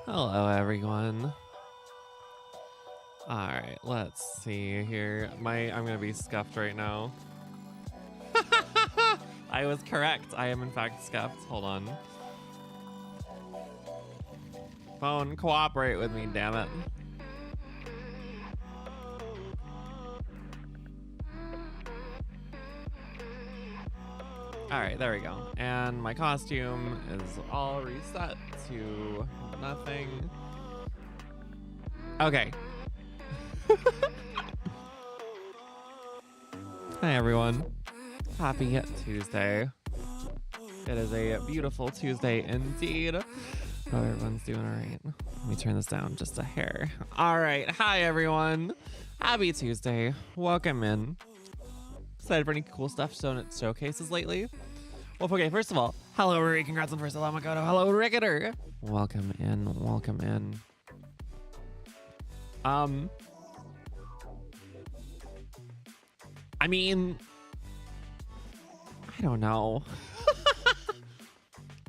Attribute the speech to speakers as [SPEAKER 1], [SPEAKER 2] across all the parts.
[SPEAKER 1] Hello, everyone. All right, let's see here. I'm gonna be scuffed right now. I was correct. I am in fact scuffed. Hold on. Phone, cooperate with me, damn it. All right, there we go. And my costume is all reset to nothing. Okay. Hi, everyone. Happy Tuesday. It is a beautiful Tuesday indeed. Hope everyone's doing all right. Let me turn this down just a hair. All right. Hi, everyone. Happy Tuesday. Welcome in. Excited for any cool stuff shown at showcases lately? Well, okay, first of all, hello, Ruri. Congrats on first Alamakoto. Hello, Ricketer. Welcome in. Welcome in. I mean, I don't know.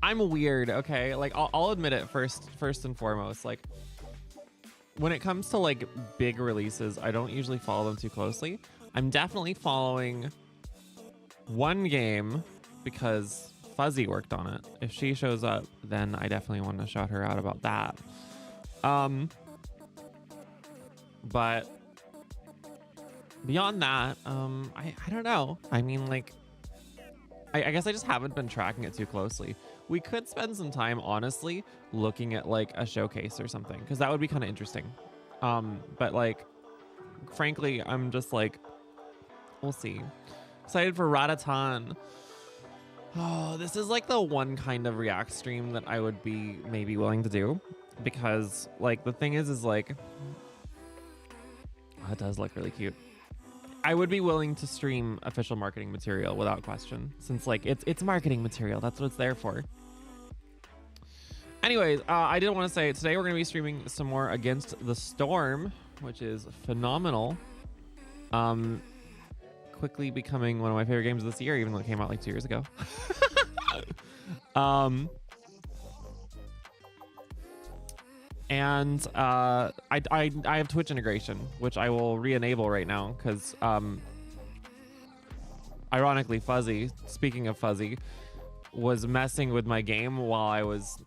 [SPEAKER 1] I'm weird, okay? Like, I'll admit it first and foremost. Like, when it comes to, like, big releases, I don't usually follow them too closely. I'm definitely following one game because Fuzzy worked on it. If she shows up, then I definitely want to shout her out about that. But beyond that, I don't know. I mean, like, I guess I just haven't been tracking it too closely. We could spend some time, honestly, looking at like a showcase or something, because that would be kind of interesting. But like, frankly, I'm just like, we'll see. Excited for Ratatan. Oh, this is like the one kind of React stream that I would be maybe willing to do, because like the thing is like, oh, it does look really cute. I would be willing to stream official marketing material without question, since like it's marketing material. That's what it's there for. Anyways, I did want to say today we're going to be streaming some more Against the Storm, which is phenomenal. Quickly becoming one of my favorite games this year, even though it came out like 2 years ago. And I have Twitch integration, which I will re-enable right now because ironically, Fuzzy, speaking of Fuzzy, was messing with my game while I was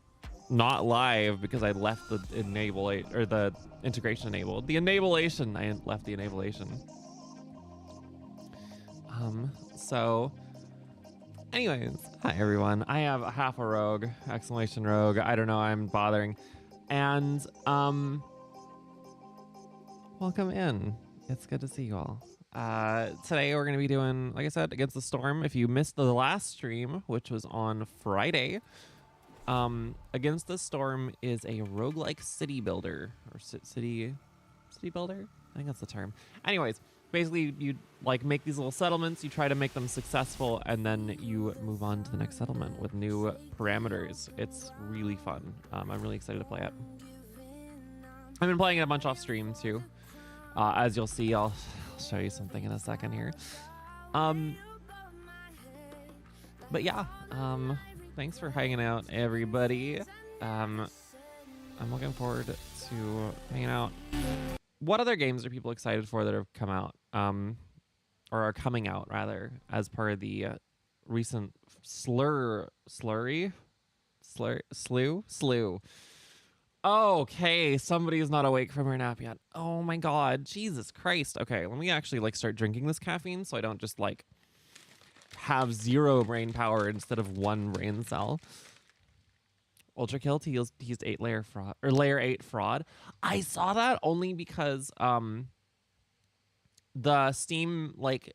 [SPEAKER 1] not live because I left the the integration enabled. The enablation, I left the enablation. So anyways, hi everyone. I have half a rogue, exclamation rogue. I don't know, I'm bothering. And welcome in. It's good to see you all. Today we're going to be doing, like I said, Against the Storm. If you missed the last stream, which was on Friday, Against the Storm is a roguelike city builder or city builder. I think that's the term. Anyways, basically you like make these little settlements, you try to make them successful, and then you move on to the next settlement with new parameters. It's really fun. I'm really excited to play it. I've been playing it a bunch off stream too. As you'll see, I'll show you something in a second here. But yeah, thanks for hanging out, everybody. I'm looking forward to hanging out. What other games are people excited for that have come out, or are coming out rather, as part of the recent slew? Okay, somebody's not awake from her nap yet. Oh my god, Jesus Christ. Okay, let me actually like start drinking this caffeine so I don't just like have 0 brain power instead of 1 brain cell. Ultra kill to use 8 layer fraud or layer 8 fraud. I saw that only because the Steam like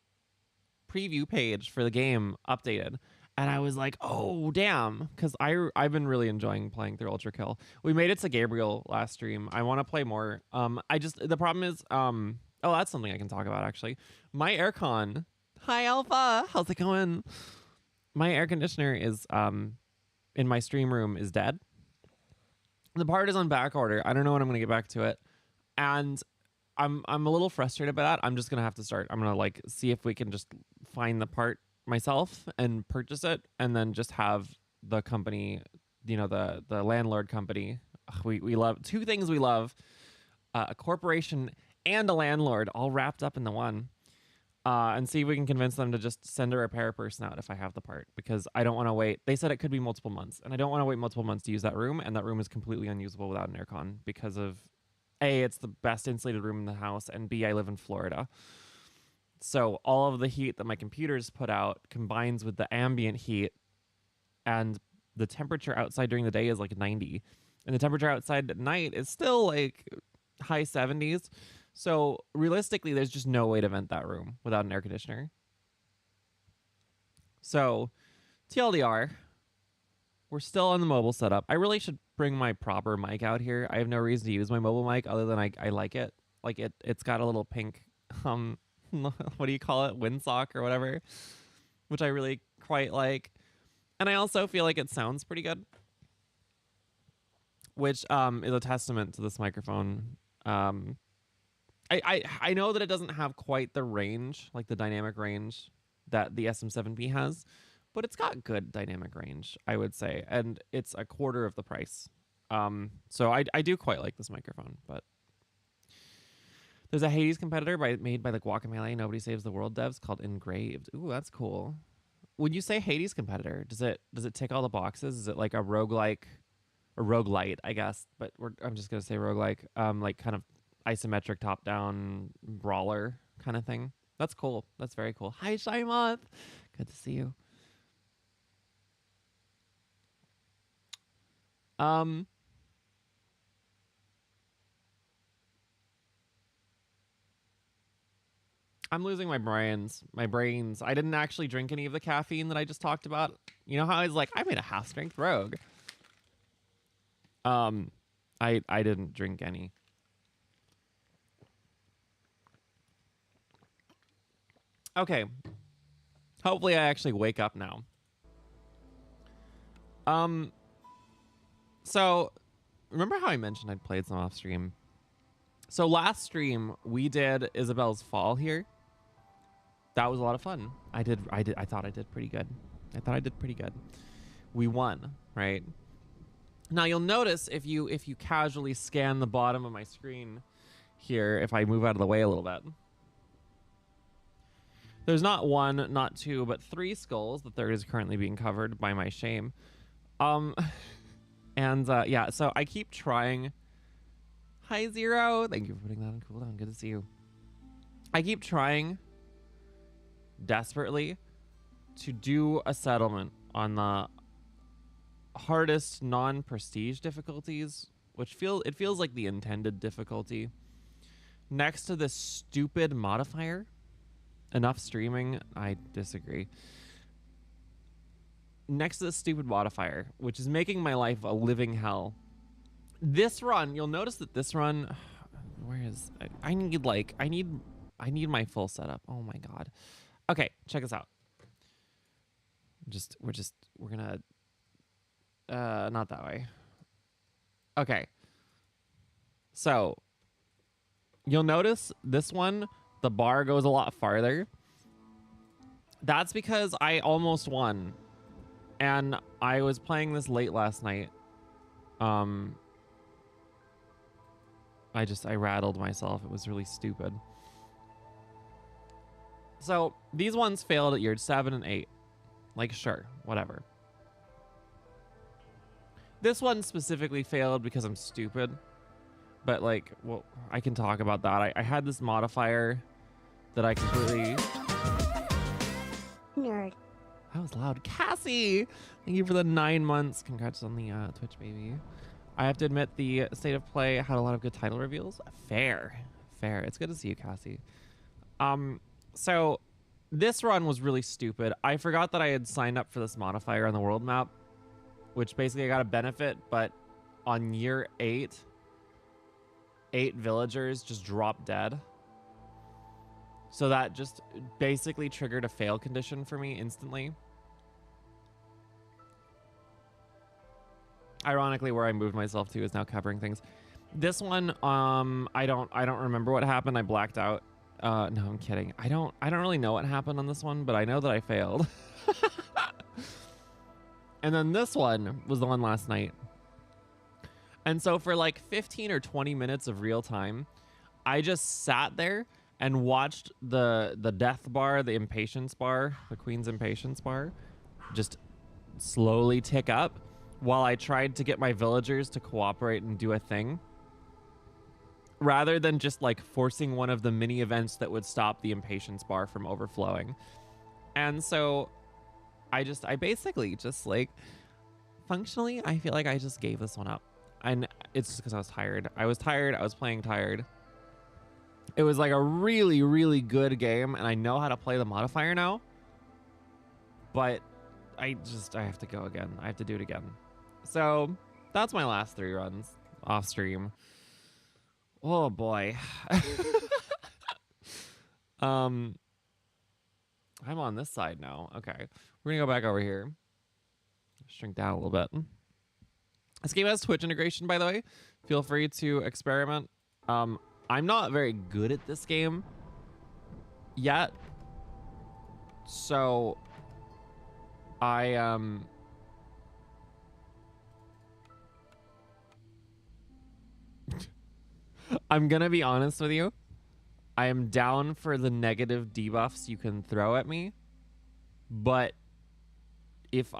[SPEAKER 1] preview page for the game updated, and I was like, oh damn, because I've been really enjoying playing through Ultra Kill. We made it to Gabriel last stream. I want to play more. The problem is oh, that's something I can talk about actually. My aircon. Hi Alpha, how's it going? My air conditioner is in my stream room is dead. The part is on back order. I don't know when I'm gonna get back to it, and I'm a little frustrated by that. I'm just gonna have to start. I'm gonna like see if we can just find the part myself and purchase it, and then just have the company, you know, the landlord company we love two things we love: a corporation and a landlord, all wrapped up into one. And see if we can convince them to just send a repair person out if I have the part, because I don't want to wait. They said it could be multiple months, and I don't want to wait multiple months to use that room, and that room is completely unusable without an aircon because of A, it's the best insulated room in the house, and B, I live in Florida. So all of the heat that my computers put out combines with the ambient heat, and the temperature outside during the day is like 90, and the temperature outside at night is still like high 70s. So realistically, there's just no way to vent that room without an air conditioner. So TLDR, we're still on the mobile setup. I really should bring my proper mic out here. I have no reason to use my mobile mic other than I like it. Like it's got a little pink, what do you call it? Windsock or whatever, which I really quite like. And I also feel like it sounds pretty good, which is a testament to this microphone. I know that it doesn't have quite the range, like the dynamic range that the SM7B has, but it's got good dynamic range, I would say, and it's a quarter of the price. So I do quite like this microphone, but there's a Hades competitor made by the Guacamelee Nobody Saves the World devs called Engraved. Ooh, that's cool. When you say Hades competitor, does it tick all the boxes? Is it like a roguelike or roguelite, I guess, but I'm just gonna say roguelike, like kind of isometric top-down brawler kind of thing. That's cool. That's very cool. Hi, Shymoth. Good to see you. I'm losing my brains. I didn't actually drink any of the caffeine that I just talked about. You know how I was like, I made a half-strength rogue. I didn't drink any. Okay. Hopefully I actually wake up now. So remember how I mentioned I'd played some off stream? So last stream we did Isabel's Fall here. That was a lot of fun. I thought I did pretty good. We won, right? Now you'll notice if you casually scan the bottom of my screen here, if I move out of the way a little bit, there's not one, not two, but 3 skulls. The third is currently being covered by my shame. Yeah, so I keep trying. Hi, Zero. Thank you for putting that on cooldown. Good to see you. I keep trying desperately to do a settlement on the hardest non-prestige difficulties, which feels like the intended difficulty. Next to this stupid modifier. Enough streaming? I disagree. Next to this stupid modifier, which is making my life a living hell. This run, you'll notice that this run, where is I need my full setup. Oh my god. Okay, check this out. We're gonna not that way. Okay. So you'll notice this one, the bar goes a lot farther. That's because I almost won. And I was playing this late last night. I rattled myself. It was really stupid. So these ones failed at year 7 and 8. Like, sure, whatever. This one specifically failed because I'm stupid. But like, well, I can talk about that. I had this modifier that I completely...
[SPEAKER 2] Nerd.
[SPEAKER 1] That was loud. Cassie! Thank you for the 9 months. Congrats on the Twitch, baby. I have to admit, the State of Play had a lot of good title reveals. Fair. It's good to see you, Cassie. So this run was really stupid. I forgot that I had signed up for this modifier on the world map, which basically I got a benefit, but on year 8, 8 villagers just dropped dead. So that just basically triggered a fail condition for me instantly. Ironically, where I moved myself to is now covering things. This one, I don't remember what happened. I blacked out. No, I'm kidding. I don't really know what happened on this one, but I know that I failed. And then this one was the one last night. And so for like 15 or 20 minutes of real time, I just sat there and watched the death bar, the impatience bar, the queen's impatience bar, just slowly tick up while I tried to get my villagers to cooperate and do a thing, rather than just like forcing one of the mini events that would stop the impatience bar from overflowing. And so I basically just like, functionally, I feel like I just gave this one up. And it's just because I was tired. I was tired. I was playing tired. It was like a really, really good game, and I know how to play the modifier now. But I have to go again. I have to do it again. So that's my last 3 runs off stream. Oh boy. I'm on this side now. Okay. We're gonna go back over here. Shrink down a little bit. This game has Twitch integration, by the way. Feel free to experiment. I'm not very good at this game yet. So I'm gonna be honest with you. I am down for the negative debuffs you can throw at me, but if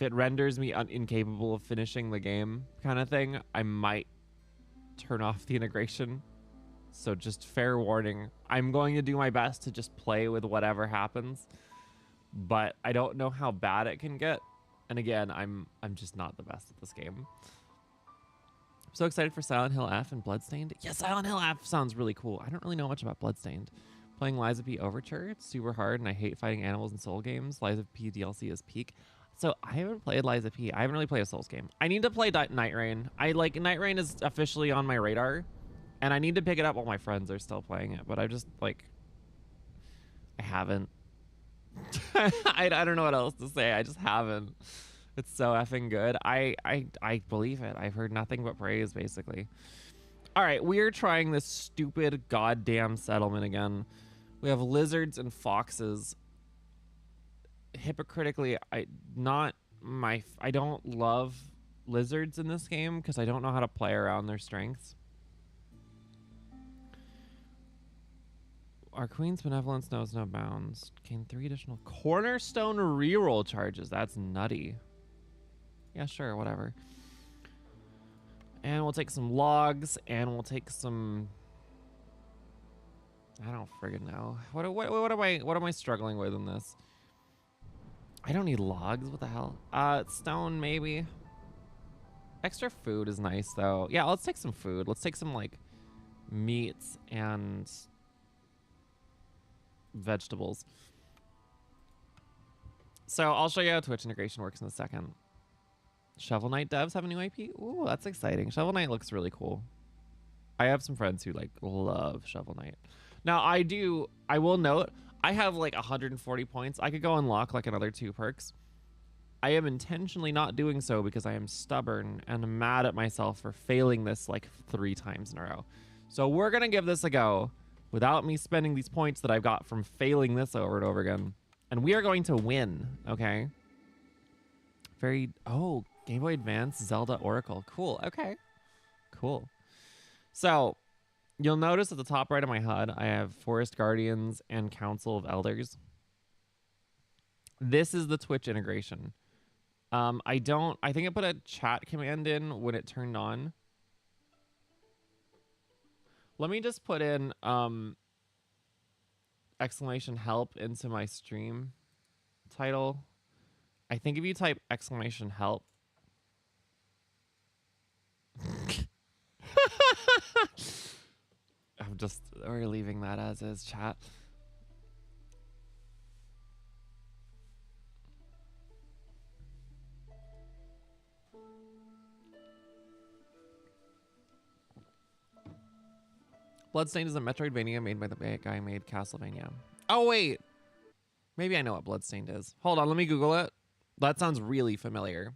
[SPEAKER 1] it renders me incapable of finishing the game kind of thing, I might turn off the integration. So just fair warning. I'm going to do my best to just play with whatever happens, but I don't know how bad it can get. And again, I'm just not the best at this game. I'm so excited for Silent Hill F and Bloodstained. Yeah, Silent Hill F sounds really cool. I don't really know much about Bloodstained. Playing Lies of P Overture, it's super hard, and I hate fighting animals in Soul games. Lies of P DLC is peak. So I haven't played Lies of P. I haven't really played a Souls game. I need to play Night Rain. Night Rain is officially on my radar, and I need to pick it up while my friends are still playing it. But I just I haven't. I don't know what else to say. I just haven't. It's so effing good. I believe it. I've heard nothing but praise, basically. All right, we are trying this stupid goddamn settlement again. We have lizards and foxes. Hypocritically, I don't love lizards in this game because I don't know how to play around their strengths. Our Queen's Benevolence knows no bounds. Gain 3 additional Cornerstone reroll charges. That's nutty. Yeah, sure, whatever. And we'll take some logs, and we'll take some. I don't friggin' know. What am I struggling with in this? I don't need logs. What the hell? Stone maybe. Extra food is nice though. Yeah, let's take some food. Let's take some like meats and vegetables. So I'll show you how Twitch integration works in a second. Shovel Knight devs have a new IP. Ooh, that's exciting. Shovel Knight looks really cool. I have some friends who like love Shovel Knight. Now I will note, I have like 140 points. I could go unlock like another 2 perks. I am intentionally not doing so because I am stubborn and mad at myself for failing this like 3 times in a row. So we're going to give this a go without me spending these points that I've got from failing this over and over again. And we are going to win, okay? Game Boy Advance, Zelda Oracle. Cool, okay. Cool. So you'll notice at the top right of my HUD, I have Forest Guardians and Council of Elders. This is the Twitch integration. I think I put a chat command in when it turned on. Let me just put in exclamation help into my stream title. I think if you type exclamation help. We're leaving that as is, chat. Bloodstained is a Metroidvania made by the guy who made Castlevania. Oh, wait. Maybe I know what Bloodstained is. Hold on, let me Google it. That sounds really familiar.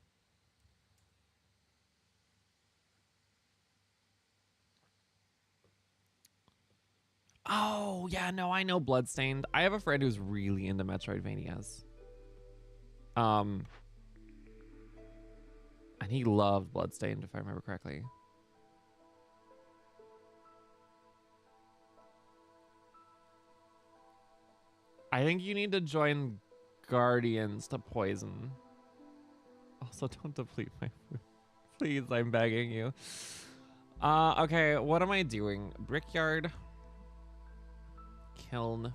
[SPEAKER 1] Oh, yeah, no, I know Bloodstained. I have a friend who's really into Metroidvanias. And And he loved Bloodstained, if I remember correctly. I think you need to join Guardians to poison. Also, don't deplete my food. Please, I'm begging you. Okay, what am I doing? Brickyard, kiln,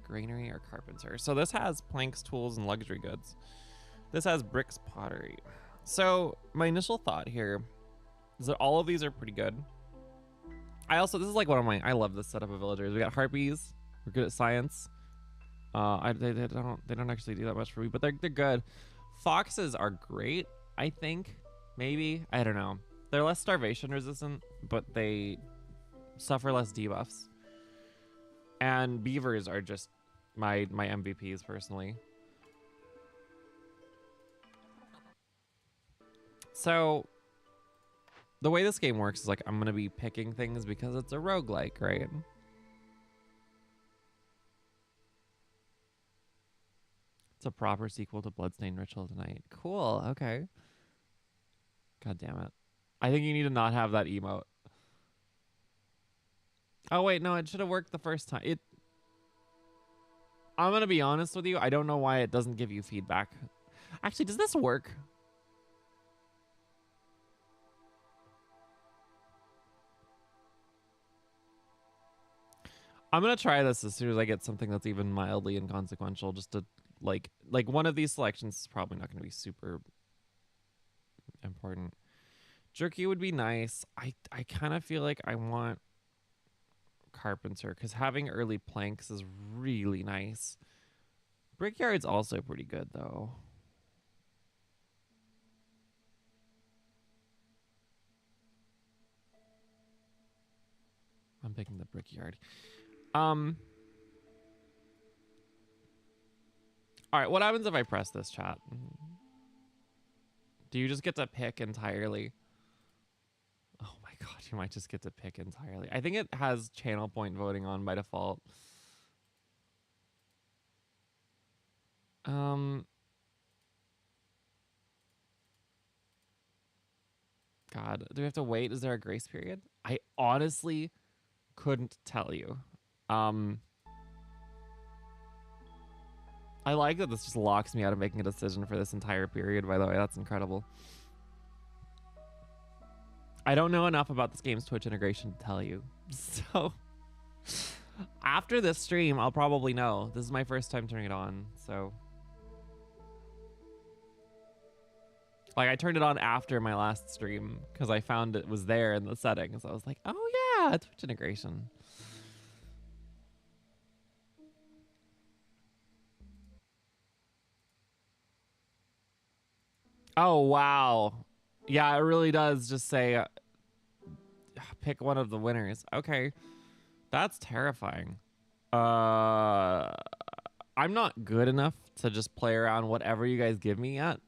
[SPEAKER 1] granary, or carpenter? So this has planks, tools, and luxury goods. This has bricks, pottery. So my initial thought here is that all of these are pretty good. This is like one of my, I love this setup of villagers. We got harpies. We're good at science. They don't actually do that much for me, but they're good. Foxes are great, I think. Maybe, I don't know. They're less starvation resistant, but they suffer less debuffs. And beavers are just my MVPs personally. So the way this game works is like I'm gonna be picking things because it's a roguelike, right? It's a proper sequel to Bloodstained Ritual Tonight. Cool, okay. God damn it. I think you need to not have that emote. Oh wait, no, it should have worked the first time. I'm gonna be honest with you, I don't know why it doesn't give you feedback. Actually, does this work? I'm gonna try this as soon as I get something that's even mildly inconsequential, just to like one of these selections is probably not gonna be super important. Jerky would be nice. I kind of feel like I want carpenter because having early planks is really nice. Brickyard's also pretty good though. I'm picking the brickyard. All right, what happens if I press this, chat? Do you just get to pick entirely? Oh my god, you might just get to pick entirely. I think it has channel point voting on by default. God, do we have to wait? Is there a grace period? I honestly couldn't tell you. I like that this just locks me out of making a decision for this entire period, by the way. That's incredible. I don't know enough about this game's Twitch integration to tell you. So after this stream, I'll probably know. This is my first time turning it on, so. Like, I turned it on after my last stream because I found it was there in the settings. I was like, oh yeah, Twitch integration. Oh, wow. Yeah, it really does just say pick one of the winners. Okay. That's terrifying. I'm not good enough to just play around whatever you guys give me yet.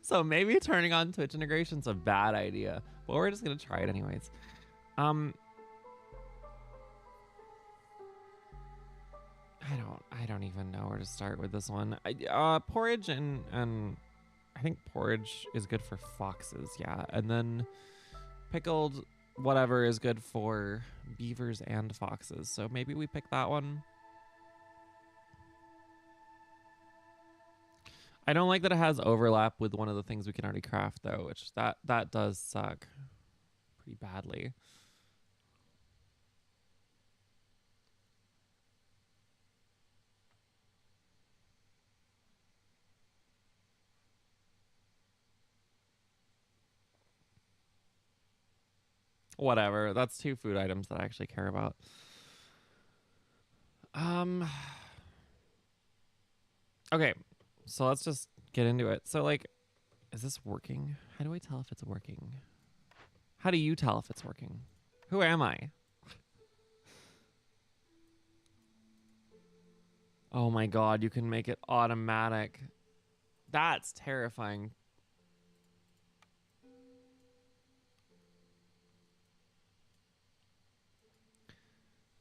[SPEAKER 1] So maybe turning on Twitch integration's a bad idea, but we're just gonna try it anyways. I don't even know where to start with this one. Porridge and I think porridge is good for foxes, yeah. And then pickled whatever is good for beavers and foxes. So maybe we pick that one. I don't like that it has overlap with one of the things we can already craft though, which that does suck pretty badly. Whatever. That's 2 food items that I actually care about. Okay, so let's just get into it. So, like, is this working? How do I tell if it's working? How do you tell if it's working? Who am I? Oh my god, you can make it automatic. That's terrifying.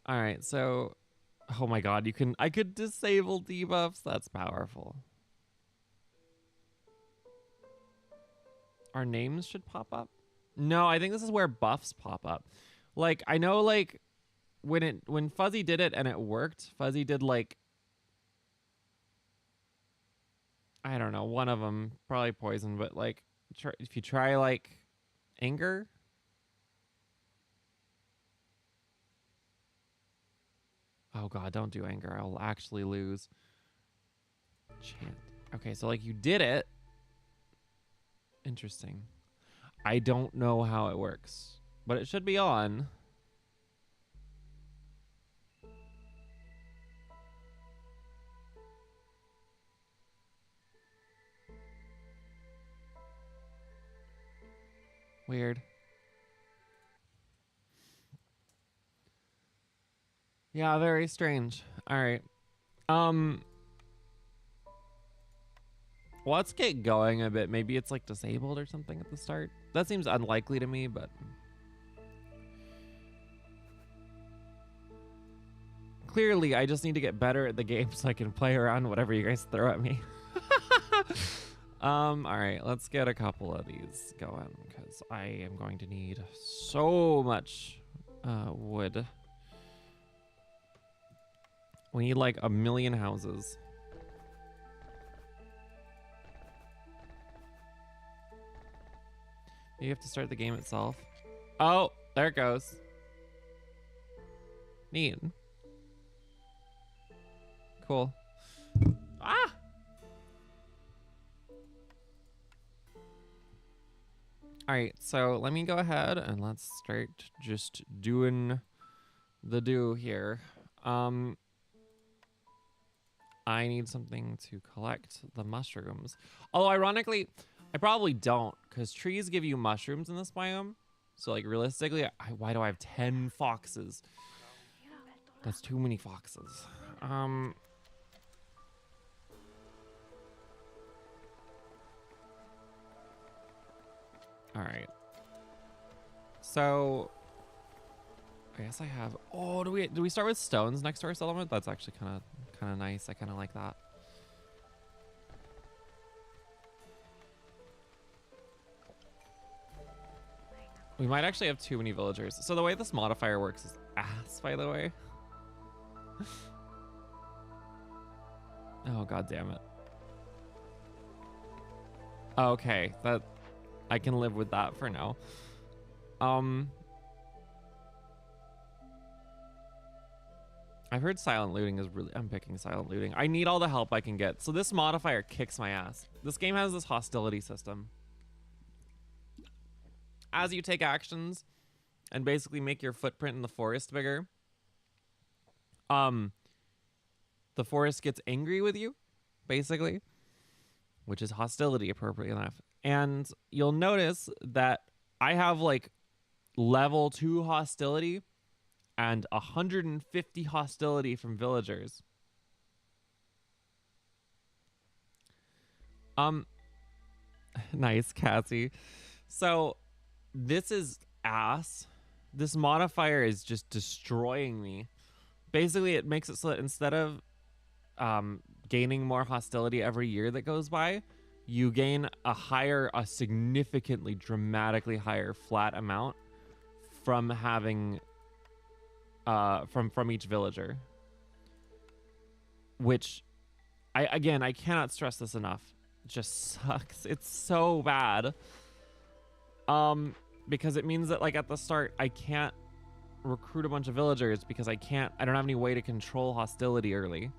[SPEAKER 1] All right, so oh my god, I could disable debuffs. That's powerful. Our names should pop up. No, I think this is where buffs pop up. Like, I know, like, when Fuzzy did it and it worked, Fuzzy did, like, I don't know, one of them, probably poison, but, like, if you try, like, anger. Oh, God, don't do anger. I'll actually lose. Chant. Okay, so, like, you did it. Interesting. I don't know how it works, but it should be on. Weird. Yeah, very strange. All right. Let's get going a bit. Maybe it's like disabled or something at the start. That seems unlikely to me, but clearly I just need to get better at the game so I can play around whatever you guys throw at me. All right, let's get a couple of these going because I am going to need so much wood. We need like 1 million houses. You have to start the game itself. Oh, there it goes. Neat. Cool. Ah! All right, so let me go ahead and let's start just doing the do here. I need something to collect the mushrooms. Although ironically, I probably don't because trees give you mushrooms in this biome. So like realistically, why do I have 10 foxes? That's too many foxes. All right. So I guess I have. Oh, do we start with stones next to our settlement? That's actually kind of nice. I kind of like that. We might actually have too many villagers. So the way this modifier works is ass, by the way. Oh, god damn it. Okay, that I can live with that for now. I've heard silent looting is really... I'm picking silent looting. I need all the help I can get. So this modifier kicks my ass. This game has this hostility system. As you take actions and basically make your footprint in the forest bigger, the forest gets angry with you, basically, which is hostility, appropriately enough. And you'll notice that I have like level 2 hostility and 150 hostility from villagers. Nice, Cassie. So this is ass. This modifier is just destroying me. Basically, it makes it so that instead of gaining more hostility every year that goes by, you gain a significantly, dramatically higher flat amount from having from each villager. Which I cannot stress this enough. It just sucks. It's so bad. Because it means that like at the start I can't recruit a bunch of villagers because I don't have any way to control hostility early.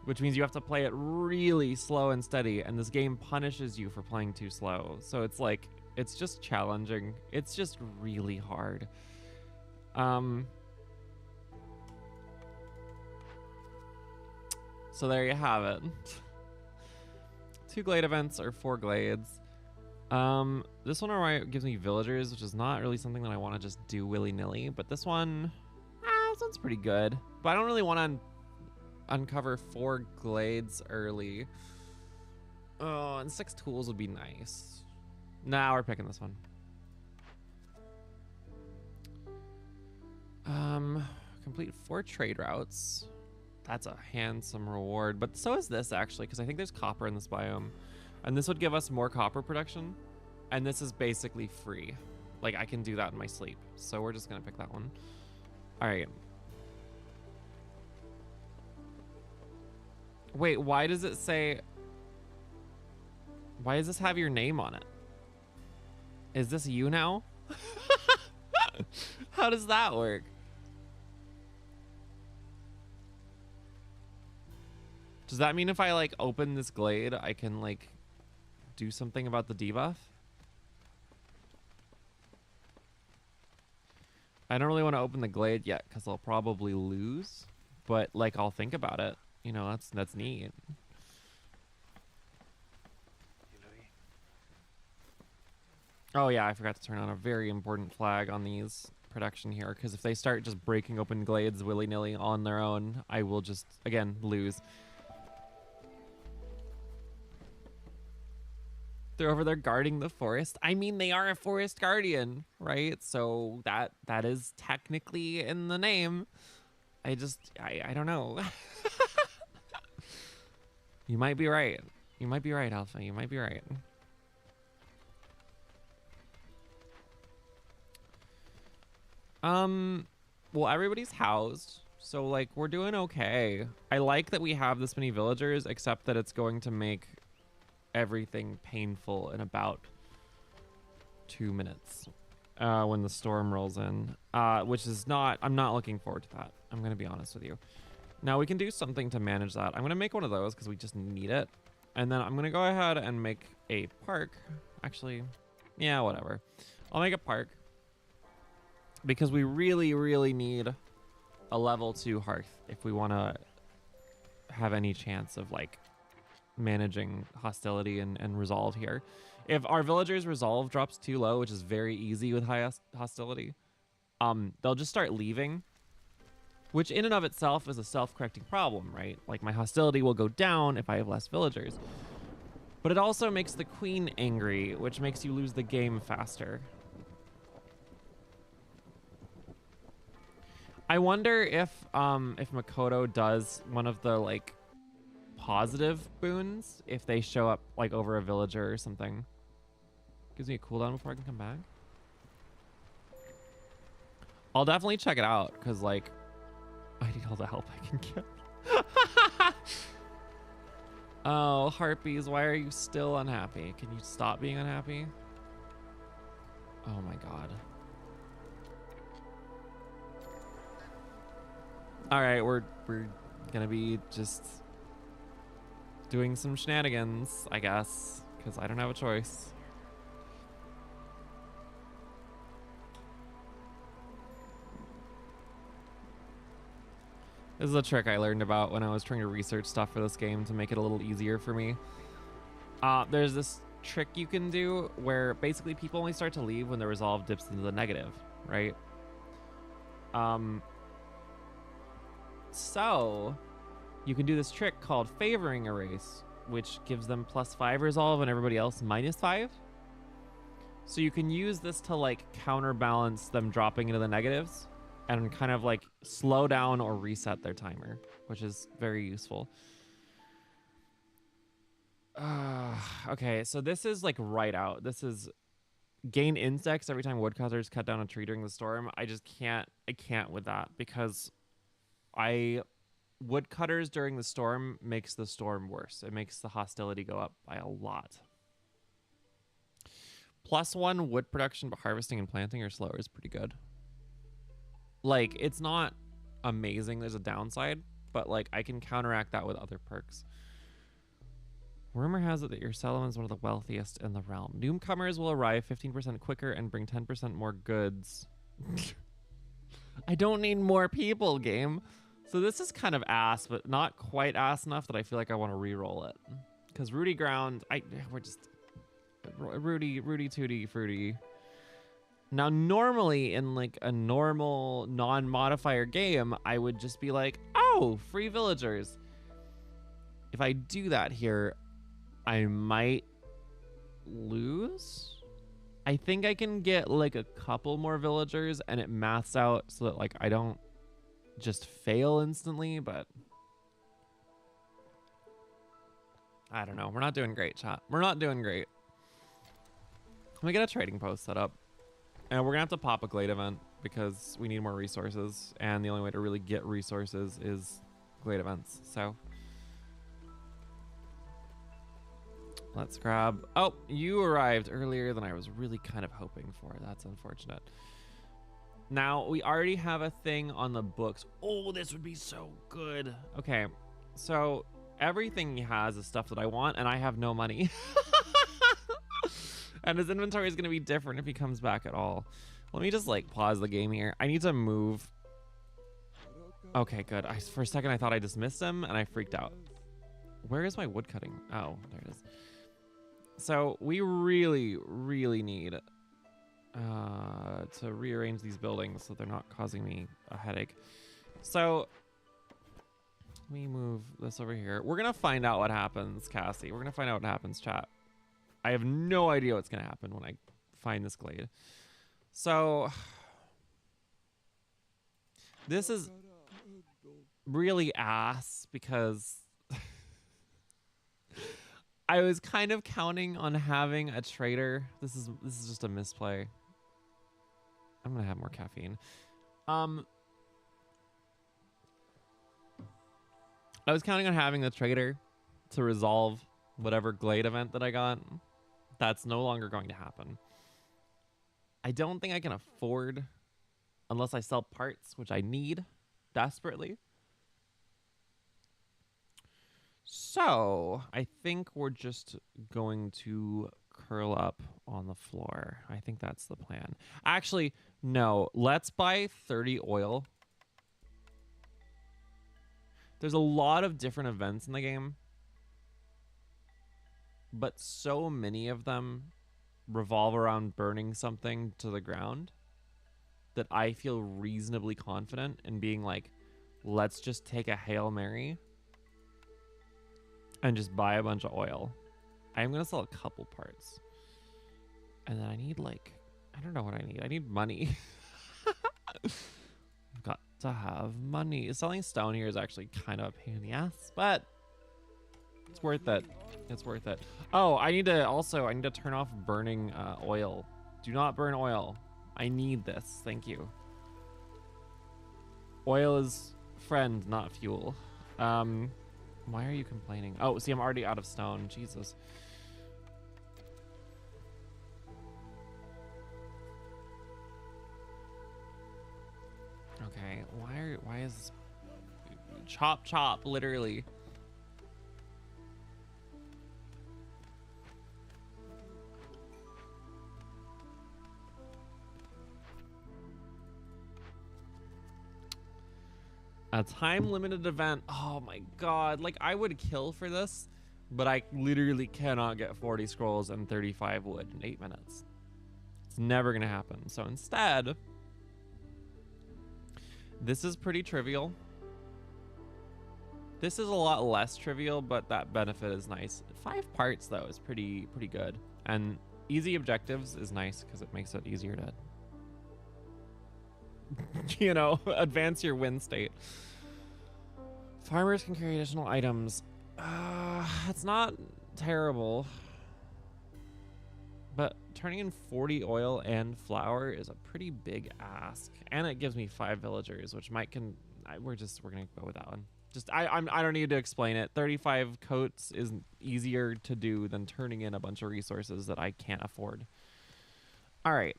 [SPEAKER 1] Which means you have to play it really slow and steady, and this game punishes you for playing too slow. So it's like, it's just challenging. It's just really hard. So there you have it. 2 glade events or 4 glades. This one gives me villagers, which is not really something that I want to just do willy-nilly, but this one's pretty good. But I don't really want to uncover 4 glades early. Oh, and 6 tools would be nice. Nah, we're picking this one. Complete 4 trade routes. That's a handsome reward, but so is this actually, because I think there's copper in this biome, and this would give us more copper production. And this is basically free. Like, I can do that in my sleep. So we're just going to pick that one. All right. Wait, why does it say... Why does this have your name on it? Is this you now? How does that work? Does that mean if I, like, open this glade, I can, like, do something about the debuff? I don't really want to open the glade yet because I'll probably lose. But, like, I'll think about it. You know, that's neat. Oh, yeah, I forgot to turn on a very important flag on these protection here, because if they start just breaking open glades willy-nilly on their own, I will just, again, lose. They're over there guarding the forest. I mean, they are a forest guardian, right? So that is technically in the name. I don't know. You might be right. You might be right, Alpha. You might be right. Well, everybody's housed, so, like, we're doing okay. I like that we have this many villagers, except that it's going to make everything painful in about 2 minutes when the storm rolls in, which is not... I'm not looking forward to that. I'm going to be honest with you. Now, we can do something to manage that. I'm going to make one of those because we just need it. And then I'm going to go ahead and make a park. Actually, yeah, whatever. I'll make a park. Because we really, really need a level 2 hearth if we want to have any chance of, like, managing hostility and resolve here. If our villagers' resolve drops too low, which is very easy with high hostility, they'll just start leaving, which in and of itself is a self-correcting problem, right? Like, my hostility will go down if I have less villagers. But it also makes the queen angry, which makes you lose the game faster. I wonder if Makoto does one of the, like, positive boons if they show up, like, over a villager or something. Gives me a cooldown before I can come back. I'll definitely check it out because, like, I need all the help I can get. Oh, Harpies, why are you still unhappy? Can you stop being unhappy? Oh my god. All right, we're gonna be just doing some shenanigans, I guess, because I don't have a choice. This is a trick I learned about when I was trying to research stuff for this game to make it a little easier for me. There's this trick you can do where basically people only start to leave when the resolve dips into the negative, right? So you can do this trick called favoring a race, which gives them +5 resolve and everybody else -5. So you can use this to, like, counterbalance them dropping into the negatives and kind of, like, slow down or reset their timer, which is very useful. Okay, so this is, like, right out. This is gain insects every time woodcutters cut down a tree during the storm. I can't with that because woodcutters during the storm makes the storm worse. It makes the hostility go up by a lot. +1 wood production, but harvesting and planting are slower is pretty good. Like, it's not amazing. There's a downside, but, like, I can counteract that with other perks. Rumor has it that your settlement is one of the wealthiest in the realm. Newcomers will arrive 15% quicker and bring 10% more goods. I don't need more people, game. So this is kind of ass, but not quite ass enough that I feel like I want to re-roll it. Because Rudy Ground, we're just... Rudy Tooty Fruity. Now, normally in, like, a normal non-modifier game, I would just be like, oh, free villagers. If I do that here, I might lose. I think I can get, like, a couple more villagers and it maths out so that, like, I don't just fail instantly, but I don't know. We're not doing great, chat. We're not doing great. Let me get a trading post set up. And we're going to have to pop a Glade event because we need more resources. And the only way to really get resources is Glade events. So let's grab... Oh, you arrived earlier than I was really kind of hoping for. That's unfortunate. Now, we already have a thing on the books. Oh, this would be so good. Okay, so everything he has is stuff that I want, and I have no money. And his inventory is going to be different if he comes back at all. Let me just, like, pause the game here. I need to move. Okay, good. For a second, I thought I just missed him, and I freaked out. Where is my wood cutting? Oh, there it is. So we really, really need... to rearrange these buildings so they're not causing me a headache. So we move this over here. We're gonna find out what happens, Cassie. We're gonna find out what happens, chat. I have no idea what's gonna happen when I find this glade. So this is really ass because I was kind of counting on having a trader. This is just a misplay. I'm gonna have more caffeine. I was counting on having the trader to resolve whatever glade event that I got. That's no longer going to happen. I don't think I can afford, unless I sell parts, which I need desperately. So I think we're just going to curl up on the floor. I think that's the plan. Actually, no. Let's buy 30 oil. There's a lot of different events in the game, but so many of them revolve around burning something to the ground that I feel reasonably confident in being like, let's just take a Hail Mary and just buy a bunch of oil. I'm going to sell a couple parts. And then I need, like, I don't know what I need. I need money. I've got to have money. Selling stone here is actually kind of a pain in the ass, but it's worth it. It's worth it. Oh, I need to turn off burning oil. Do not burn oil. I need this. Thank you. Oil is friend, not fuel. Why are you complaining? Oh, see, I'm already out of stone. Jesus. Okay, why is this chop, literally? A time-limited event. Oh my god. Like, I would kill for this, but I literally cannot get 40 scrolls and 35 wood in 8 minutes. It's never gonna happen. So instead, this is pretty trivial. This is a lot less trivial, but that benefit is nice. 5 parts, though, is pretty good. And easy objectives is nice because it makes it easier to, you know, advance your win state. Farmers can carry additional items. It's not terrible. But turning in 40 oil and flour is a pretty big ask. And it gives me 5 villagers, which we're gonna go with that one. Just I don't need to explain it. 35 coats is easier to do than turning in a bunch of resources that I can't afford. All right.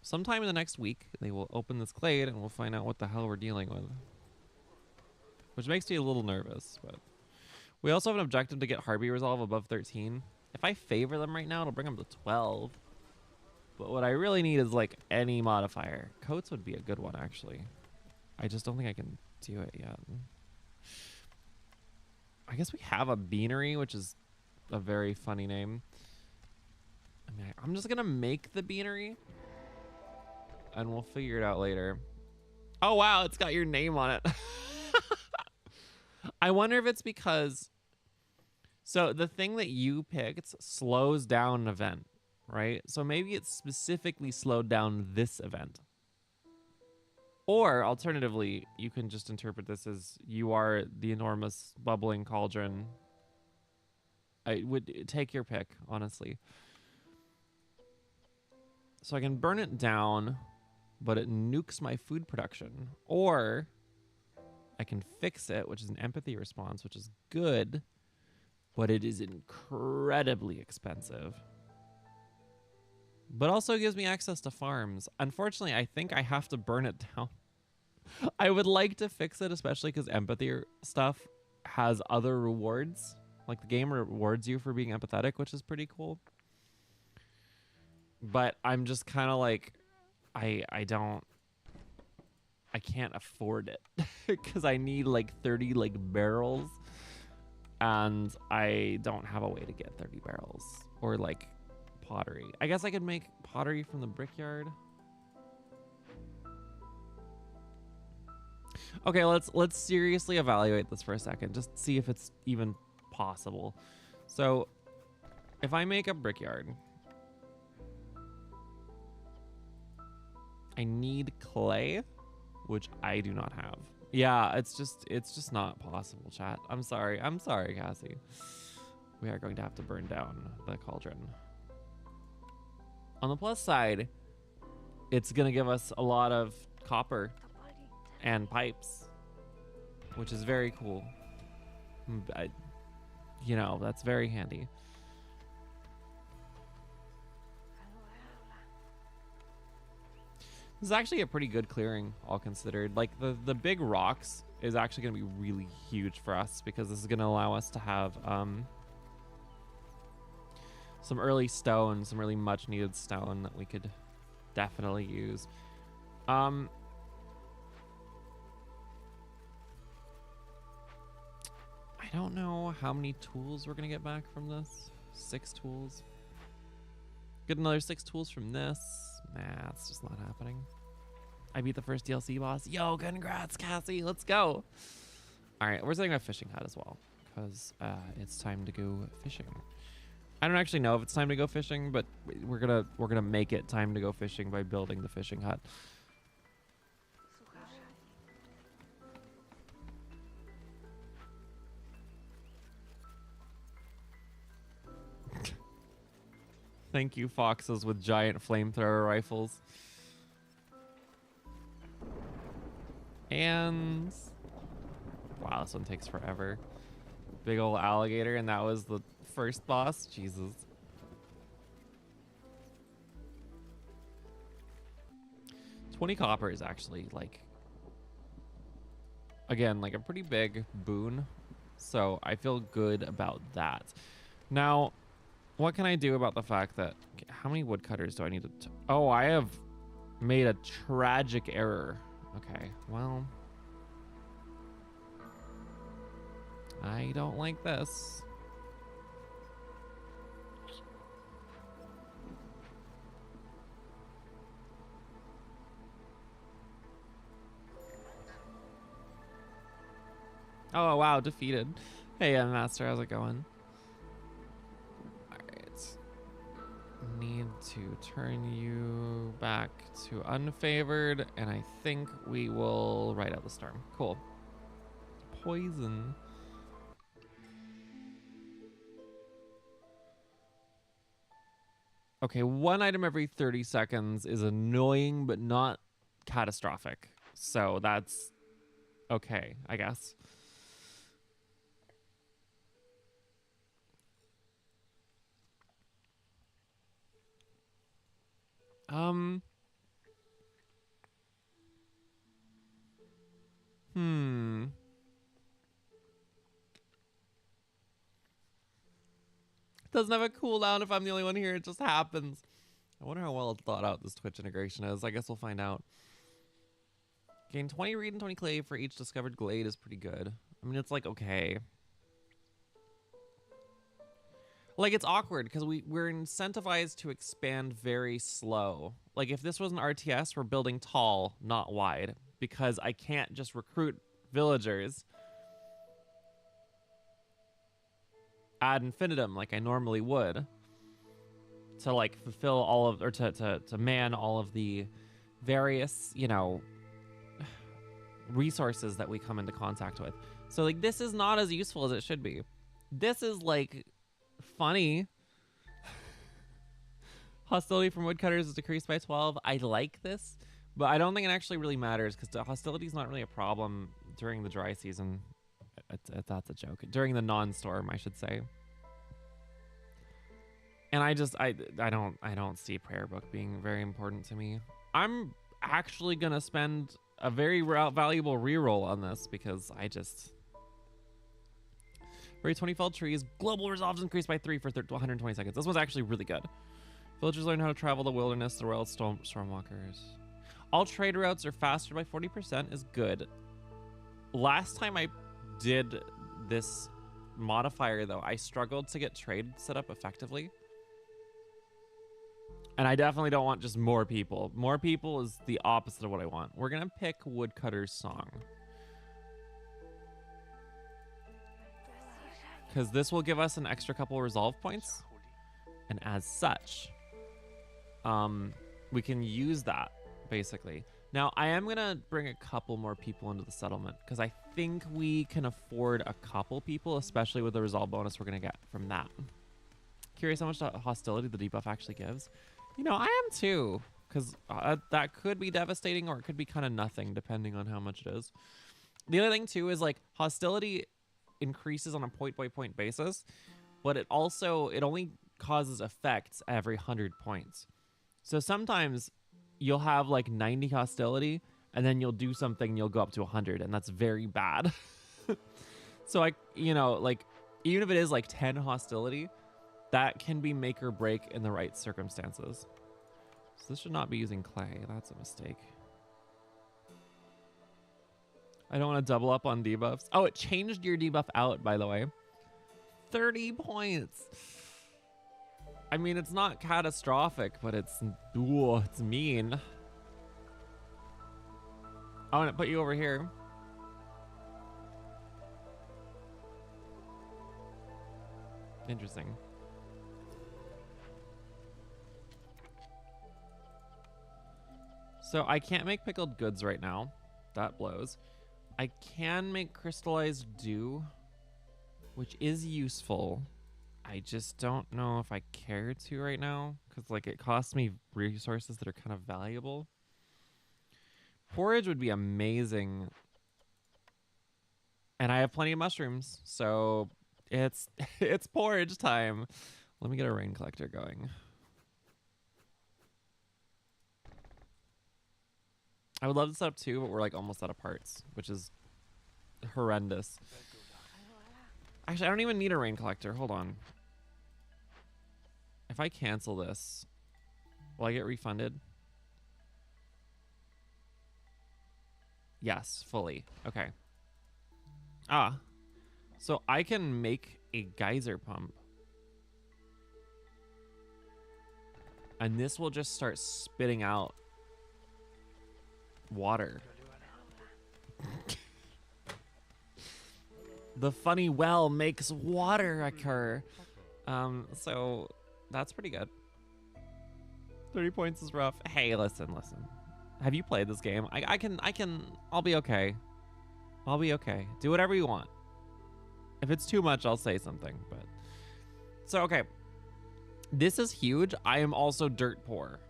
[SPEAKER 1] Sometime in the next week, they will open this glade and we'll find out what the hell we're dealing with. Which makes me a little nervous, but we also have an objective to get Harpy Resolve above 13. If I favor them right now, it'll bring them to 12. But what I really need is like any modifier. Coats would be a good one, actually. I just don't think I can do it yet. I guess we have a beanery, which is a very funny name. I mean, I'm just gonna make the beanery and we'll figure it out later. Oh wow, it's got your name on it. I wonder if it's because, so the thing that you picked slows down an event, right? So maybe it's specifically slowed down this event. Or alternatively, you can just interpret this as you are the enormous bubbling cauldron I would take your pick, honestly. So I can burn it down, but it nukes my food production. Or I can fix it, which is an empathy response, which is good, but it is incredibly expensive. But also gives me access to farms. Unfortunately, I think I have to burn it down. I would like to fix it, especially because empathy stuff has other rewards. Like the game rewards you for being empathetic, which is pretty cool. But I'm just kind of like, I can't afford it because I need like 30 like barrels, and I don't have a way to get 30 barrels or like pottery. I guess I could make pottery from the brickyard. Okay, let's seriously evaluate this for a second. Just see if it's even possible. So, if I make a brickyard, I need clay, which I do not have. Yeah, it's just not possible, chat. I'm sorry, Cassie. We are going to have to burn down the cauldron. On the plus side, it's gonna give us a lot of copper and pipes, which is very cool. You know, that's very handy. This is actually a pretty good clearing, all considered. Like, the big rocks is actually going to be really huge for us because this is going to allow us to have some early stone, some really much needed stone that we could definitely use. I don't know how many tools we're going to get back from this. 6 tools. Get another 6 tools from this. Nah, it's just not happening. I beat the first DLC boss. Yo, congrats, Cassie. Let's go. All right, we're setting a fishing hut as well because it's time to go fishing. I don't actually know if it's time to go fishing, but we're gonna make it time to go fishing by building the fishing hut. Thank you, foxes with giant flamethrower rifles. And wow, this one takes forever. Big old alligator, and that was the first boss. Jesus. $20 copper is actually like, again, like a pretty big boon. So I feel good about that. Now, what can I do about the fact that, how many woodcutters do I need to, oh, I have made a tragic error. Okay, well, I don't like this. Oh, wow, defeated. Hey, Master, how's it going? Need to turn you back to unfavored, and I think we will ride out the storm. Cool. Poison. Okay, 1 item every 30 seconds is annoying, but not catastrophic. So that's okay, I guess. Doesn't have a cooldown if I'm the only one here. It just happens. I wonder how well thought out this Twitch integration is. I guess we'll find out. Gain 20 reed and 20 clay for each discovered glade is pretty good. I mean, it's like, okay. Like, it's awkward because we're incentivized to expand very slow. Like, if this was an RTS, we're building tall, not wide, because I can't just recruit villagers ad infinitum like I normally would to, like, fulfill all of, or to man all of the various, you know, resources that we come into contact with. So, like, this is not as useful as it should be. This is, like, funny. Hostility from woodcutters is decreased by 12. I like this, but I don't think it actually really matters because the hostility is not really a problem during the dry season. That's a joke. During the non-storm, I should say. And I don't see prayer book being very important to me. I'm actually gonna spend a very valuable reroll on this because I just. Raise 20 felled trees. Global resolves increased by 3 for 120 seconds. This one's actually really good. Villagers learn how to travel the wilderness, the wild stormwalkers. All trade routes are faster by 40% is good. Last time I did this modifier, though, I struggled to get trade set up effectively. And I definitely don't want just more people. More people is the opposite of what I want. We're going to pick Woodcutter's Song. Because this will give us an extra couple resolve points. And as such, we can use that, basically. Now, I am going to bring a couple more people into the settlement. Because I think we can afford a couple people, especially with the resolve bonus we're going to get from that. Curious how much hostility the debuff actually gives. You know, I am too. Because that could be devastating or it could be kind of nothing, depending on how much it is. The other thing, too, is like hostility increases on a point-by-point basis, but it only causes effects every 100 points. So sometimes you'll have like 90 hostility and then you'll do something and you'll go up to 100, and that's very bad. So like even if it is like 10 hostility, that can be make or break in the right circumstances. So this should not be using clay. That's a mistake. I don't want to double up on debuffs. Oh, it changed your debuff out, by the way. 30 points. I mean, it's not catastrophic, but it's mean. I want to put you over here. Interesting. So I can't make pickled goods right now. That blows. I can make crystallized dew, which is useful. I just don't know if I care to right now because like it costs me resources that are kind of valuable. Porridge would be amazing. And I have plenty of mushrooms, so it's porridge time. Let me get a rain collector going. I would love to set up two, but we're like almost out of parts, which is horrendous. Actually, I don't even need a rain collector. Hold on. If I cancel this, will I get refunded? Yes, fully. Okay. So I can make a geyser pump. And this will just start spitting out water. The funny well makes water occur. So that's pretty good. 30 points is rough. Hey, listen. Have you played this game? I'll be okay. I'll be okay. Do whatever you want. If it's too much, I'll say something, but. So, okay. This is huge. I am also dirt poor.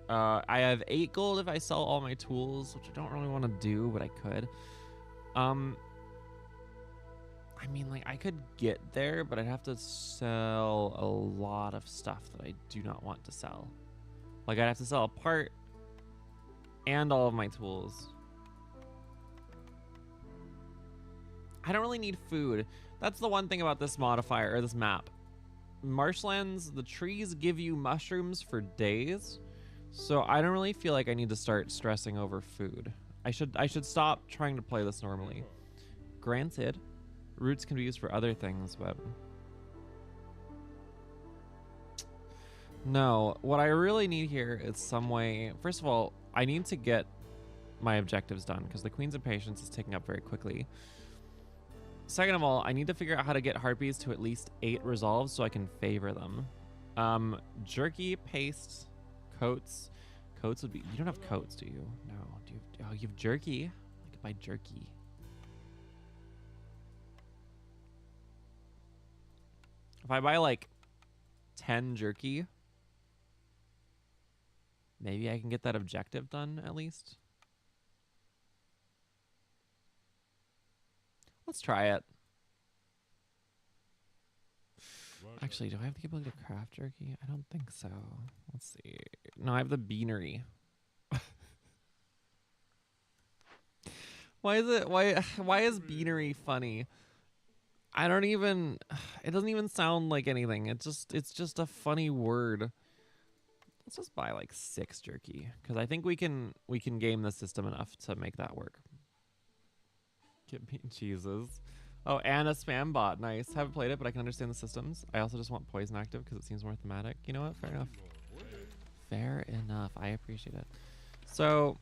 [SPEAKER 1] I have 8 gold if I sell all my tools, which I don't really want to do, but I could. I mean, like, I could get there, but I'd have to sell a lot of stuff that I do not want to sell. Like, I'd have to sell a part and all of my tools. I don't really need food. That's the one thing about this modifier, or this map. Marshlands, the trees give you mushrooms for days, so I don't really feel like I need to start stressing over food. I should stop trying to play this normally. Granted, roots can be used for other things, but no. What I really need here is some way. First of all, I need to get my objectives done because the Queen's Impatience is taking up very quickly. Second of all, I need to figure out how to get harpies to at least 8 resolves so I can favor them. Jerky, paste, coats. Coats would be. You don't have coats, do you? No. Do you? Oh, you have jerky. I could buy jerky. If I buy like 10 jerky. Maybe I can get that objective done at least. Let's try it. Actually, do I have the ability to craft jerky? I don't think so. Let's see. No, I have the beanery. Why is beanery funny? I don't even, it doesn't even sound like anything. It's just a funny word. Let's just buy like 6 jerky because I think we can game the system enough to make that work. Get bean cheeses. Oh, and a spam bot. Nice. Haven't played it, but I can understand the systems. I also just want poison active because it seems more thematic. You know what? Fair enough. Fair enough. I appreciate it. So,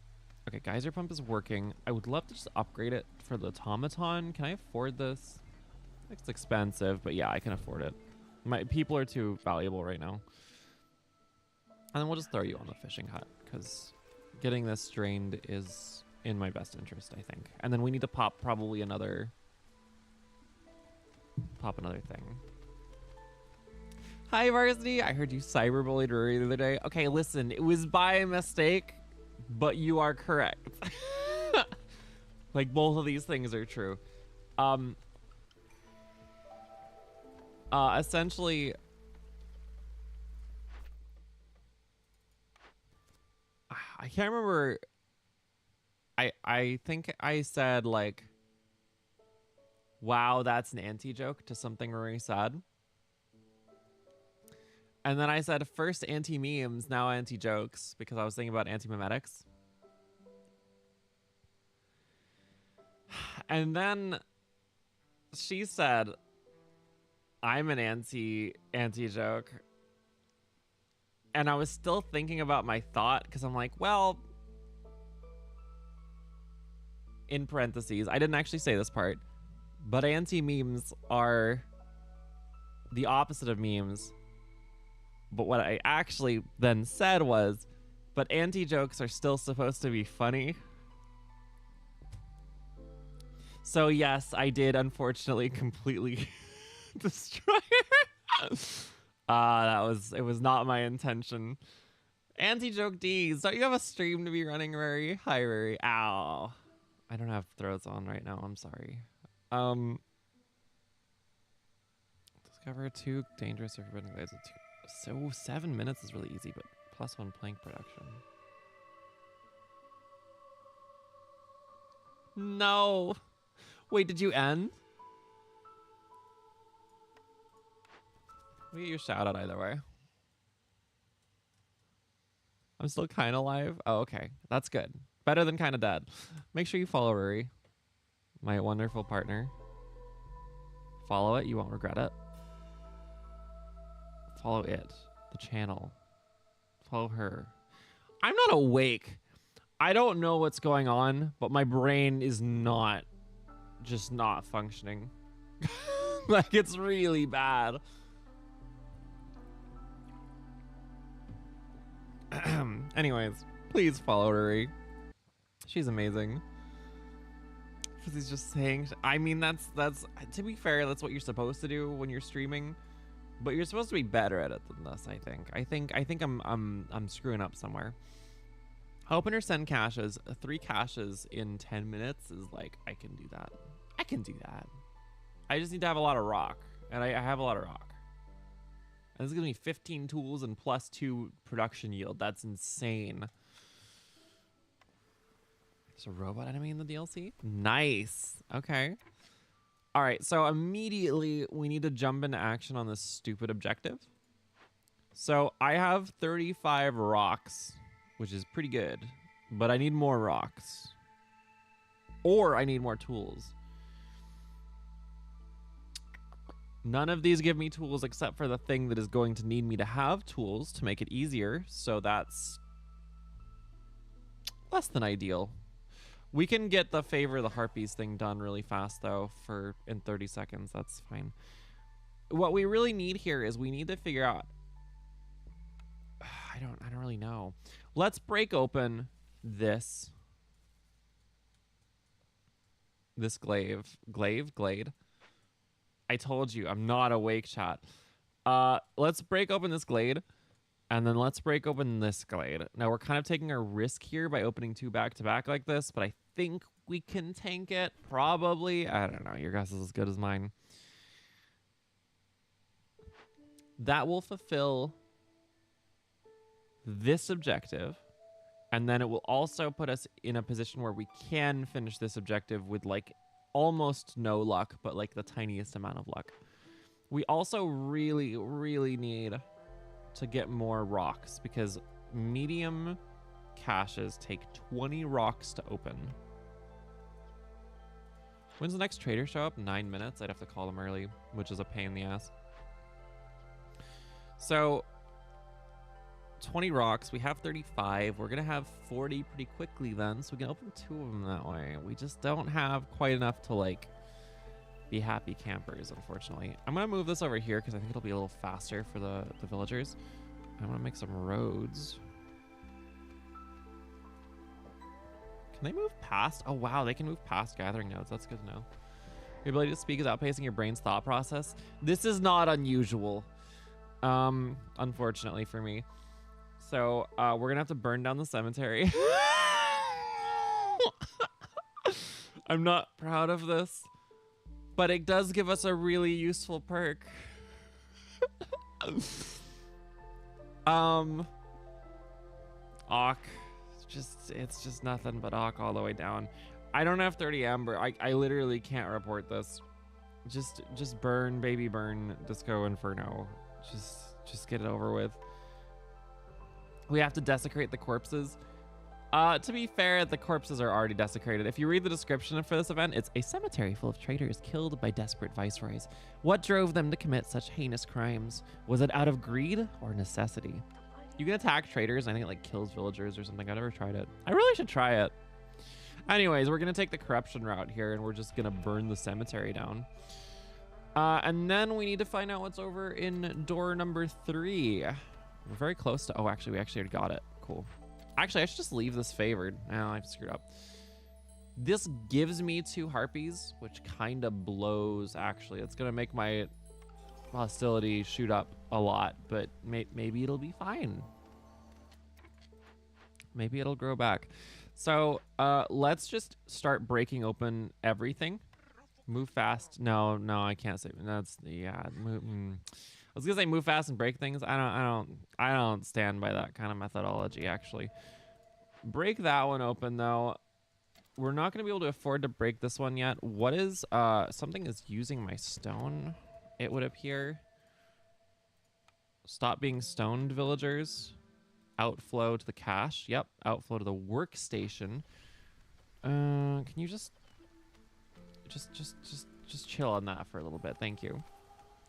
[SPEAKER 1] okay, geyser pump is working. I would love to just upgrade it for the automaton. Can I afford this? It's expensive, but yeah, I can afford it. My people are too valuable right now. And then we'll just throw you on the fishing hut because getting this drained is in my best interest, I think. And then we need to pop probably another thing. Hi, Varsity. I heard you cyberbullied Rory the other day. Okay, listen, it was by mistake, but you are correct. Like, both of these things are true. Essentially, I can't remember. I think I said, like, wow, that's an anti-joke to something Rory said. And then I said, first anti-memes, now anti-jokes, because I was thinking about anti-memetics. And then she said, I'm an anti-joke. And I was still thinking about my thought, because I'm like, well, in parentheses, I didn't actually say this part, but anti-memes are the opposite of memes. But what I actually then said was, but anti-jokes are still supposed to be funny. So yes, I did unfortunately completely destroy her. It was not my intention. Anti-joke D's. Don't you have a stream to be running, Rory? Hi, Rory. Ow. I don't have throats on right now. I'm sorry. Discover 2 dangerous or forbidden glades. So 7 minutes is really easy, but +1 plank production. No. Wait, did you end? We get your shout out either way. I'm still kind of live. Oh, okay. That's good. Better than kind of dead. Make sure you follow Rory, my wonderful partner. Follow it. You won't regret it. Follow it. The channel. Follow her. I'm not awake. I don't know what's going on, but my brain is not functioning. Like, it's really bad. Anyways, please follow Rory. She's amazing. He's just saying, I mean, that's to be fair, that's what you're supposed to do when you're streaming, but you're supposed to be better at it than this. I think I'm screwing up somewhere. Open or send caches. 3 caches in 10 minutes is like, I can do that. I can do that. I just need to have a lot of rock, and I have a lot of rock. And this is gonna be 15 tools and +2 production yield. That's insane. There's a robot enemy in the DLC. Nice. Okay. All right. So immediately we need to jump into action on this stupid objective. So I have 35 rocks, which is pretty good, but I need more rocks, or I need more tools. None of these give me tools except for the thing that is going to need me to have tools to make it easier. So that's less than ideal. We can get the favor the harpies thing done really fast though, in 30 seconds. That's fine. What we really need here is we need to figure out, I don't really know. Let's break open this glade. I told you I'm not awake, chat. Let's break open this glade, and then let's break open this glade. Now, we're kind of taking a risk here by opening 2 back-to-back like this, but I think we can tank it, probably. I don't know. Your guess is as good as mine. That will fulfill this objective, and then it will also put us in a position where we can finish this objective with, like, almost no luck, but, like, the tiniest amount of luck. We also really, really need to get more rocks, because medium caches take 20 rocks to open. When's the next trader show up? 9 minutes. I'd have to call them early, which is a pain in the ass. So 20 rocks. We have 35. We're going to have 40 pretty quickly then, so we can open 2 of them that way. We just don't have quite enough to, like, be happy campers, unfortunately. I'm going to move this over here because I think it'll be a little faster for the villagers. I want to make some roads. Can they move past? Oh, wow. They can move past gathering nodes. That's good to know. Your ability to speak is outpacing your brain's thought process. This is not unusual, unfortunately for me. So we're going to have to burn down the cemetery. I'm not proud of this, but it does give us a really useful perk. Awk. It's just nothing but awk all the way down. I don't have 30 amber. I literally can't report this. Just burn, baby, burn, Disco Inferno. Just get it over with. We have to desecrate the corpses. To be fair, the corpses are already desecrated. If you read the description for this event, it's a cemetery full of traitors killed by desperate viceroys. What drove them to commit such heinous crimes? Was it out of greed or necessity? You can attack traitors. I think it, like, kills villagers or something. I never tried it. I really should try it. Anyways, we're going to take the corruption route here, and we're just going to burn the cemetery down. And then we need to find out what's over in door number 3. We're very close to... Oh, actually, we actually already got it. Cool. Actually, I should just leave this favored. No, I screwed up. This gives me 2 harpies, which kind of blows, actually. It's going to make my hostility shoot up a lot, but maybe it'll be fine. Maybe it'll grow back. So let's just start breaking open everything. Move fast. No, I can't say. That's yeah. I was gonna say move fast and break things. I don't stand by that kind of methodology, actually. Break that one open though. We're not gonna be able to afford to break this one yet. What is something is using my stone? It would appear. Stop being stoned, villagers. Outflow to the cache. Yep, outflow to the workstation. Can you just chill on that for a little bit? Thank you.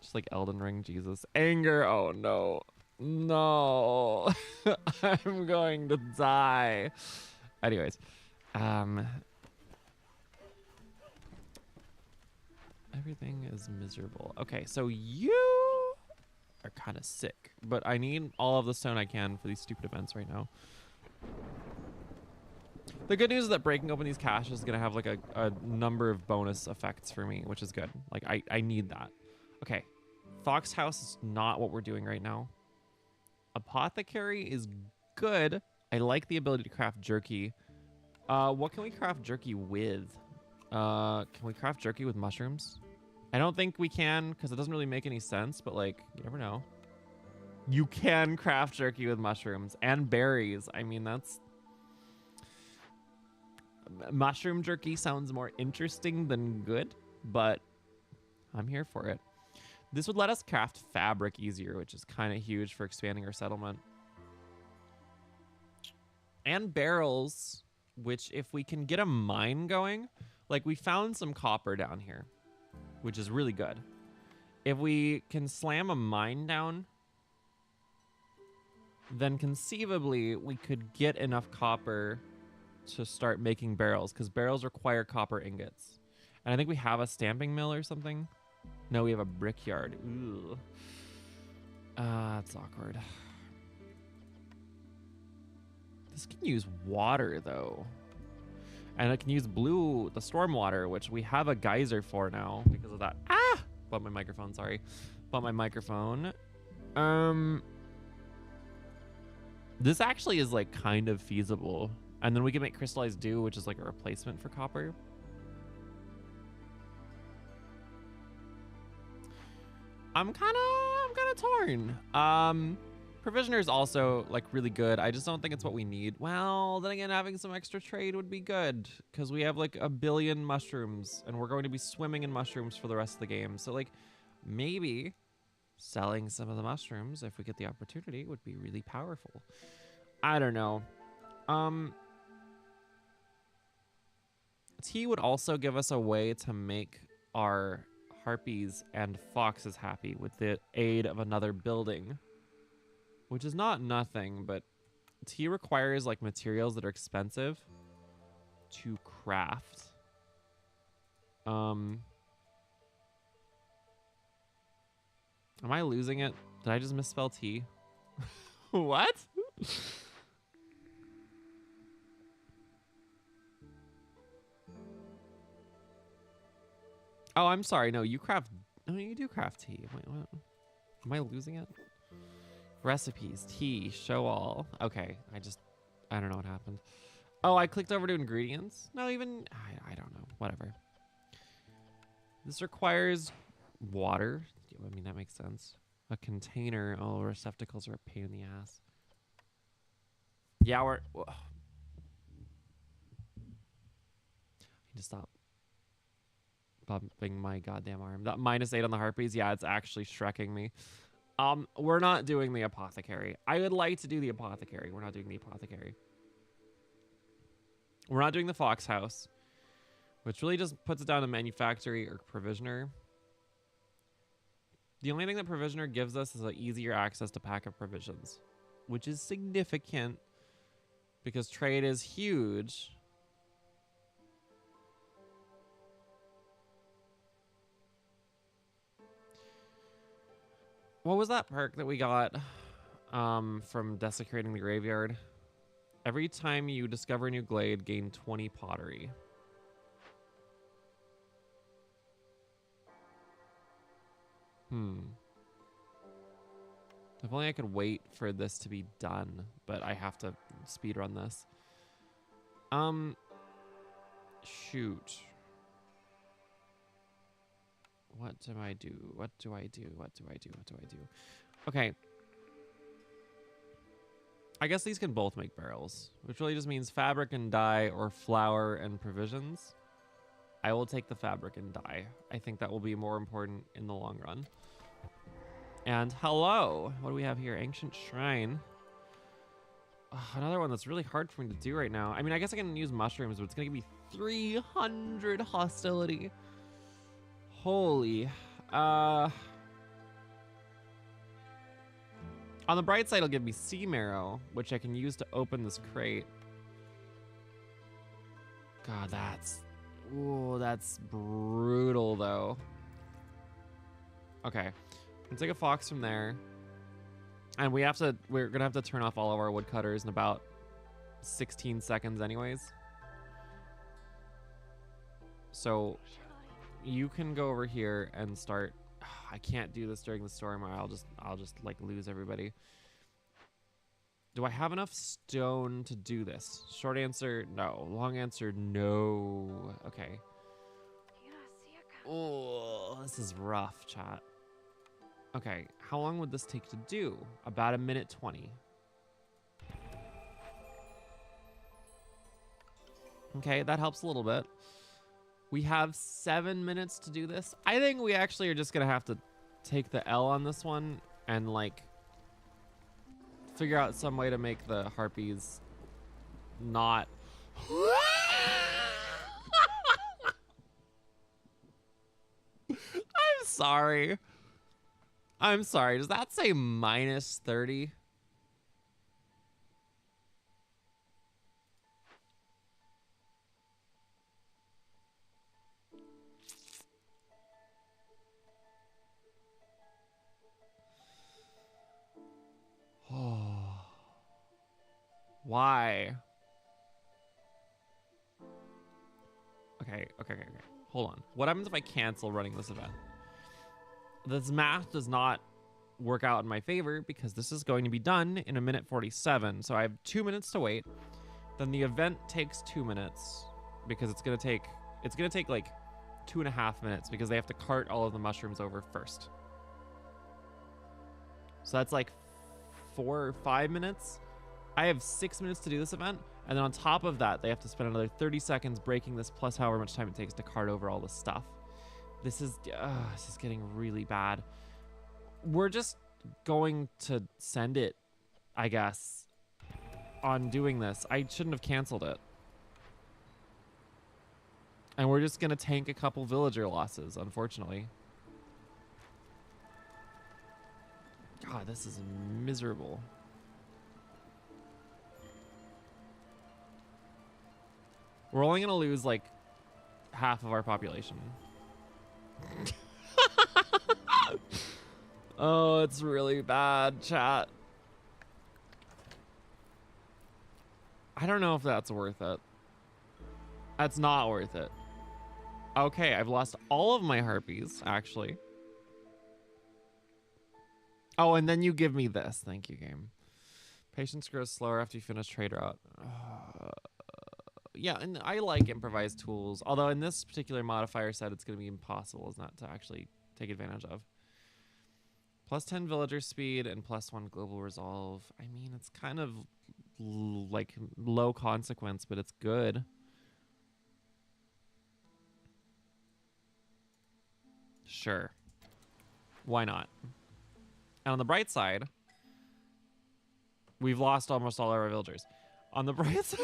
[SPEAKER 1] Just like Elden Ring, Jesus. Anger. Oh no. No. I'm going to die. Anyways, everything is miserable. Okay, so you are kind of sick, but I need all of the stone I can for these stupid events right now. The good news is that breaking open these caches is going to have like a number of bonus effects for me, which is good. Like I need that. Okay. Fox House is not what we're doing right now. Apothecary is good. I like the ability to craft jerky. What can we craft jerky with? Can we craft jerky with mushrooms? I don't think we can because it doesn't really make any sense, but like, you never know. You can craft jerky with mushrooms and berries. I mean, that's... Mushroom jerky sounds more interesting than good, but I'm here for it. This would let us craft fabric easier, which is kind of huge for expanding our settlement. And barrels, which if we can get a mine going, like we found some copper down here, which is really good. If we can slam a mine down, then conceivably we could get enough copper to start making barrels, because barrels require copper ingots. And I think we have a stamping mill or something. No, we have a brickyard. Ooh. That's awkward. This can use water, though. And it can use the storm water, which we have a geyser for now because of that. Ah! Bump my microphone, sorry. Bump my microphone. Um, this actually is like kind of feasible. And then we can make crystallized dew, which is like a replacement for copper. I'm kind of torn. Provisioner is also like really good. I just don't think it's what we need. Well, then again, having some extra trade would be good because we have like 1 billion mushrooms and we're going to be swimming in mushrooms for the rest of the game. So like maybe selling some of the mushrooms if we get the opportunity would be really powerful. I don't know. Tea would also give us a way to make our harpies and foxes happy with the aid of another building, which is not nothing, but tea requires like materials that are expensive to craft. Am I losing it? Did I just misspell tea? What? Oh, I'm sorry. No, you craft. No, you do craft tea. Wait, what? Am I losing it? Recipes, tea, show all. Okay, I don't know what happened. Oh, I clicked over to ingredients. No, even, I don't know. Whatever. This requires water. I mean, that makes sense. A container. Oh, receptacles are a pain in the ass. Yeah, I need to stop bumping my goddamn arm. That -8 on the harpies. Yeah, it's actually shrekking me. We're not doing the apothecary. I would like to do the apothecary. We're not doing the apothecary. We're not doing the fox house, which really just puts it down to manufactory or provisioner. The only thing that provisioner gives us is easier access to pack of provisions, which is significant because trade is huge. What was that perk that we got from desecrating the graveyard? Every time you discover a new glade, gain 20 pottery. If only I could wait for this to be done, but I have to speedrun this. Shoot. What do I do? What do I do? What do I do? What do I do? Okay. I guess these can both make barrels, which really just means fabric and dye or flour and provisions. I will take the fabric and dye. I think that will be more important in the long run. And hello, what do we have here? Ancient Shrine. Another one that's really hard for me to do right now. I mean, I guess I can use mushrooms, but it's gonna give me 300 hostility. Holy. On the bright side, it'll give me sea marrow, which I can use to open this crate. God, that's brutal though. Okay, I'm gonna take a fox from there, and we're gonna have to turn off all of our woodcutters in about 16 seconds, anyways. So you can go over here and start. I can't do this during the storm, or I'll just like lose everybody. Do I have enough stone to do this? Short answer, no. Long answer, no. Okay. Oh, this is rough, chat. Okay, how long would this take to do? About 1:20. Okay, that helps a little bit. We have 7 minutes to do this. I think we actually are just gonna have to take the L on this one and like figure out some way to make the harpies not. I'm sorry. I'm sorry. Does that say -30? Oh. Why? Okay. Hold on. What happens if I cancel running this event? This math does not work out in my favor because this is going to be done in 1:47. So I have 2 minutes to wait. Then the event takes 2 minutes because it's gonna take like 2.5 minutes because they have to cart all of the mushrooms over first. So that's like 4 or 5 minutes. I have 6 minutes to do this event, and then on top of that, they have to spend another 30 seconds breaking this plus however much time it takes to cart over all this stuff. This is getting really bad. We're just going to send it, I guess, on doing this. I shouldn't have canceled it. And we're just gonna tank a couple villager losses, unfortunately. God, this is miserable. We're only gonna lose like half of our population. Oh, it's really bad, chat. I don't know if that's worth it. That's not worth it. Okay, I've lost all of my harpies, actually. Oh, and then you give me this. Thank you, game. Patience grows slower after you finish trade route. Yeah, and I like improvised tools. Although in this particular modifier set, it's going to be impossible, is not to actually take advantage of. Plus 10 villager speed and plus 1 global resolve. I mean, it's kind of like low consequence, but it's good. Sure. Why not? And on the bright side, we've lost almost all our villagers. On the bright side,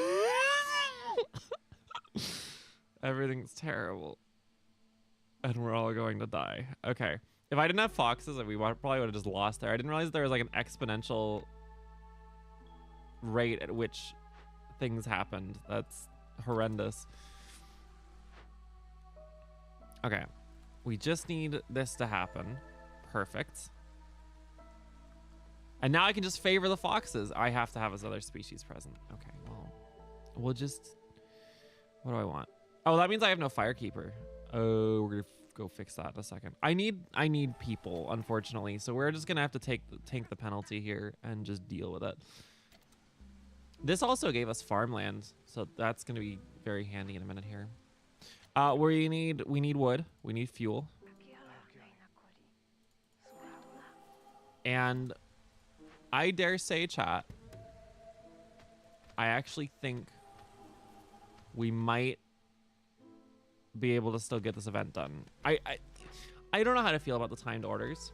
[SPEAKER 1] everything's terrible. And we're all going to die. Okay. If I didn't have foxes, we probably would have just lost there. I didn't realize there was like an exponential rate at which things happened. That's horrendous. Okay. We just need this to happen. Perfect. And now I can just favor the foxes. I have to have this other species present. Okay, well, we'll just... What do I want? Oh, that means I have no firekeeper. Oh, we're gonna go fix that in a second. I need people, unfortunately. So we're just gonna have to tank the penalty here and just deal with it. This also gave us farmland, so that's gonna be very handy in a minute here. We need wood. We need fuel. And I dare say, chat, I actually think we might be able to still get this event done. I don't know how to feel about the timed orders.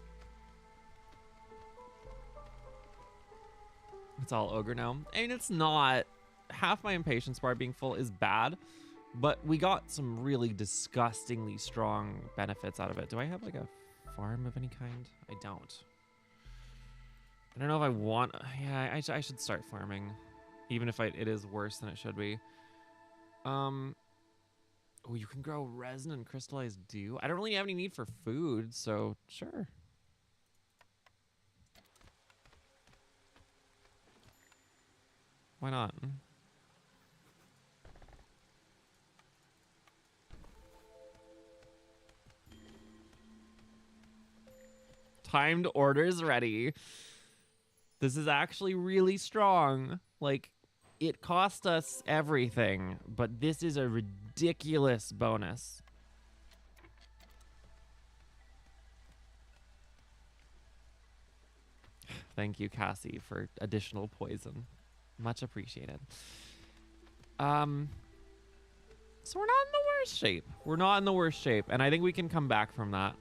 [SPEAKER 1] It's all ogre now. I mean, it's not. Half my impatience bar being full is bad, but we got some really disgustingly strong benefits out of it. Do I have like a farm of any kind? I don't. I don't know if I want... Yeah, I should start farming, even if it is worse than it should be. Oh, you can grow resin and crystallized dew. I don't really have any need for food, so sure. Why not? Timed orders ready. This is actually really strong. Like, it cost us everything, but this is a ridiculous bonus. Thank you, Cassie, for additional poison. Much appreciated. So we're not in the worst shape. We're not in the worst shape, and I think we can come back from that.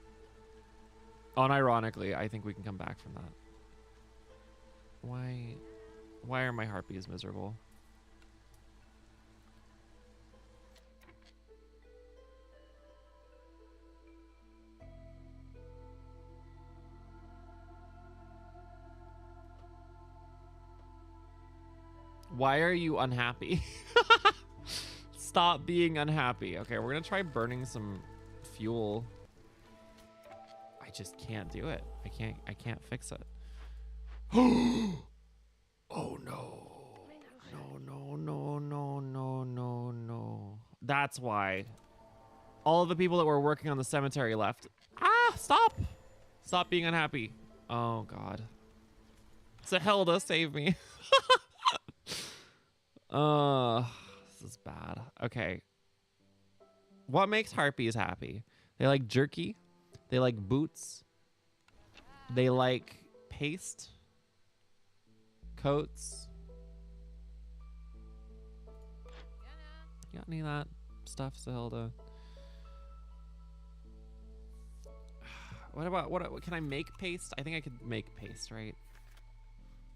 [SPEAKER 1] Unironically, I think we can come back from that. Why are my harpies miserable? Why are you unhappy? Stop being unhappy. Okay, we're gonna try burning some fuel. I just can't do it. I can't fix it. Oh no. No. That's why. All of the people that were working on the cemetery left. Ah, stop. Stop being unhappy. Oh God. Hilda, save me. This is bad. Okay. What makes harpies happy? They like jerky. They like boots. They like paste. Coats. You got any of that stuff, Hilda? What about what can I make paste? I think I could make paste, right?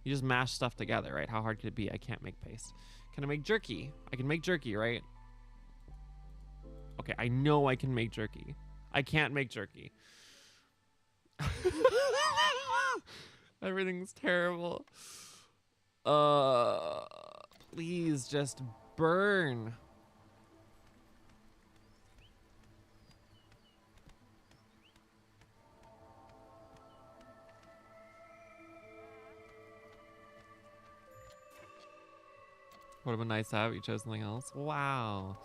[SPEAKER 1] You just mash stuff together, right? How hard could it be? I can't make paste. Can I make jerky? I can make jerky, right? Okay, I know I can make jerky. I can't make jerky. Everything's terrible. Please just burn. Would have been nice to have you chose something else. Wow.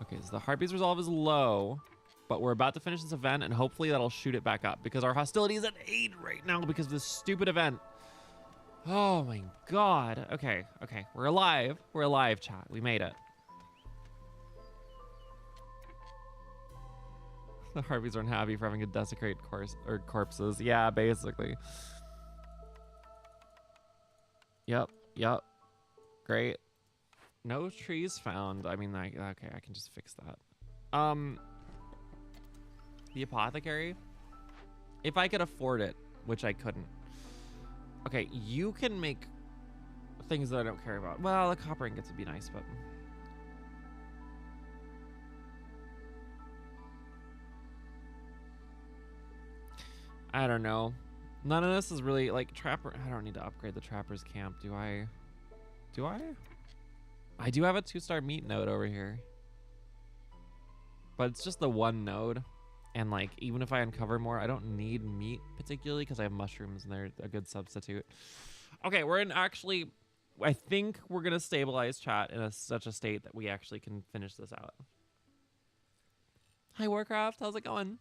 [SPEAKER 1] Okay, so the Harpy's resolve is low, but we're about to finish this event, and hopefully that'll shoot it back up because our hostility is at 8 right now because of this stupid event. Oh my God. Okay, okay. We're alive. We're alive, chat. We made it. The Harpies aren't happy for having to desecrate corpses. Yeah, basically. Yep, yep. Great. No trees found. I mean, okay, I can just fix that. The apothecary. If I could afford it, which I couldn't. Okay, you can make things that I don't care about. Well, the copper ingots would be nice, but... I don't know. None of this is really, like, trapper... I don't need to upgrade the trapper's camp, do I? Do I? I do have a 2-star meat node over here. But it's just the one node. And, like, even if I uncover more, I don't need meat particularly because I have mushrooms and they're a good substitute. Okay, we're in actually... I think we're going to stabilize chat in such a state that we actually can finish this out. Hi, Warcraft. How's it going?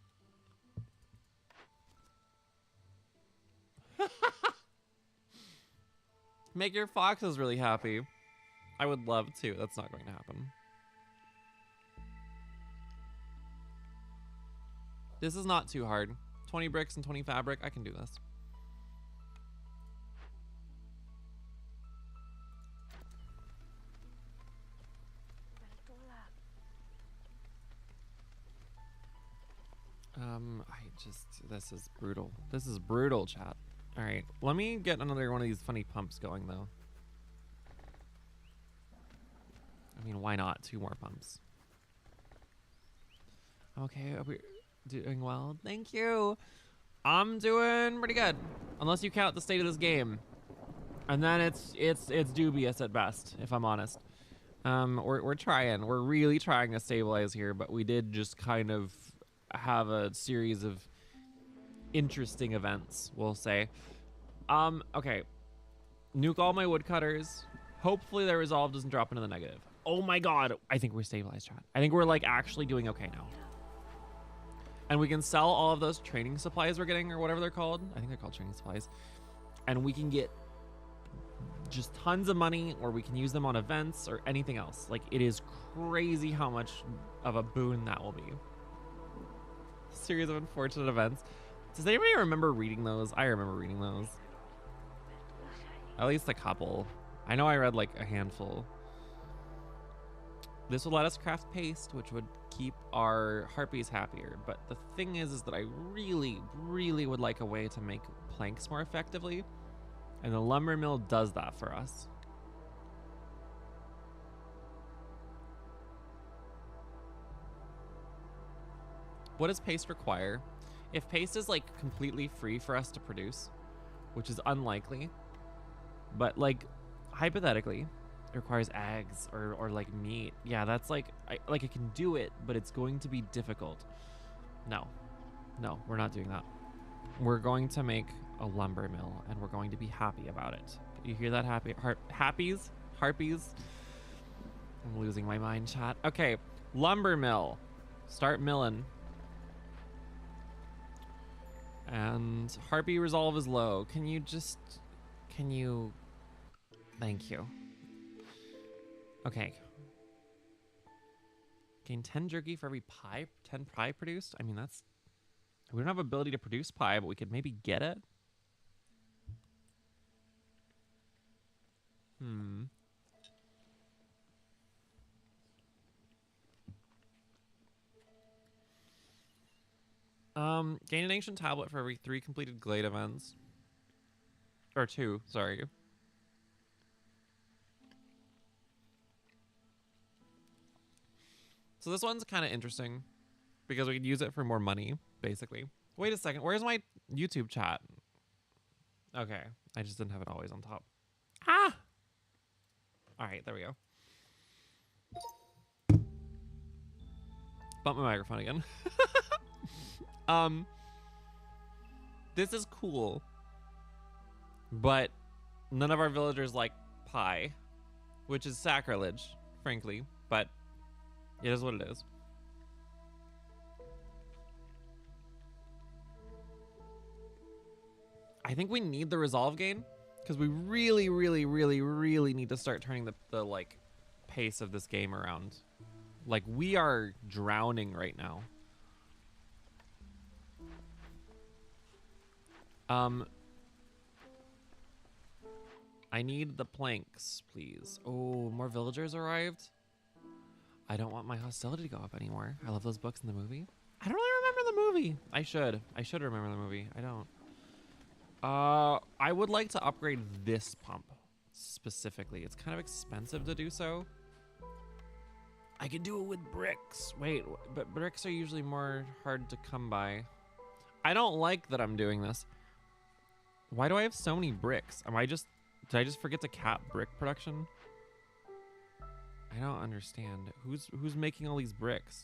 [SPEAKER 1] Make your foxes really happy. I would love to. That's not going to happen. This is not too hard. 20 bricks and 20 fabric. I can do this. This is brutal. This is brutal, chat. All right, let me get another one of these funny pumps going, though. I mean, why not? 2 more pumps. Okay, are we doing well? Thank you. I'm doing pretty good, unless you count the state of this game, and then it's dubious at best, if I'm honest. We're trying. We're really trying to stabilize here, but we did just kind of have a series of interesting events, we'll say. Okay. Nuke all my woodcutters. Hopefully their resolve doesn't drop into the negative. Oh my God. I think we're stabilized, chat. I think we're like actually doing okay now. And we can sell all of those training supplies we're getting or whatever they're called. I think they're called training supplies. And we can get just tons of money, or we can use them on events or anything else. Like, it is crazy how much of a boon that will be. Series of unfortunate events. Does anybody remember reading those? I remember reading those. At least a couple. I know I read like a handful. This would let us craft paste, which would keep our harpies happier. But the thing is that I really, really would like a way to make planks more effectively. And the lumber mill does that for us. What does paste require? If paste is like completely free for us to produce, which is unlikely, but like hypothetically, it requires eggs or like meat. Yeah, that's like, I can do it, but it's going to be difficult. No, we're not doing that. We're going to make a lumber mill and we're going to be happy about it. You hear that? Harpies? I'm losing my mind, chat. Okay, lumber mill. Start milling. And Harpy resolve is low. Can you just... Can you... Thank you. Okay. Gain 10 jerky for every pie, 10 pie produced? I mean, that's... We don't have ability to produce pie, but we could maybe get it. Gain an ancient tablet for every 3 completed Glade events. Or 2, sorry. So this one's kind of interesting because we could use it for more money, basically. Wait a second, where's my YouTube chat? Okay, I just didn't have it always on top. Ah! All right, there we go. Bump my microphone again. This is cool, but none of our villagers like pie, which is sacrilege, frankly, but it is what it is. I think we need the resolve gain because we really, really, really, really need to start turning the like pace of this game around. Like, we are drowning right now. I need the planks, please. Oh, more villagers arrived. I don't want my hostility to go up anymore. I love those books in the movie. I don't really remember the movie. I should remember the movie. I don't. I would like to upgrade this pump specifically. It's kind of expensive to do so. I could do it with bricks. Wait, but bricks are usually more hard to come by. I don't like that I'm doing this. Why do I have so many bricks? Did I just forget to cap brick production? I don't understand. Who's making all these bricks?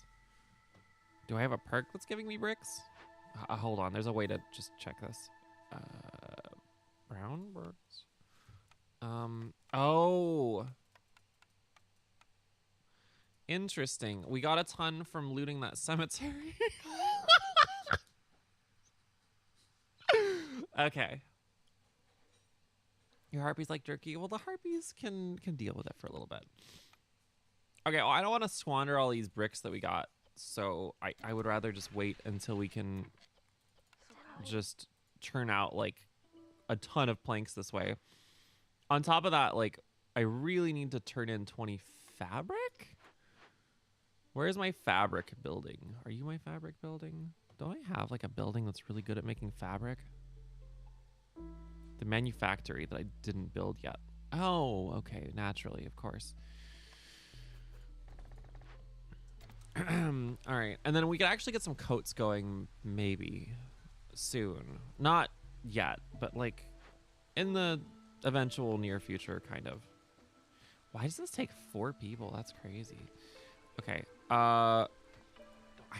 [SPEAKER 1] Do I have a perk that's giving me bricks? Hold on, there's a way to just check this. Brown bricks. Oh. Interesting. We got a ton from looting that cemetery. Okay. Your harpies like jerky? Well, the harpies can deal with it for a little bit. Okay, well, I don't want to squander all these bricks that we got, so I would rather just wait until we can just churn out, like, a ton of planks this way. On top of that, like, I really need to turn in 20 fabric? Where's my fabric building? Are you my fabric building? Don't I have, like, a building that's really good at making fabric? The manufactory that I didn't build yet. Oh, okay, naturally, of course. All right, and then we could actually get some coats going maybe soon. Not yet, but like in the eventual near future, kind of. Why does this take 4 people? That's crazy. Okay, I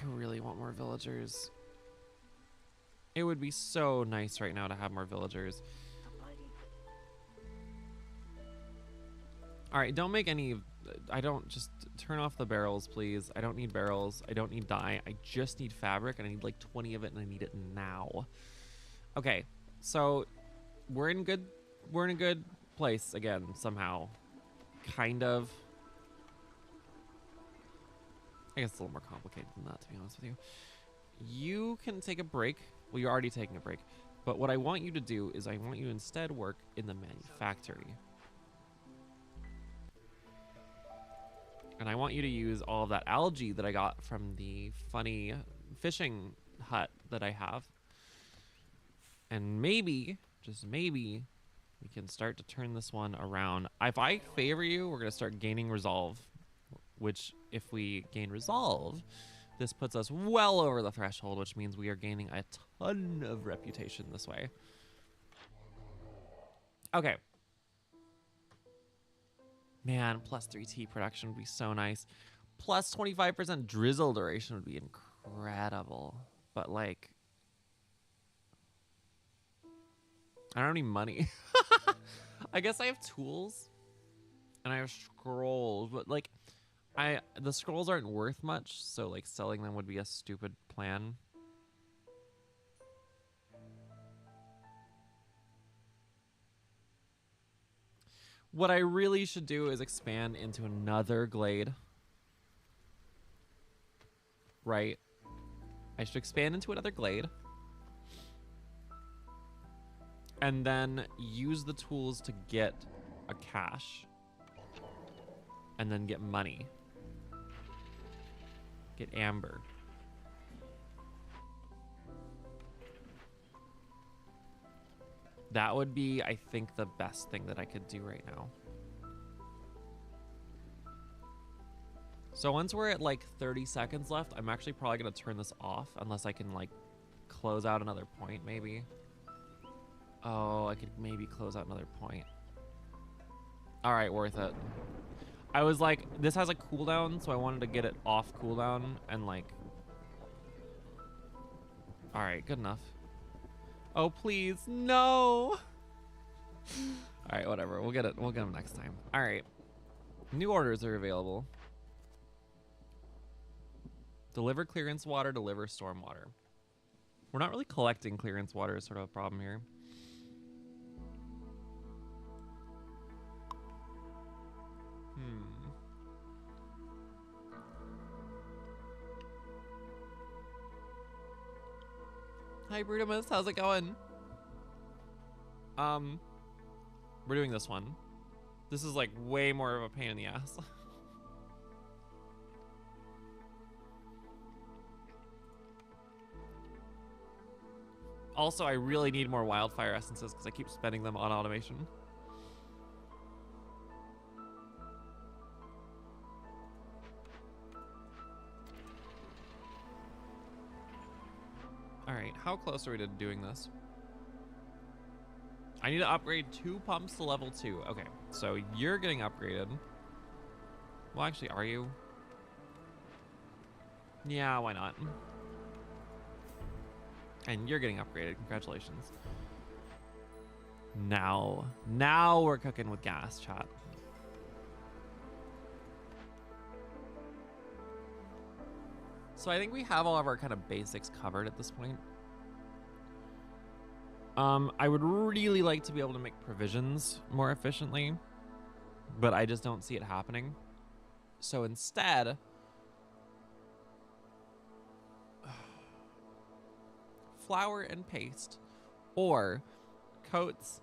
[SPEAKER 1] really want more villagers. It would be so nice right now to have more villagers. All right, don't make any... just turn off the barrels, please. I don't need barrels. I don't need dye. I just need fabric, and I need like 20 of it, and I need it now. Okay, so we're in a good place again somehow. Kind of. I guess it's a little more complicated than that, to be honest with you. You can take a break. Well, you're already taking a break. But what I want you to do is I want you to instead work in the manufactory. And I want you to use all of that algae that I got from the funny fishing hut that I have. And maybe, just maybe, we can start to turn this one around. If I favor you, we're going to start gaining resolve. Which, if we gain resolve, this puts us well over the threshold, which means we are gaining a ton of reputation this way. Okay. Man, plus 3 tea production would be so nice. Plus 25% drizzle duration would be incredible. But, like, I don't have any money. I guess I have tools. And I have scrolls. But, like, the scrolls aren't worth much. So, like, selling them would be a stupid plan. What I really should do is expand into another glade. Right. I should expand into another glade. And then use the tools to get a cache. And then get money. Get amber. That would be, I think, the best thing that I could do right now. So once we're at like 30 seconds left, I'm actually probably going to turn this off unless I can like close out another point maybe. Oh, I could maybe close out another point. All right, worth it. I was like, this has a cooldown, so I wanted to get it off cooldown and like... All right, good enough. Oh, please, no. All right, whatever. We'll get it. We'll get them next time. All right. New orders are available. Deliver clearance water, deliver storm water. We're not really collecting clearance water is sort of a problem here. Hi, Brudimus. How's it going? We're doing this one. This is like way more of a pain in the ass. Also, I really need more wildfire essences because I keep spending them on automation. All right, how close are we to doing this? I need to upgrade 2 pumps to level 2. Okay, so you're getting upgraded. Well, actually, are you? Yeah, why not? And you're getting upgraded. Congratulations. Now we're cooking with gas, chat. So I think we have all of our kind of basics covered at this point. I would really like to be able to make provisions more efficiently, but I just don't see it happening. So instead, flour and paste, or coats,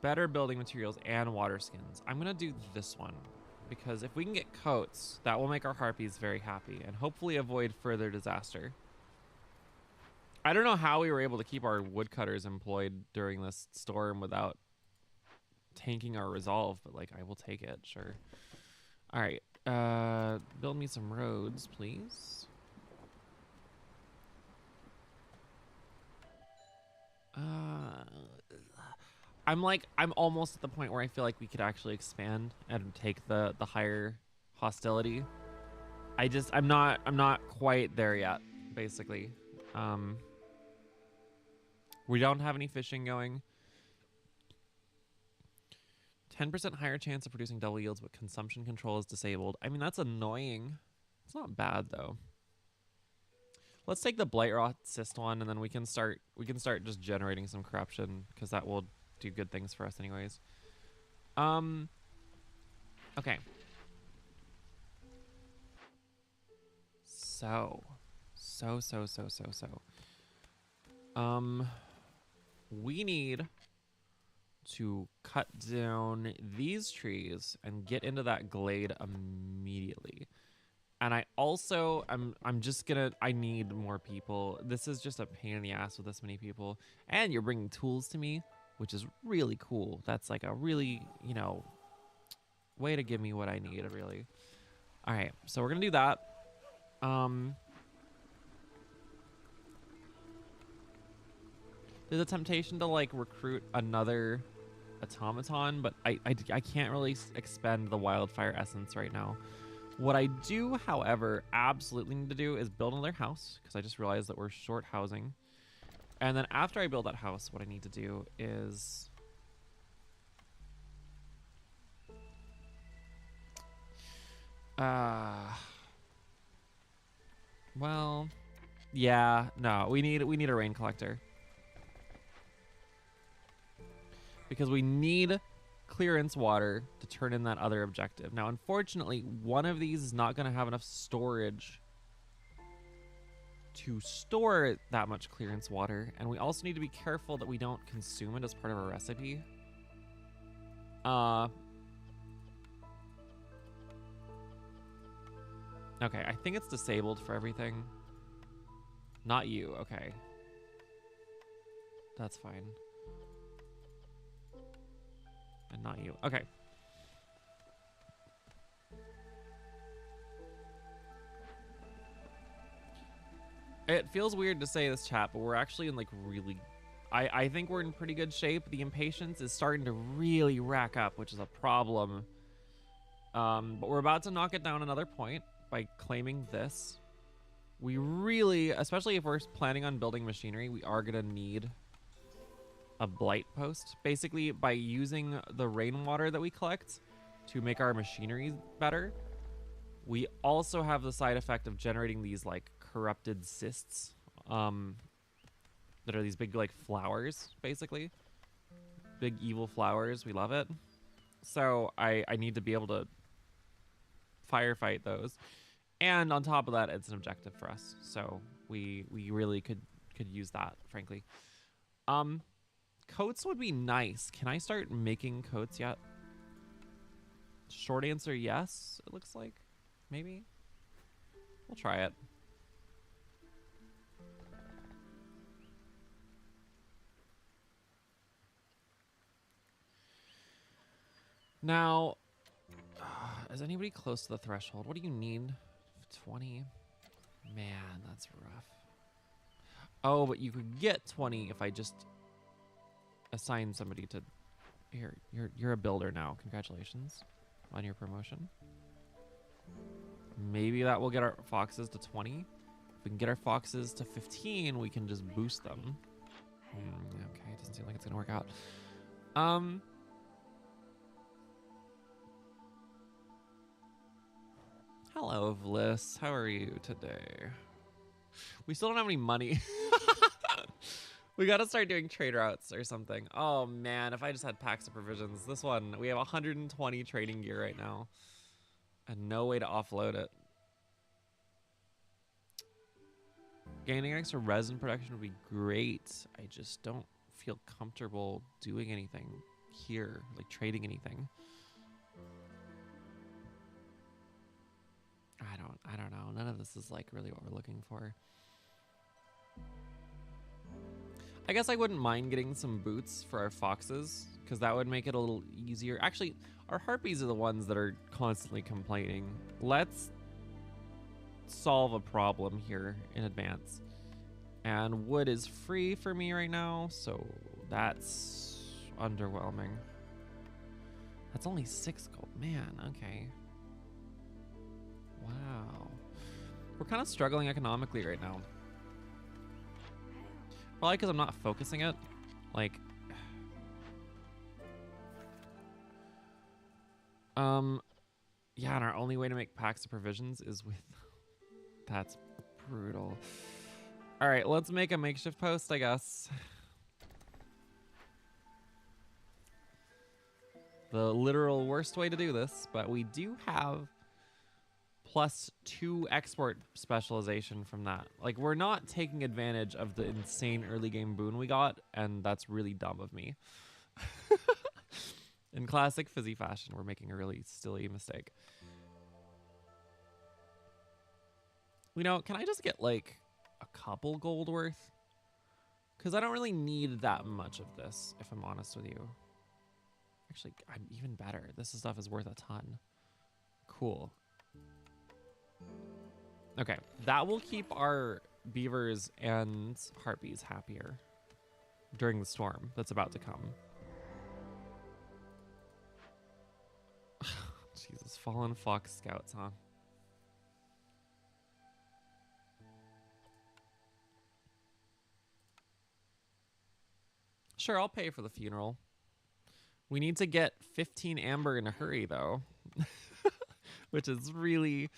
[SPEAKER 1] better building materials, and water skins. I'm gonna do this one because if we can get coats, that will make our harpies very happy and hopefully avoid further disaster. I don't know how we were able to keep our woodcutters employed during this storm without tanking our resolve, but like I will take it, sure. All right, build me some roads, please. I'm almost at the point where I feel like we could actually expand and take the higher hostility. I'm not quite there yet, basically. We don't have any fishing going. 10% higher chance of producing double yields, but consumption control is disabled. I mean, that's annoying. It's not bad though. Let's take the blight rot cyst one, and then we can start just generating some corruption because that will do good things for us anyways. Okay. So. We need to cut down these trees and get into that glade immediately. And I also, I need more people. This is just a pain in the ass with this many people. And you're bringing tools to me, which is really cool. That's like a really, way to give me what I need, really. All right, so we're gonna do that. There's a temptation to like recruit another automaton, but I can't really expend the wildfire essence right now. What I do, however, absolutely need to do is build another house because I just realized that we're short housing. And then after I build that house, what I need to do is well, yeah, no, we need a rain collector. Because we need clearance water to turn in that other objective. Now, unfortunately, one of these is not going to have enough storage to store that much clearance water, and we also need to be careful that we don't consume it as part of our recipe. Okay, I think it's disabled for everything. Not you, okay. That's fine. And not you, okay. It feels weird to say this, chat, but we're actually in like really... I think we're in pretty good shape. The impatience is starting to really rack up, which is a problem. But we're about to knock it down another point by claiming this. We really, especially if we're planning on building machinery, we are going to need a blight post. Basically, by using the rainwater that we collect to make our machinery better, we also have the side effect of generating these like corrupted cysts that are these big like flowers, basically. Big evil flowers. We love it. So I need to be able to firefight those. And on top of that, it's an objective for us. So we really could use that, frankly. Coats would be nice. Can I start making coats yet? Short answer, yes, it looks like. Maybe. We'll try it. Now, is anybody close to the threshold? What do you need? 20? Man, that's rough. Oh, but you could get 20 if I just assign somebody to... Here, you're a builder now. Congratulations on your promotion. Maybe that will get our foxes to 20. If we can get our foxes to 15, we can just boost them. Okay, it doesn't seem like it's gonna work out. Hello, Vliss. How are you today? We still don't have any money. We gotta start doing trade routes or something. Oh man, if I just had packs of provisions. This one, we have 120 trading gear right now. And no way to offload it. Gaining extra resin production would be great. I just don't feel comfortable doing anything here, like trading anything. I don't know. None of this is like really what we're looking for. I guess I wouldn't mind getting some boots for our foxes, because that would make it a little easier. Actually, our harpies are the ones that are constantly complaining. Let's solve a problem here in advance. And wood is free for me right now, so that's underwhelming. That's only 6 gold. Man, okay. Wow. We're kind of struggling economically right now. Probably because I'm not focusing it. Like... Yeah, and our only way to make packs of provisions is with... That's brutal. Alright, let's make a makeshift post, I guess. The literal worst way to do this, but we do have +2 export specialization from that. Like, we're not taking advantage of the insane early game boon we got, and that's really dumb of me. In classic Fizzy fashion, we're making a really silly mistake. You know, can I just get, like, a couple gold worth? Because I don't really need that much of this, if I'm honest with you. Actually, I'm even better. This stuff is worth a ton. Cool. Okay, that will keep our beavers and harpies happier during the storm that's about to come. Jesus, fallen fox scouts, huh? Sure, I'll pay for the funeral. We need to get 15 amber in a hurry, though. Which is really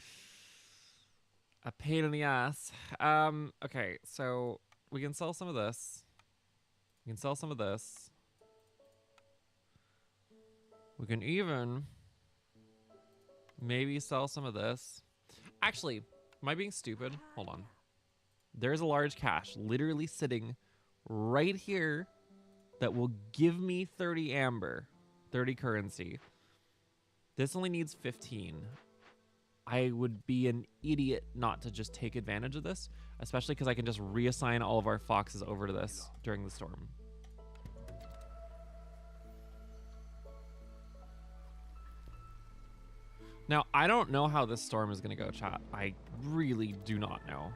[SPEAKER 1] a pain in the ass. Okay, so we can sell some of this. We can sell some of this. We can even maybe sell some of this. Actually, am I being stupid? Hold on. There's a large cache literally sitting right here that will give me 30 amber, 30 currency. This only needs 15. I would be an idiot not to just take advantage of this, especially because I can just reassign all of our foxes over to this during the storm. Now, I don't know how this storm is going to go, chat. I really do not know.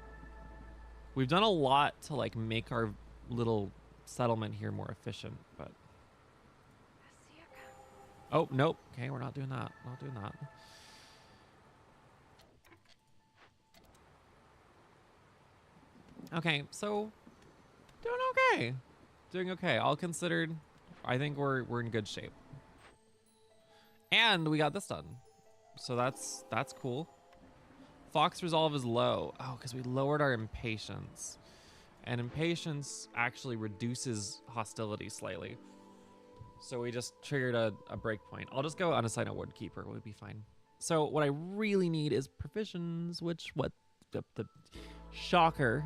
[SPEAKER 1] We've done a lot to like make our little settlement here more efficient, but... Oh, nope. Okay, we're not doing that. Not doing that. Okay, so doing okay. Doing okay. All considered, I think we're in good shape. And we got this done. So that's cool. Fox resolve is low. Oh, because we lowered our impatience. And impatience actually reduces hostility slightly. So we just triggered a breakpoint. I'll just go unassign a woodkeeper. We'll be fine. So what I really need is provisions, which the shocker,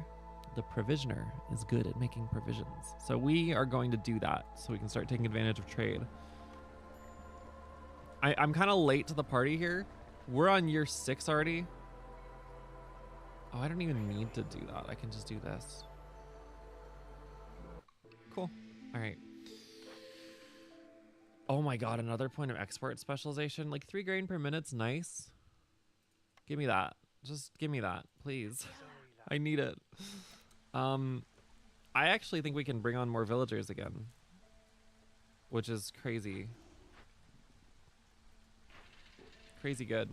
[SPEAKER 1] the provisioner is good at making provisions. So we are going to do that so we can start taking advantage of trade. I'm kind of late to the party here. We're on year 6 already. Oh, I don't even need to do that. I can just do this. Cool. All right. Oh my god, another point of export specialization. Like 3 grain per minute's nice. Give me that. Just give me that, please. I need it. I actually think we can bring on more villagers again, which is crazy. Crazy good.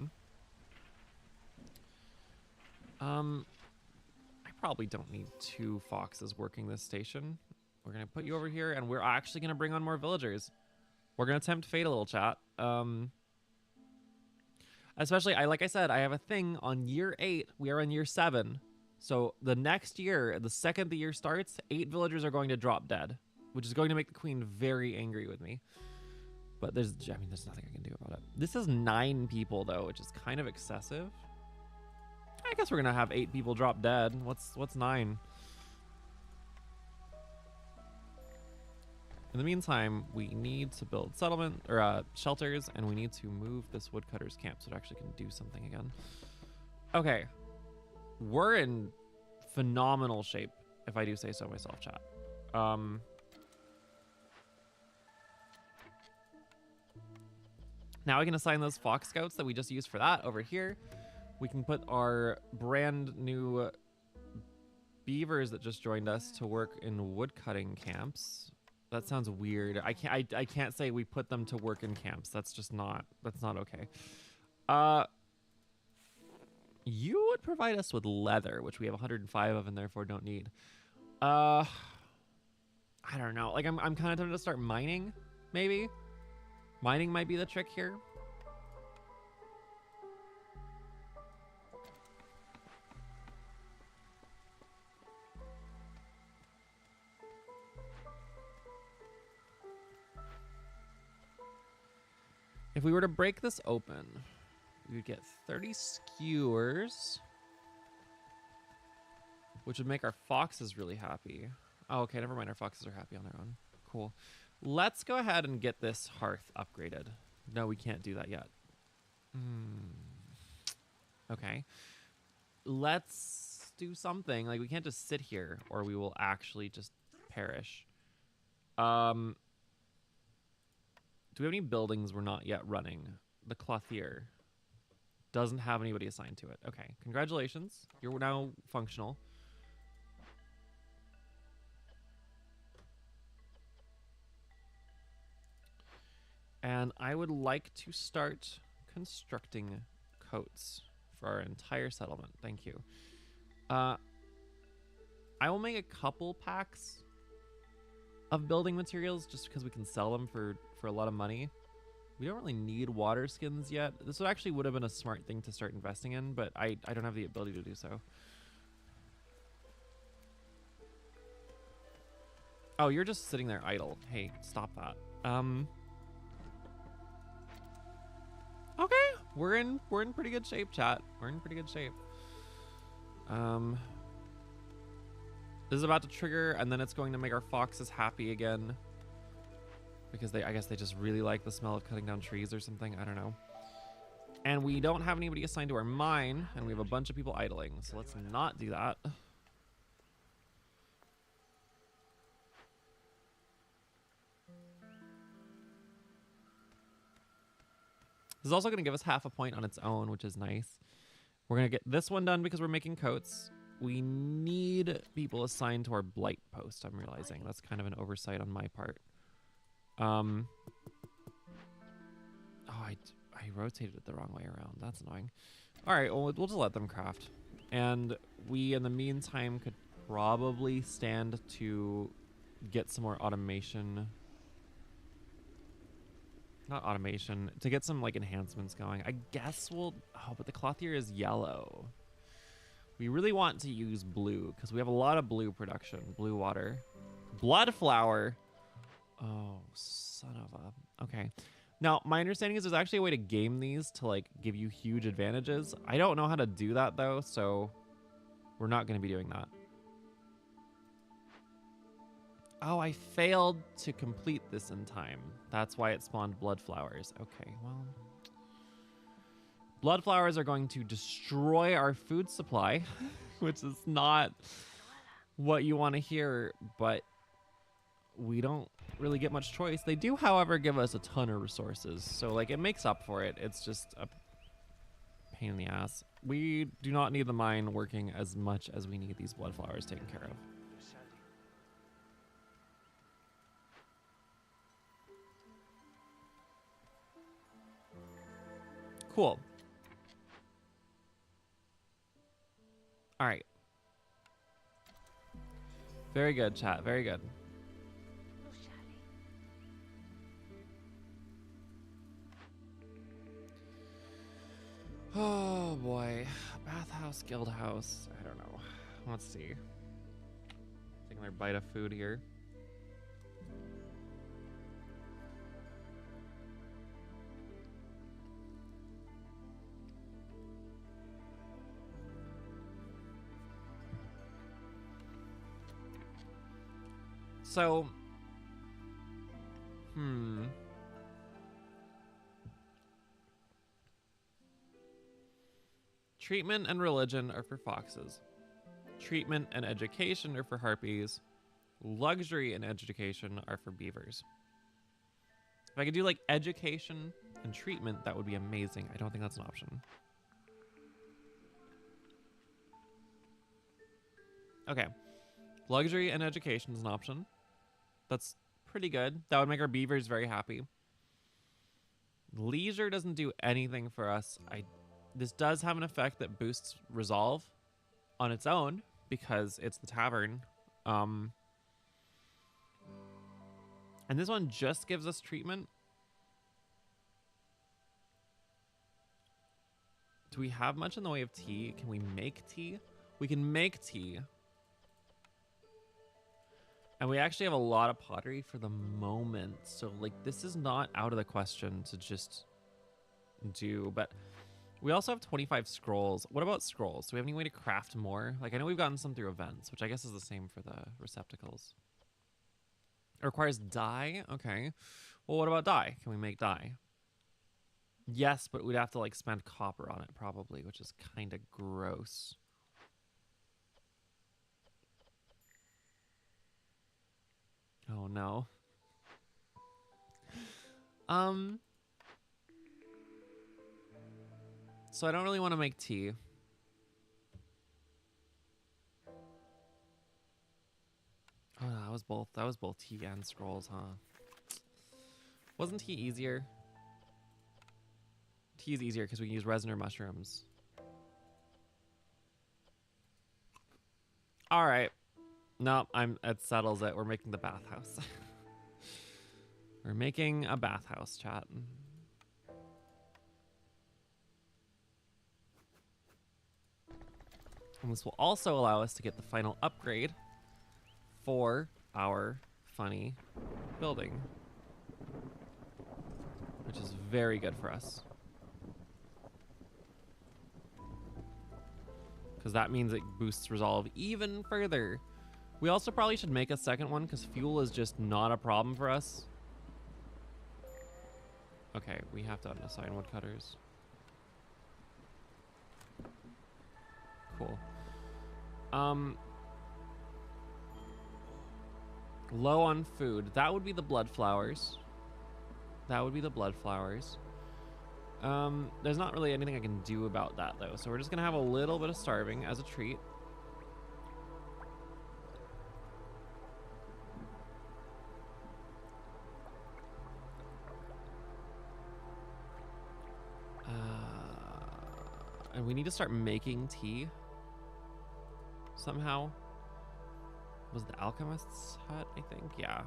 [SPEAKER 1] I probably don't need 2 foxes working this station. We're gonna put you over here, and we're actually gonna bring on more villagers. We're gonna tempt fate a little, chat. Especially, like I said, I have a thing on year 8. We are on year 7. So the next year, the second the year starts, 8 villagers are going to drop dead, which is going to make the queen very angry with me. But there's nothing I can do about it. This is 9 people though, which is kind of excessive. I guess we're gonna have 8 people drop dead. What's 9? In the meantime, we need to build settlement or shelters, and we need to move this woodcutter's camp so it actually can do something again. Okay, we're in phenomenal shape, if I do say so myself, chat. Now we can assign those fox scouts that we just used for that over here. We can put our brand new beavers that just joined us to work in woodcutting camps. That sounds weird. I can't say we put them to work in camps. That's just not, that's not okay. You would provide us with leather, which we have 105 of and therefore don't need. I don't know. Like I'm kind of tempted to start mining, maybe. Mining might be the trick here. If we were to break this open, we would get 30 skewers, which would make our foxes really happy. Oh, okay, never mind. Our foxes are happy on their own. Cool. Let's go ahead and get this hearth upgraded. No, we can't do that yet. Okay. Let's do something. Like, we can't just sit here or we will actually just perish. Do we have any buildings we're not yet running? The clothier doesn't have anybody assigned to it. Okay, congratulations. You're now functional. And I would like to start constructing coats for our entire settlement. Thank you. I will make a couple packs of building materials just because we can sell them for a lot of money. We don't really need water skins yet. This would actually would have been a smart thing to start investing in, but I don't have the ability to do so. Oh, you're just sitting there idle. Hey, stop that. Okay, we're in pretty good shape, chat. We're in pretty good shape. This is about to trigger, and then it's going to make our foxes happy again. Because I guess they just really like the smell of cutting down trees or something. I don't know. And we don't have anybody assigned to our mine, and we have a bunch of people idling. So let's not do that. This is also going to give us half a point on its own, which is nice. We're going to get this one done because we're making coats. We need people assigned to our blight post, I'm realizing. That's kind of an oversight on my part. Oh, I rotated it the wrong way around. That's annoying. All right, well, we'll just let them craft. And we, in the meantime, could probably stand to get some more automation. Not automation, to get some like enhancements going. I guess we'll, oh, but the clothier is yellow. We really want to use blue because we have a lot of blue production. Blue water. Blood flower. Oh, son of a, okay. Now, my understanding is there's actually a way to game these to like give you huge advantages. I don't know how to do that though, so we're not going to be doing that. Oh, I failed to complete this in time. That's why it spawned blood flowers. Okay, well. Blood flowers are going to destroy our food supply, which is not what you want to hear, but we don't really get much choice. They do, however, give us a ton of resources. So, like, it makes up for it. It's just a pain in the ass. We do not need the mine working as much as we need these blood flowers taken care of. Cool. All right. Very good, chat. Very good. Oh boy. Bathhouse, guild house. I don't know. Let's see. Taking another bite of food here. So, treatment and religion are for foxes. Treatment and education are for harpies. Luxury and education are for beavers. If I could do like education and treatment, that would be amazing. I don't think that's an option. Okay. Luxury and education is an option. That's pretty good. That would make our beavers very happy. Leisure doesn't do anything for us. This does have an effect that boosts resolve on its own because it's the tavern. And this one just gives us treatment. Do we have much in the way of tea? Can we make tea? We can make tea. And we actually have a lot of pottery for the moment. So, like, this is not out of the question to just do. But we also have 25 scrolls. What about scrolls? Do we have any way to craft more? Like, I know we've gotten some through events, which I guess is the same for the receptacles. It requires dye? Okay. Well, what about dye? Can we make dye? Yes, but we'd have to, like, spend copper on it probably, which is kind of gross. Oh, no. So I don't really want to make tea. Oh, no, that was both tea and scrolls, huh? Wasn't tea easier? Tea is easier because we can use resin or mushrooms. All right. No, it settles it. We're making the bathhouse. We're making a bathhouse, chat. And this will also allow us to get the final upgrade for our funny building, which is very good for us. because that means it boosts resolve even further. We also probably should make a second one because fuel is just not a problem for us. Okay, we have to unassign woodcutters. Cool. Low on food. That would be the blood flowers. That would be the blood flowers. There's not really anything I can do about that though, so we're just gonna have a little bit of starving as a treat. And we need to start making tea somehow. Was the alchemist's hut, I think? Yeah.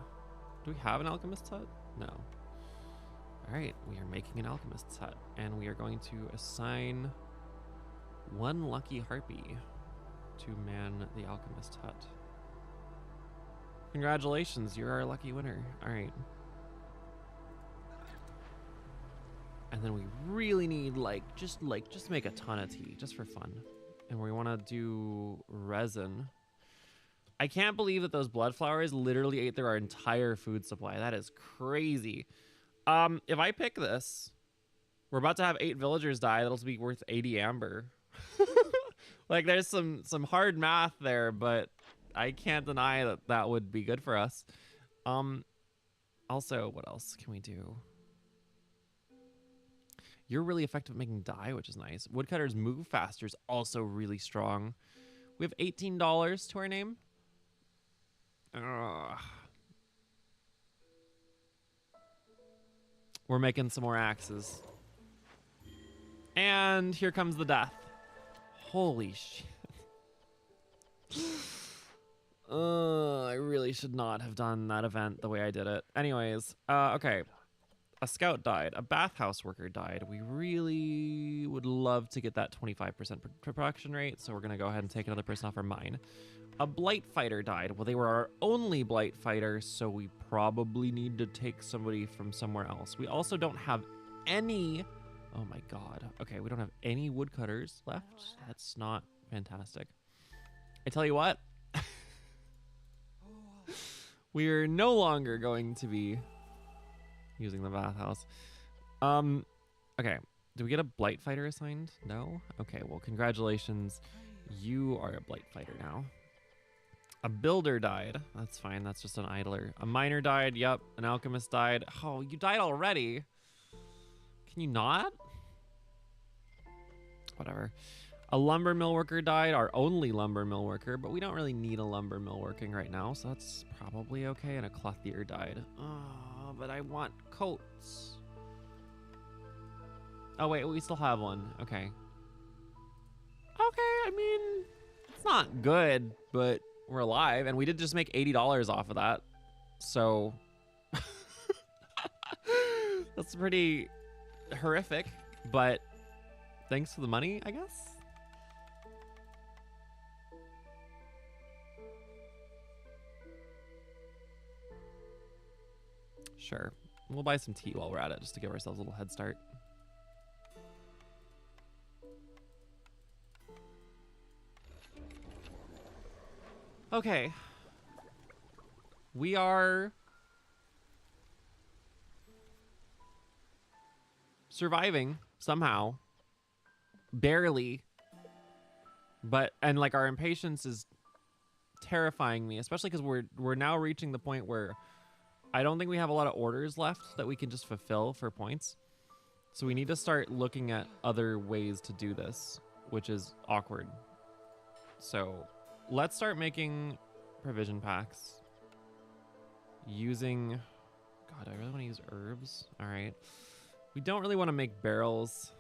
[SPEAKER 1] Do we have an alchemist's hut? No. All right, we are making an alchemist's hut, and we are going to assign one lucky harpy to man the alchemist hut. Congratulations, you're our lucky winner. All right. And then we really need just make a ton of tea just for fun. And we want to do resin. I can't believe that those blood flowers literally ate through our entire food supply. That is crazy. If I pick this, we're about to have 8 villagers die. That'll be worth 80 amber. Like there's some hard math there, but I can't deny that that would be good for us. Also, what else can we do? You're really effective at making dye, which is nice. Woodcutters move faster is also really strong. We have $18 to our name. We're making some more axes. And here comes the death. Holy shit. I really should not have done that event the way I did it. Anyways, okay. A scout died. A bathhouse worker died. We really would love to get that 25% production rate, so we're going to go ahead and take another person off our mine. A blight fighter died. Well, they were our only blight fighter, so we probably need to take somebody from somewhere else. We also don't have any... Oh my god. Okay, we don't have any woodcutters left. That's not fantastic. I tell you what. We're no longer going to be using the bathhouse. Okay. Do we get a blight fighter assigned? No? Okay, well, congratulations. You are a blight fighter now. A builder died. That's fine. That's just an idler. A miner died. Yep. An alchemist died. Oh, you died already. Can you not? Whatever. A lumber mill worker died. Our only lumber mill worker, but we don't really need a lumber mill working right now, so that's probably okay. And a clothier died. Oh, but I want coats. Oh, wait. We still have one. Okay. Okay. I mean, it's not good, but we're alive, and we did just make $80 off of that, so that's pretty horrific, but thanks for the money, I guess. Sure, we'll buy some tea while we're at it just to give ourselves a little head start. Okay. We are surviving somehow. Barely. And like our impatience is terrifying me, especially because we're now reaching the point where I don't think we have a lot of orders left that we can just fulfill for points. So we need to start looking at other ways to do this, which is awkward. So let's start making provision packs using... God, I really want to use herbs. All right. We don't really want to make barrels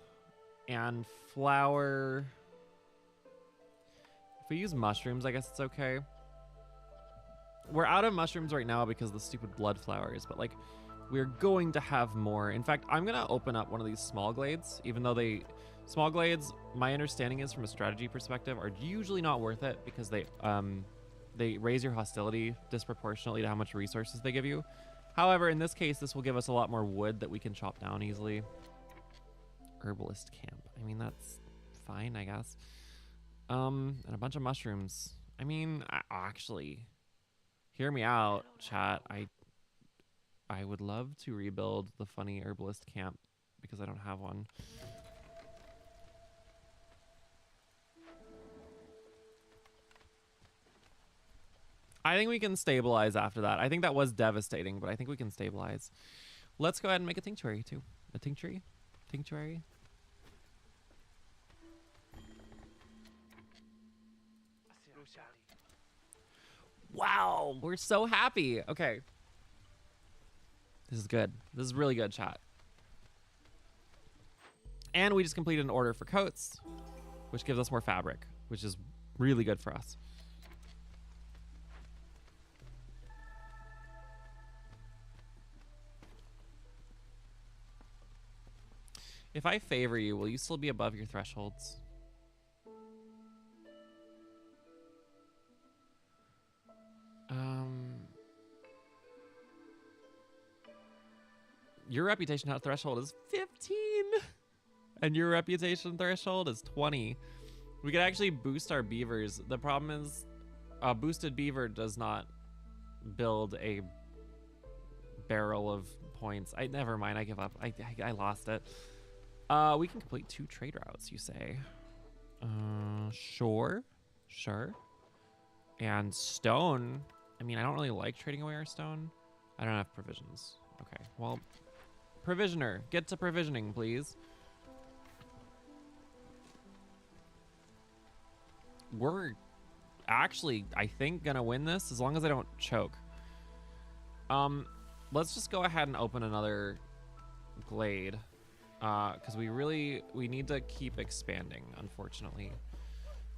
[SPEAKER 1] and flour. If we use mushrooms, I guess it's okay. We're out of mushrooms right now because of the stupid blood flowers, but like we're going to have more. In fact, I'm going to open up one of these small glades, even though small glades, my understanding is from a strategy perspective, are usually not worth it because they raise your hostility disproportionately to how much resources they give you. However, in this case, this will give us a lot more wood that we can chop down easily. Herbalist camp. I mean, that's fine, I guess. And a bunch of mushrooms. I mean, actually, hear me out, chat. I would love to rebuild the funny herbalist camp because I don't have one. I think we can stabilize after that. I think that was devastating, but I think we can stabilize. Let's go ahead and make a tinctuary too. A tinctuary? Tinctuary? Wow, we're so happy. Okay. This is good. This is really good, chat. And we just completed an order for coats, which gives us more fabric, which is really good for us. If I favor you, will you still be above your thresholds? Your reputation threshold is 15. And your reputation threshold is 20. We could actually boost our beavers. The problem is a boosted beaver does not build a barrel of points. Never mind, I give up. I lost it. We can complete 2 trade routes, you say. Sure. And stone. I mean, I don't really like trading away our stone. I don't have provisions. Okay, well, provisioner, get to provisioning, please. We're actually, I think, gonna win this as long as I don't choke. Let's just go ahead and open another glade, because we need to keep expanding, unfortunately,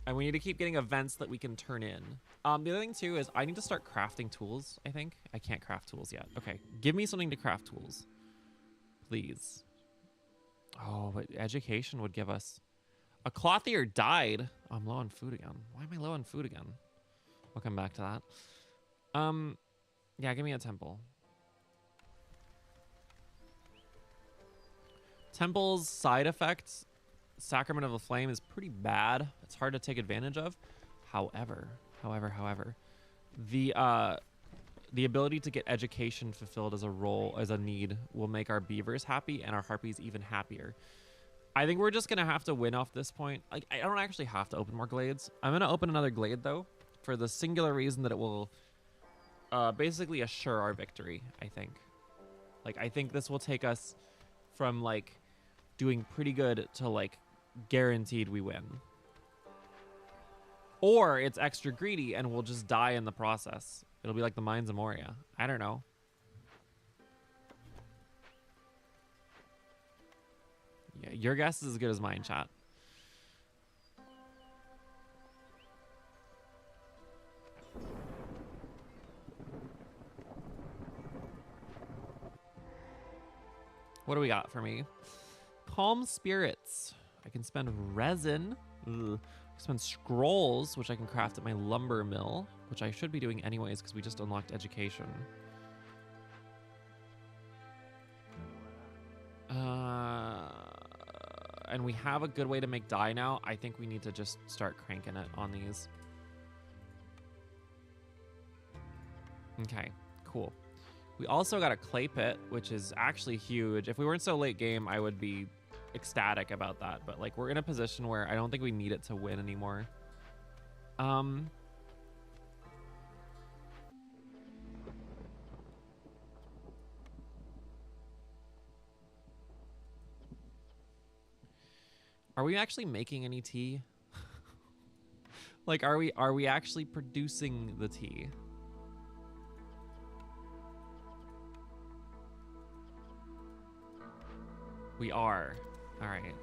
[SPEAKER 1] and we need to keep getting events that we can turn in. The other thing too is I need to start crafting tools. I think I can't craft tools yet. Okay, give me something to craft tools, please. Oh, but education would give us. A clothier died. Oh, I'm low on food again. Why am I low on food again? We'll come back to that. Yeah, give me a temple. Temple's side effect, Sacrament of the Flame, is pretty bad. It's hard to take advantage of. However, the ability to get education fulfilled as a role, as a need, will make our beavers happy and our harpies even happier. I think we're just gonna have to win off this point. Like, I don't actually have to open more glades. I'm gonna open another glade though, for the singular reason that it will basically assure our victory, I think. Like, I think this will take us from like doing pretty good to like guaranteed we win. Or it's extra greedy and we'll just die in the process. It'll be like the Mines of Moria. I don't know. Yeah, your guess is as good as mine, chat. What do we got for me? Calm Spirits. I can spend resin. Ugh. I can spend scrolls, which I can craft at my lumber mill, which I should be doing anyways because we just unlocked education. And we have a good way to make dye now. I think we need to just start cranking it on these. Okay, cool. We also got a clay pit, which is actually huge. If we weren't so late game, I would be ecstatic about that. But like, we're in a position where I don't think we need it to win anymore. Are we actually making any tea? Like, are we actually producing the tea? We are. All right.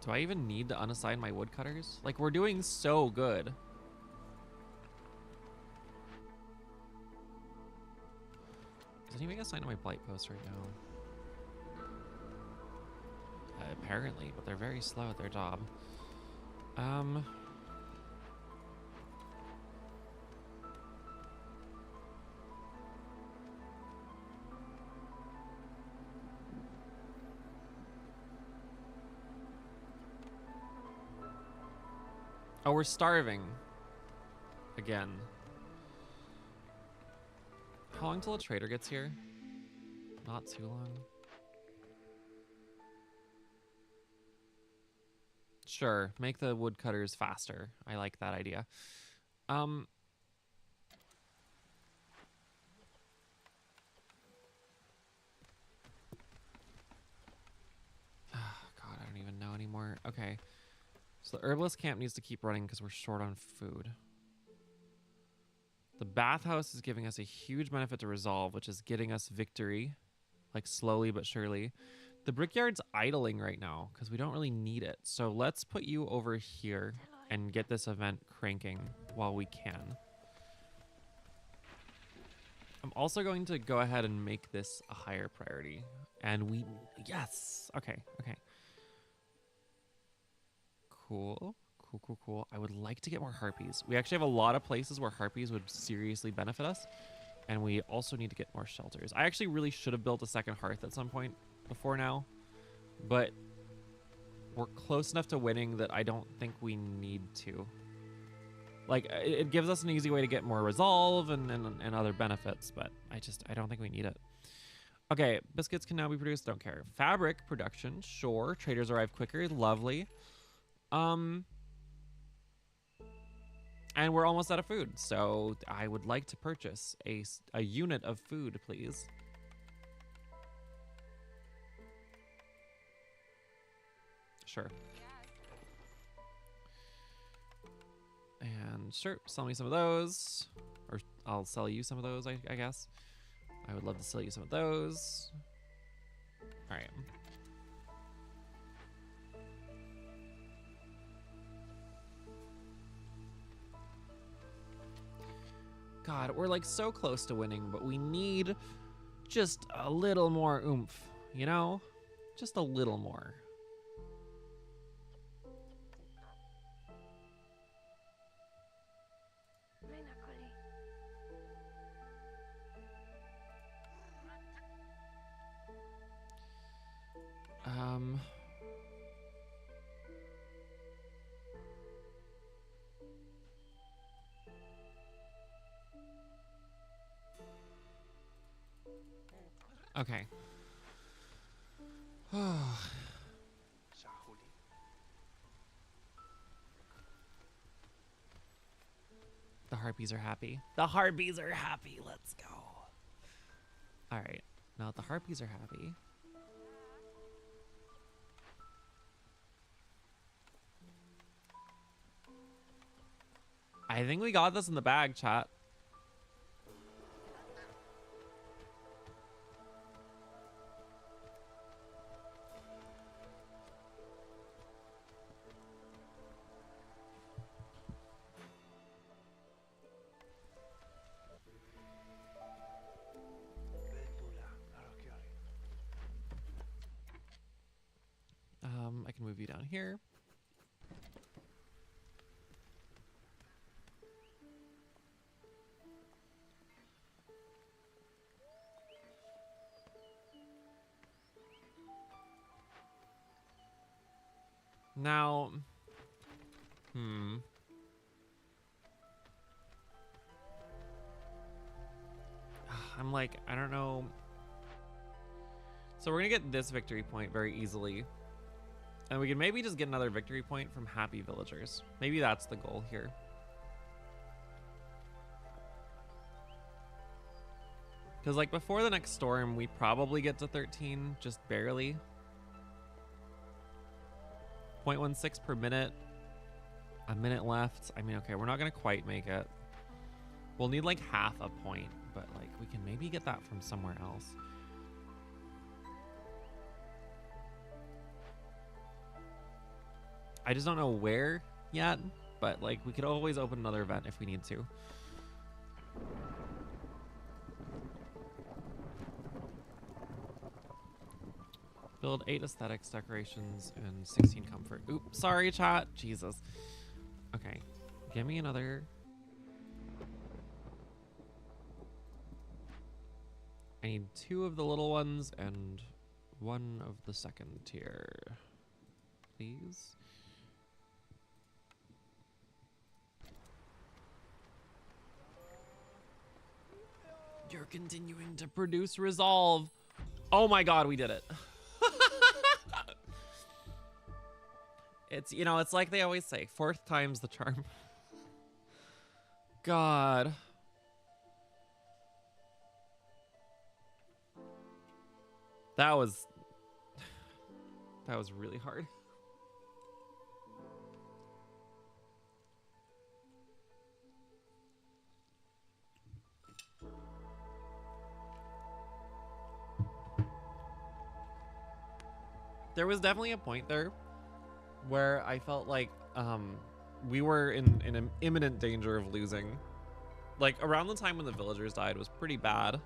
[SPEAKER 1] Do I even need to unassign my woodcutters? Like, we're doing so good. Is anybody assigned to my blight post right now? Apparently, but they're very slow at their job. Oh, we're starving. Again. How long till a trader gets here? Not too long. Sure, make the woodcutters faster. I like that idea. God, I don't even know anymore. Okay. So the herbalist camp needs to keep running because we're short on food. The bathhouse is giving us a huge benefit to resolve, which is getting us victory, like slowly but surely. The brickyard's idling right now because we don't really need it. So let's put you over here and get this event cranking while we can. I'm also going to go ahead and make this a higher priority. And we, yes, okay. Cool. I would like to get more harpies. We actually have a lot of places where harpies would seriously benefit us. And we also need to get more shelters. I actually really should have built a second hearth at some point before now. But we're close enough to winning that I don't think we need to. Like, it gives us an easy way to get more resolve and other benefits. But I don't think we need it. Okay, biscuits can now be produced. Don't care. Fabric production. Sure. Traders arrive quicker. Lovely. And we're almost out of food, so I would like to purchase a unit of food, please. Sure. And sure, sell me some of those. Or I'll sell you some of those, I guess. I would love to sell you some of those. All right. God, we're like so close to winning, but we need just a little more oomph, you know? Just a little more. Okay. The harpies are happy. The harpies are happy. Let's go. All right. Now that the harpies are happy. I think we got this in the bag, chat. I can move you down here. Now, I'm like, I don't know. So we're gonna get this victory point very easily. And we can maybe just get another victory point from happy villagers. Maybe that's the goal here. Because like before the next storm, we probably get to 13, just barely. 0.16 per minute. A minute left. I mean, okay, we're not gonna quite make it. We'll need like half a point, but like we can maybe get that from somewhere else. I just don't know where yet, but like we could always open another event if we need to. Build 8 aesthetics, decorations, and 16 comfort. Oops, sorry, chat. Jesus. Okay, give me another. I need 2 of the little ones and 1 of the second tier, please. You're continuing to produce resolve. Oh my god, we did it. It's, you know, it's like they always say, fourth time's the charm. God. That was really hard. There was definitely a point there where I felt like we were in an imminent danger of losing. Like around the time when the villagers died was pretty bad.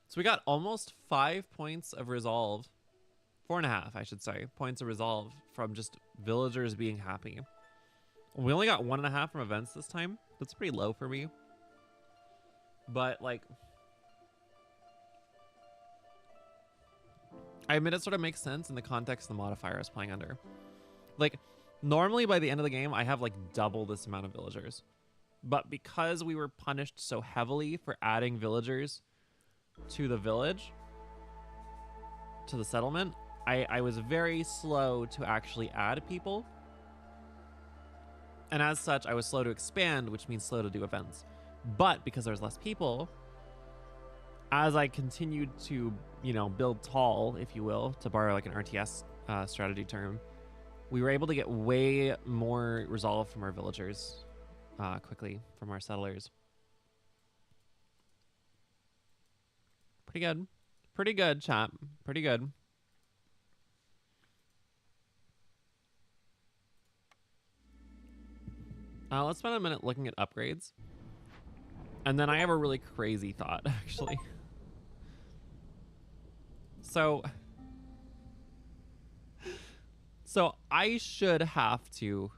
[SPEAKER 1] So we got almost 5 points of resolve. 4.5, I should say, points of resolve from just villagers being happy. We only got 1.5 from events this time. That's pretty low for me. But like, I admit it sort of makes sense in the context of the modifier I was playing under. Like, normally by the end of the game, I have like double this amount of villagers. But because we were punished so heavily for adding villagers to the village, to the settlement, I was very slow to actually add people. And as such, I was slow to expand, which means slow to do events. But because there's less people, as I continued to, you know, build tall, if you will, to borrow like an RTS strategy term, we were able to get way more resolve from our villagers quickly, from our settlers. Pretty good. Pretty good, chat. Pretty good. Let's spend a minute looking at upgrades. And then I have a really crazy thought, actually. So I should have to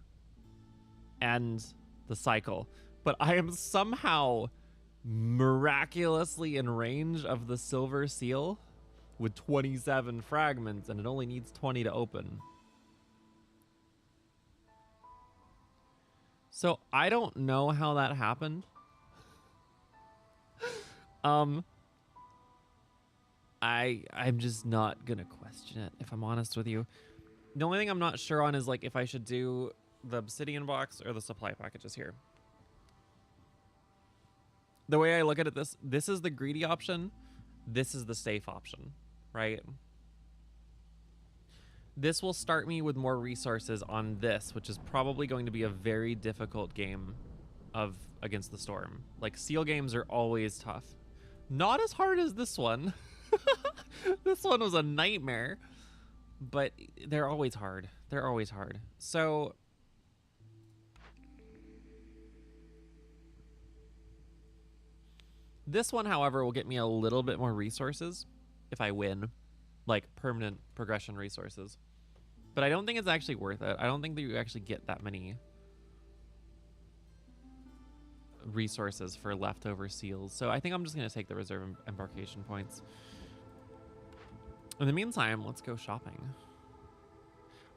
[SPEAKER 1] end the cycle, but I am somehow miraculously in range of the silver seal with 27 fragments, and it only needs 20 to open. So I don't know how that happened. I'm just not gonna question it, if I'm honest with you. The only thing I'm not sure on is like if I should do the obsidian box or the supply packages here. The way I look at it, this is the greedy option. This is the safe option, right? This will start me with more resources on this, which is probably going to be a very difficult game of Against the Storm. Like, seal games are always tough. Not as hard as this one. This one was a nightmare. But they're always hard. They're always hard. So this one, however, will get me a little bit more resources if I win. Like, permanent progression resources. But I don't think it's actually worth it. I don't think that you actually get that many resources for leftover seals. So I think I'm just going to take the reserve embarkation points. In the meantime, let's go shopping.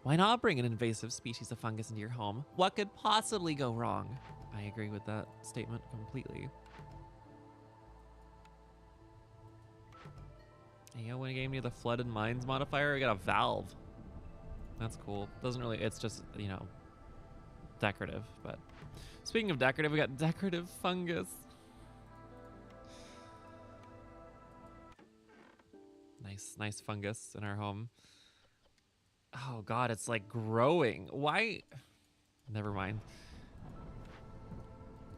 [SPEAKER 1] Why not bring an invasive species of fungus into your home? What could possibly go wrong? I agree with that statement completely. Hey, yo, when a game near the flooded mines modifier, I got a valve. That's cool. Doesn't really, it's just, you know, decorative. But speaking of decorative, we got decorative fungus. Nice fungus in our home. Oh God, it's like growing. Why? Never mind.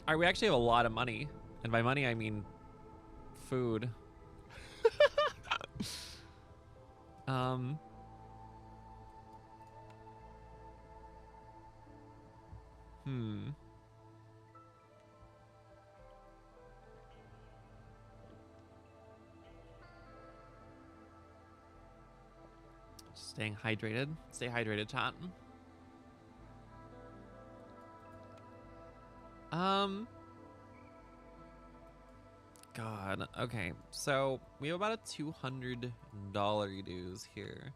[SPEAKER 1] All right, we actually have a lot of money. And by money, I mean food. Staying hydrated. Stay hydrated, chat. God. Okay, so we have about a $200 dues here.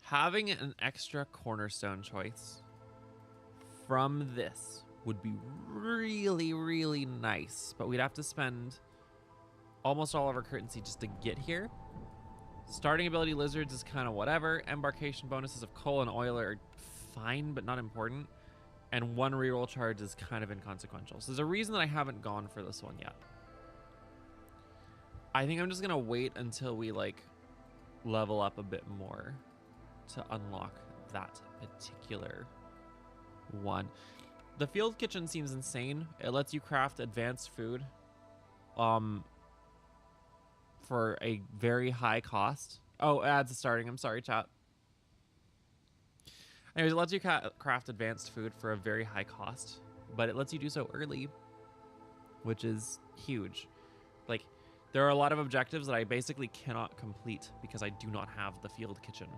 [SPEAKER 1] Having an extra cornerstone choice from this would be really, really nice, but we'd have to spend almost all of our currency just to get here. Starting ability lizards is kind of whatever. Embarkation bonuses of coal and oil are fine, but not important. And one reroll charge is kind of inconsequential. So there's a reason that I haven't gone for this one yet. I think I'm just gonna wait until we like level up a bit more to unlock that particular one. The field kitchen seems insane. It lets you craft advanced food for a very high cost. Oh, ads starting. I'm sorry, chat. Anyways, it lets you craft advanced food for a very high cost, but it lets you do so early, which is huge. Like, there are a lot of objectives that I basically cannot complete because I do not have the field kitchen,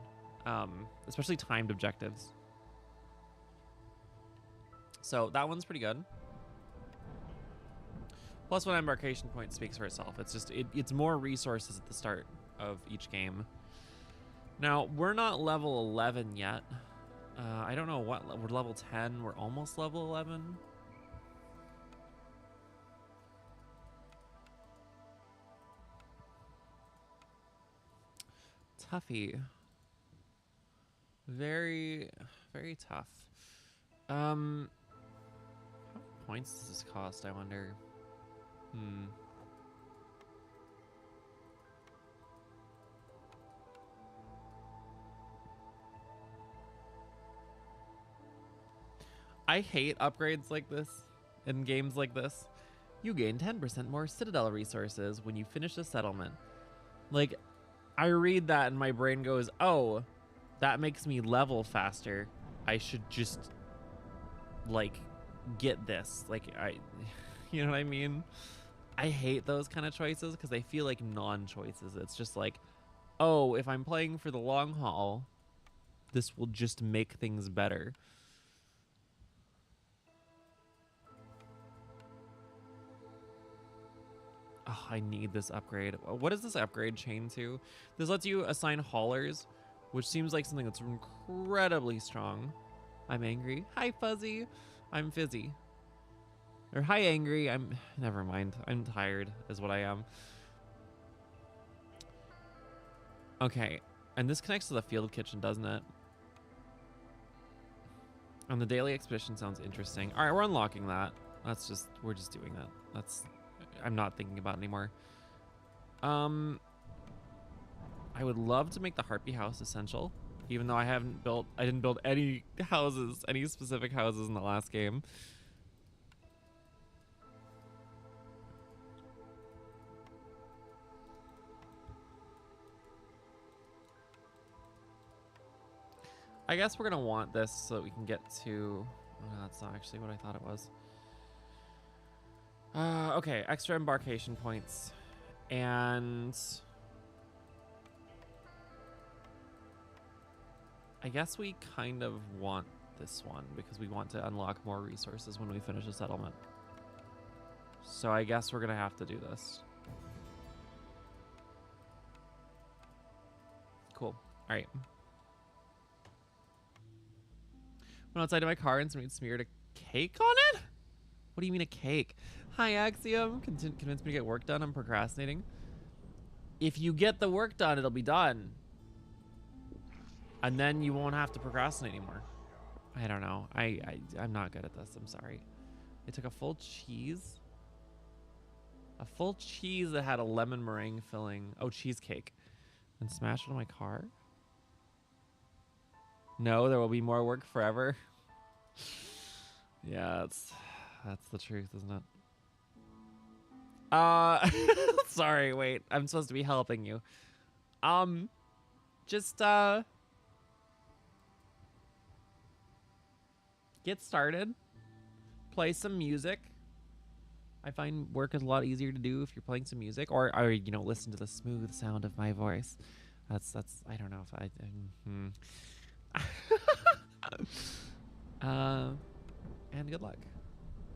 [SPEAKER 1] especially timed objectives. So that one's pretty good. Plus, one embarkation point speaks for itself. It's just it's more resources at the start of each game. Now, we're not level 11 yet. I don't know what, we're level 10. We're almost level 11. Toughy. Very, very tough. How many points does this cost, I wonder? I hate upgrades like this in games like this. You gain 10% more Citadel resources when you finish a settlement. Like, I read that and my brain goes, oh, that makes me level faster. I should just, like, get this. Like, you know what I mean? I hate those kind of choices because they feel like non-choices. It's just like, oh, if I'm playing for the long haul, this will just make things better. Oh, I need this upgrade. What is this upgrade chain to? This lets you assign haulers, which seems like something that's incredibly strong. I'm angry. Hi, Fuzzy. I'm Fizzy. Or hi, angry. Never mind. I'm tired is what I am. Okay. And this connects to the field kitchen, doesn't it? And the daily expedition sounds interesting. All right, we're unlocking that. We're just doing that. I'm not thinking about it anymore. I would love to make the Harpy house essential, even though I didn't build any houses, any specific houses in the last game. I guess we're gonna want this so that we can get to, oh, no, that's not actually what I thought it was. Okay, extra embarkation points. And I guess we kind of want this one because we want to unlock more resources when we finish a settlement. So I guess we're gonna have to do this. Cool. All right. Went outside of my car and somebody smeared a cake on it? What do you mean a cake? Hi, Axiom. Convinced me to get work done. I'm procrastinating. If you get the work done, it'll be done. And then you won't have to procrastinate anymore. I don't know. I'm not good at this. I'm sorry. They took a full cheese. A full cheese that had a lemon meringue filling. Oh, cheesecake. And smashed it on my car? No, there will be more work forever. Yeah, that's the truth, isn't it? Sorry, wait. I'm supposed to be helping you. Just get started. Play some music. I find work is a lot easier to do if you're playing some music, or you know, listen to the smooth sound of my voice. That's I don't know if and good luck.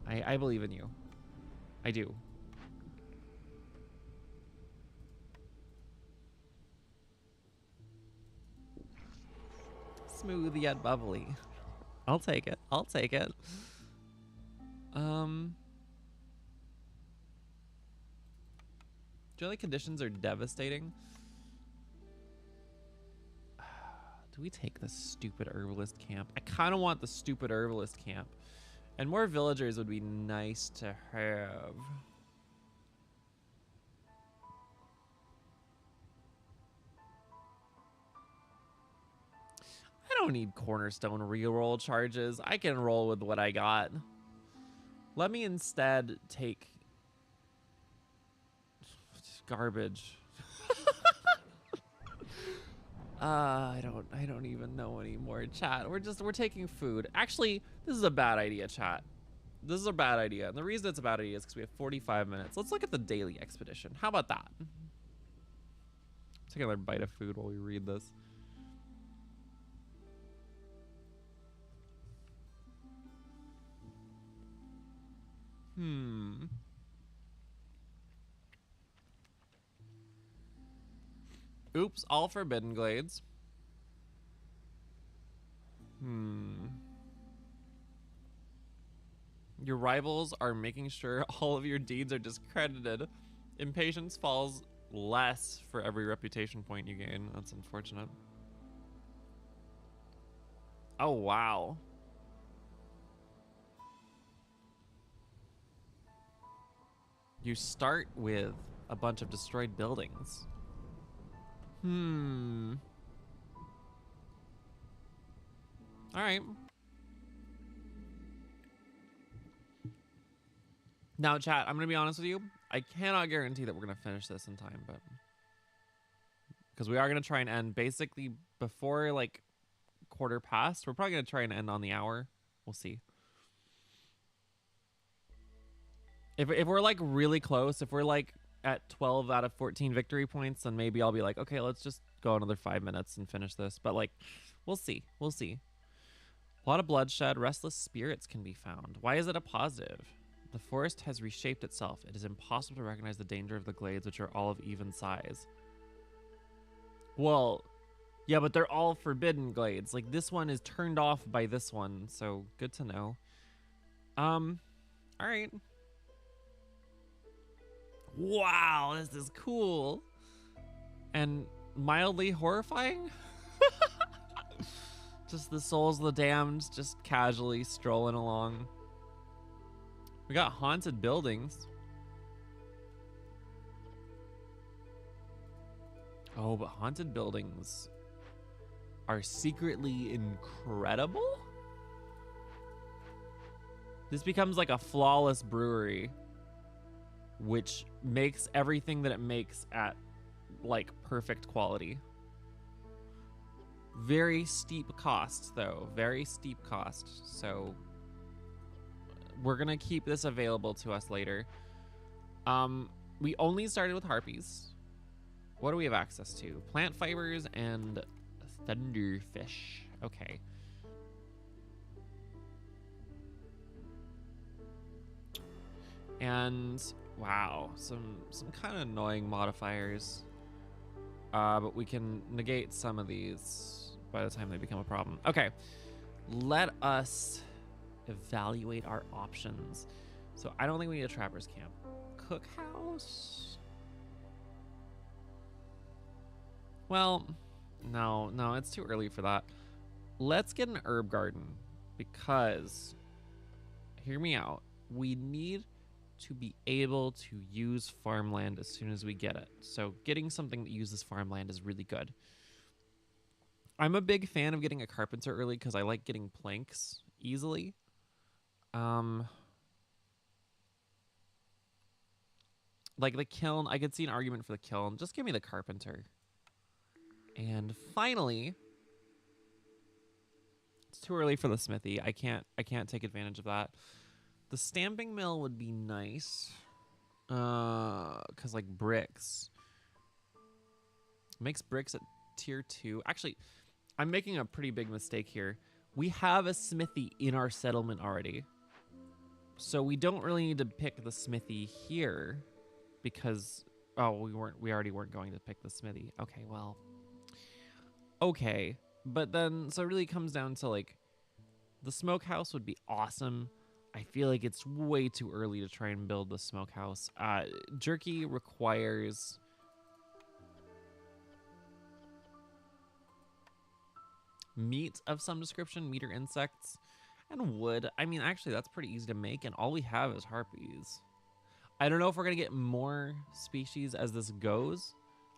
[SPEAKER 1] I believe in you. I do. Smooth yet bubbly. I'll take it. I'll take it. Daily conditions are devastating. Do we take the stupid herbalist camp? I kind of want the stupid herbalist camp. And more villagers would be nice to have. I don't need cornerstone reroll charges. I can roll with what I got. Let me instead take garbage. I don't even know anymore, chat. We're taking food. Actually, this is a bad idea, chat. This is a bad idea. And the reason it's a bad idea is because we have 45 minutes. Let's look at the daily expedition. How about that? Take another bite of food while we read this. Oops, all forbidden glades. Your rivals are making sure all of your deeds are discredited. Impatience falls less for every reputation point you gain. That's unfortunate. Oh, wow. You start with a bunch of destroyed buildings. All right. Now, chat, I'm going to be honest with you. I cannot guarantee that we're going to finish this in time, but because we are going to try and end basically before like quarter past. We're probably going to try and end on the hour. We'll see. If we're like really close, if we're like at 12 out of 14 victory points, then maybe I'll be like, okay, let's just go another 5 minutes and finish this. But like, we'll see. We'll see. A lot of bloodshed. Restless spirits can be found. Why is it a positive? The forest has reshaped itself. It is impossible to recognize the danger of the glades, which are all of even size. Well, yeah, but they're all forbidden glades. Like, this one is turned off by this one, so good to know. All right. Wow, this is cool. And mildly horrifying? Just the souls of the damned just casually strolling along. We got haunted buildings. Oh, but haunted buildings are secretly incredible? This becomes like a flawless brewery, which makes everything that it makes at like perfect quality. Very steep cost though, very steep cost. So we're gonna keep this available to us later. We only started with harpies. What do we have access to? Plant fibers and thunderfish. Okay. And wow, some kind of annoying modifiers. But we can negate some of these by the time they become a problem. Okay, let us evaluate our options. So I don't think we need a trapper's camp. Cookhouse? Well, no, it's too early for that. Let's get an herb garden because, hear me out, we need to be able to use farmland as soon as we get it. So getting something that uses farmland is really good. I'm a big fan of getting a carpenter early because I like getting planks easily. Like the kiln, I could see an argument for the kiln. Just give me the carpenter. And finally, it's too early for the smithy. I can't take advantage of that. The stamping mill would be nice. Cause like bricks. Makes bricks at tier 2. Actually, I'm making a pretty big mistake here. We have a smithy in our settlement already. So we don't really need to pick the smithy here because we already weren't going to pick the smithy. Okay, well. Okay. But then so it really comes down to like the smokehouse would be awesome. I feel like it's way too early to try and build the smokehouse. Jerky requires meat of some description, meat or insects, and wood. I mean, actually, that's pretty easy to make, and all we have is harpies. I don't know if we're going to get more species as this goes.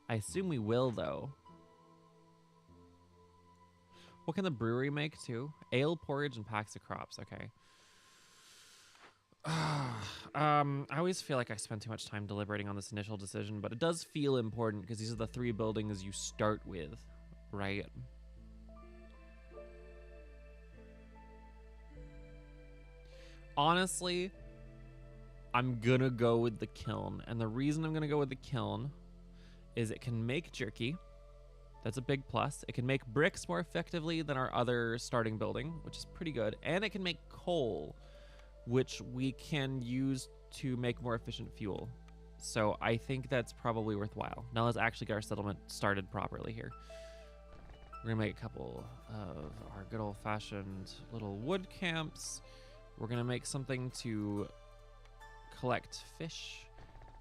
[SPEAKER 1] I assume we will, though. What can the brewery make, too? Ale, porridge, and packs of crops. Okay. I always feel like I spend too much time deliberating on this initial decision, but it does feel important because these are the 3 buildings you start with, right? Honestly, I'm gonna go with the kiln, and the reason I'm gonna go with the kiln is it can make jerky. That's a big plus. It can make bricks more effectively than our other starting building, which is pretty good, and it can make coal, which we can use to make more efficient fuel. So I think that's probably worthwhile. Now let's actually get our settlement started properly here. We're gonna make a couple of our good old-fashioned little wood camps. We're gonna make something to collect fish,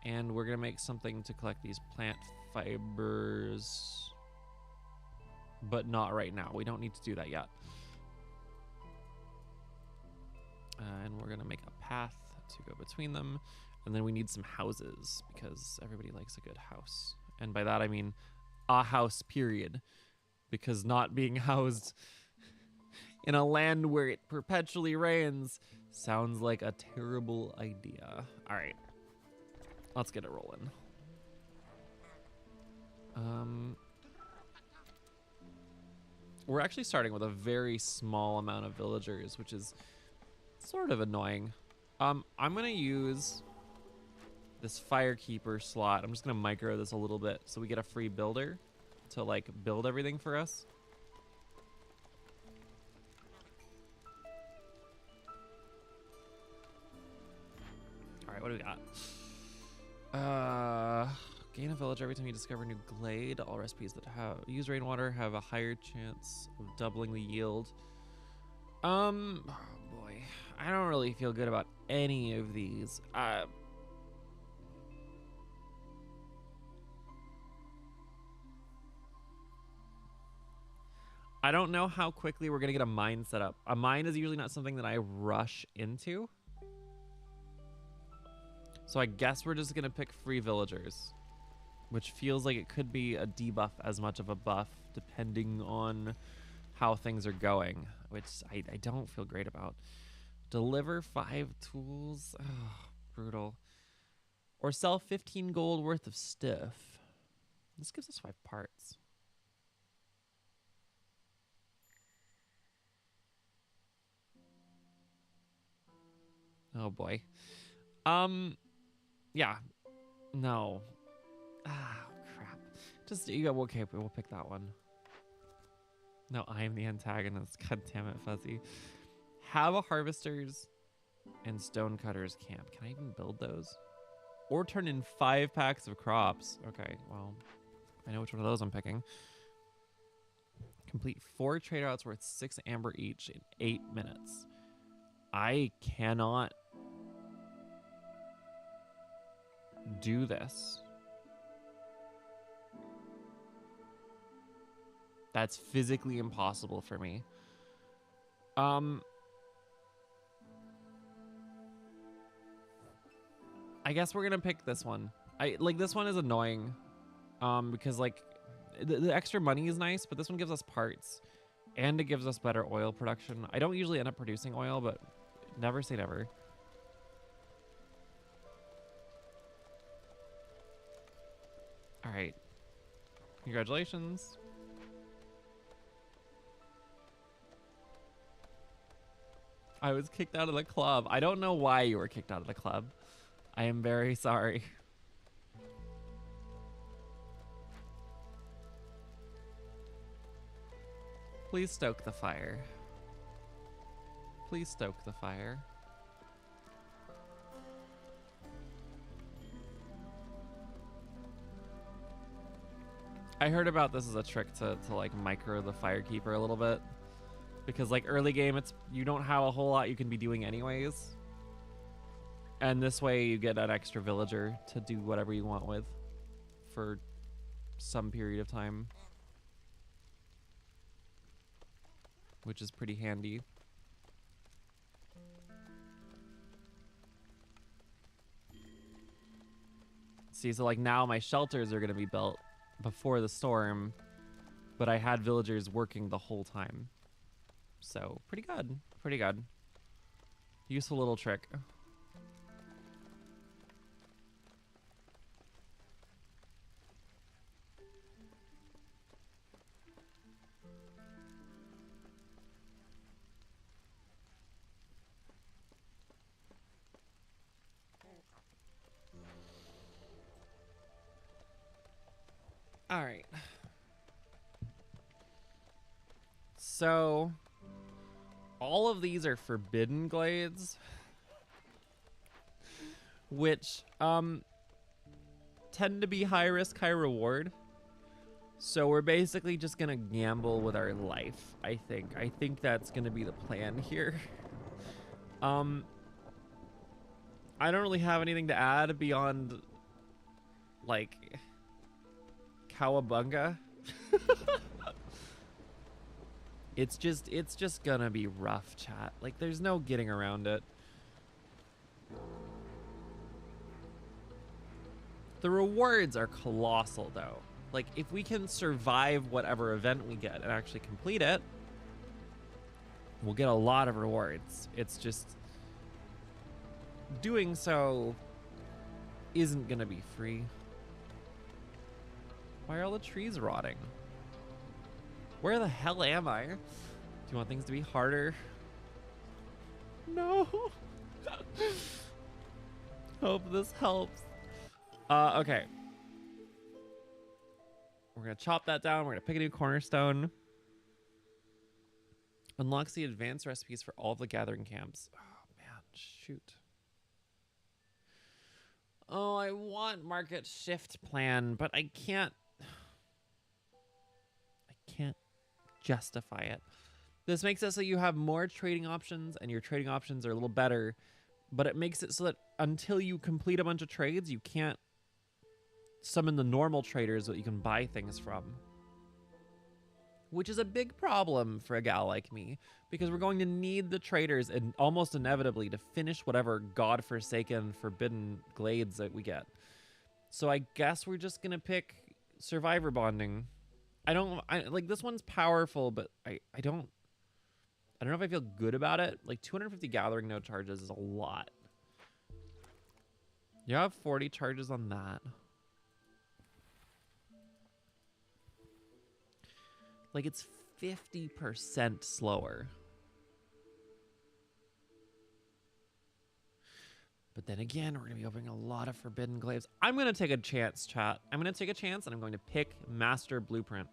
[SPEAKER 1] and we're gonna make something to collect these plant fibers, but not right now. We don't need to do that yet. And we're gonna make a path to go between them, and then we need some houses because everybody likes a good house, and by that I mean a house, period, because not being housed in a land where it perpetually rains sounds like a terrible idea. All right, let's get it rolling. We're actually starting with a very small amount of villagers, which is sort of annoying. I'm gonna use this firekeeper slot. I'm just gonna micro this a little bit so we get a free builder to like build everything for us. All right, what do we got? Gain a village every time you discover a new glade. All recipes that use rainwater have a higher chance of doubling the yield. Oh boy, I don't really feel good about any of these. I don't know how quickly we're gonna get a mine set up. A mine is usually not something that I rush into. So I guess we're just gonna pick free villagers, which feels like it could be a debuff as much of a buff depending on how things are going, which I don't feel great about. Deliver 5 tools. Oh, brutal. Or sell 15 gold worth of stuff. This gives us 5 parts. Oh boy. Yeah. No. Ah, crap. Just, okay, we'll pick that one. No, I am the antagonist. God damn it, Fuzzy. Have a harvesters and stonecutters camp. Can I even build those? Or turn in 5 packs of crops. Okay, well, I know which one of those I'm picking. Complete 4 trade routes worth 6 amber each in 8 minutes. I cannot do this. That's physically impossible for me. I guess we're gonna pick this one. This one is annoying. Because like the extra money is nice, but this one gives us parts and it gives us better oil production. I don't usually end up producing oil, but never say never. All right. Congratulations. I was kicked out of the club. I don't know why you were kicked out of the club. I am very sorry. Please stoke the fire. Please stoke the fire. I heard about this as a trick to like micro the Firekeeper a little bit. Because like early game, you don't have a whole lot you can be doing anyways. And this way you get an extra villager to do whatever you want with for some period of time. Which is pretty handy. See, so like now my shelters are gonna be built before the storm, but I had villagers working the whole time. So pretty good, pretty good. Useful little trick. All right. So all of these are forbidden glades, which tend to be high risk, high reward. So we're basically just gonna gamble with our life, I think. I think that's gonna be the plan here. I don't really have anything to add beyond like Cowabunga. It's just gonna be rough, chat. Like there's no getting around it. The rewards are colossal though. Like if we can survive whatever event we get and actually complete it, we'll get a lot of rewards. It's just doing so isn't gonna be free. Why are all the trees rotting? Where the hell am I? Do you want things to be harder? No. Hope this helps. Okay. We're gonna chop that down. We're gonna pick a new cornerstone. Unlocks the advanced recipes for all of the gathering camps. Oh man, shoot. Oh, I want market shift plan, but I can't justify it. This makes it so you have more trading options and your trading options are a little better, but it makes it so that until you complete a bunch of trades, you can't summon the normal traders that you can buy things from. Which is a big problem for a gal like me, because we're going to need the traders and almost inevitably to finish whatever godforsaken forbidden glades that we get. So I guess we're just gonna pick survivor bonding. Like this one's powerful, but I don't know if I feel good about it. Like 250 gathering node charges is a lot. You have 40 charges on that. Like it's 50% slower. But then again, we're gonna be opening a lot of forbidden glaives. I'm gonna take a chance, chat. I'm gonna take a chance and I'm going to pick Master Blueprint.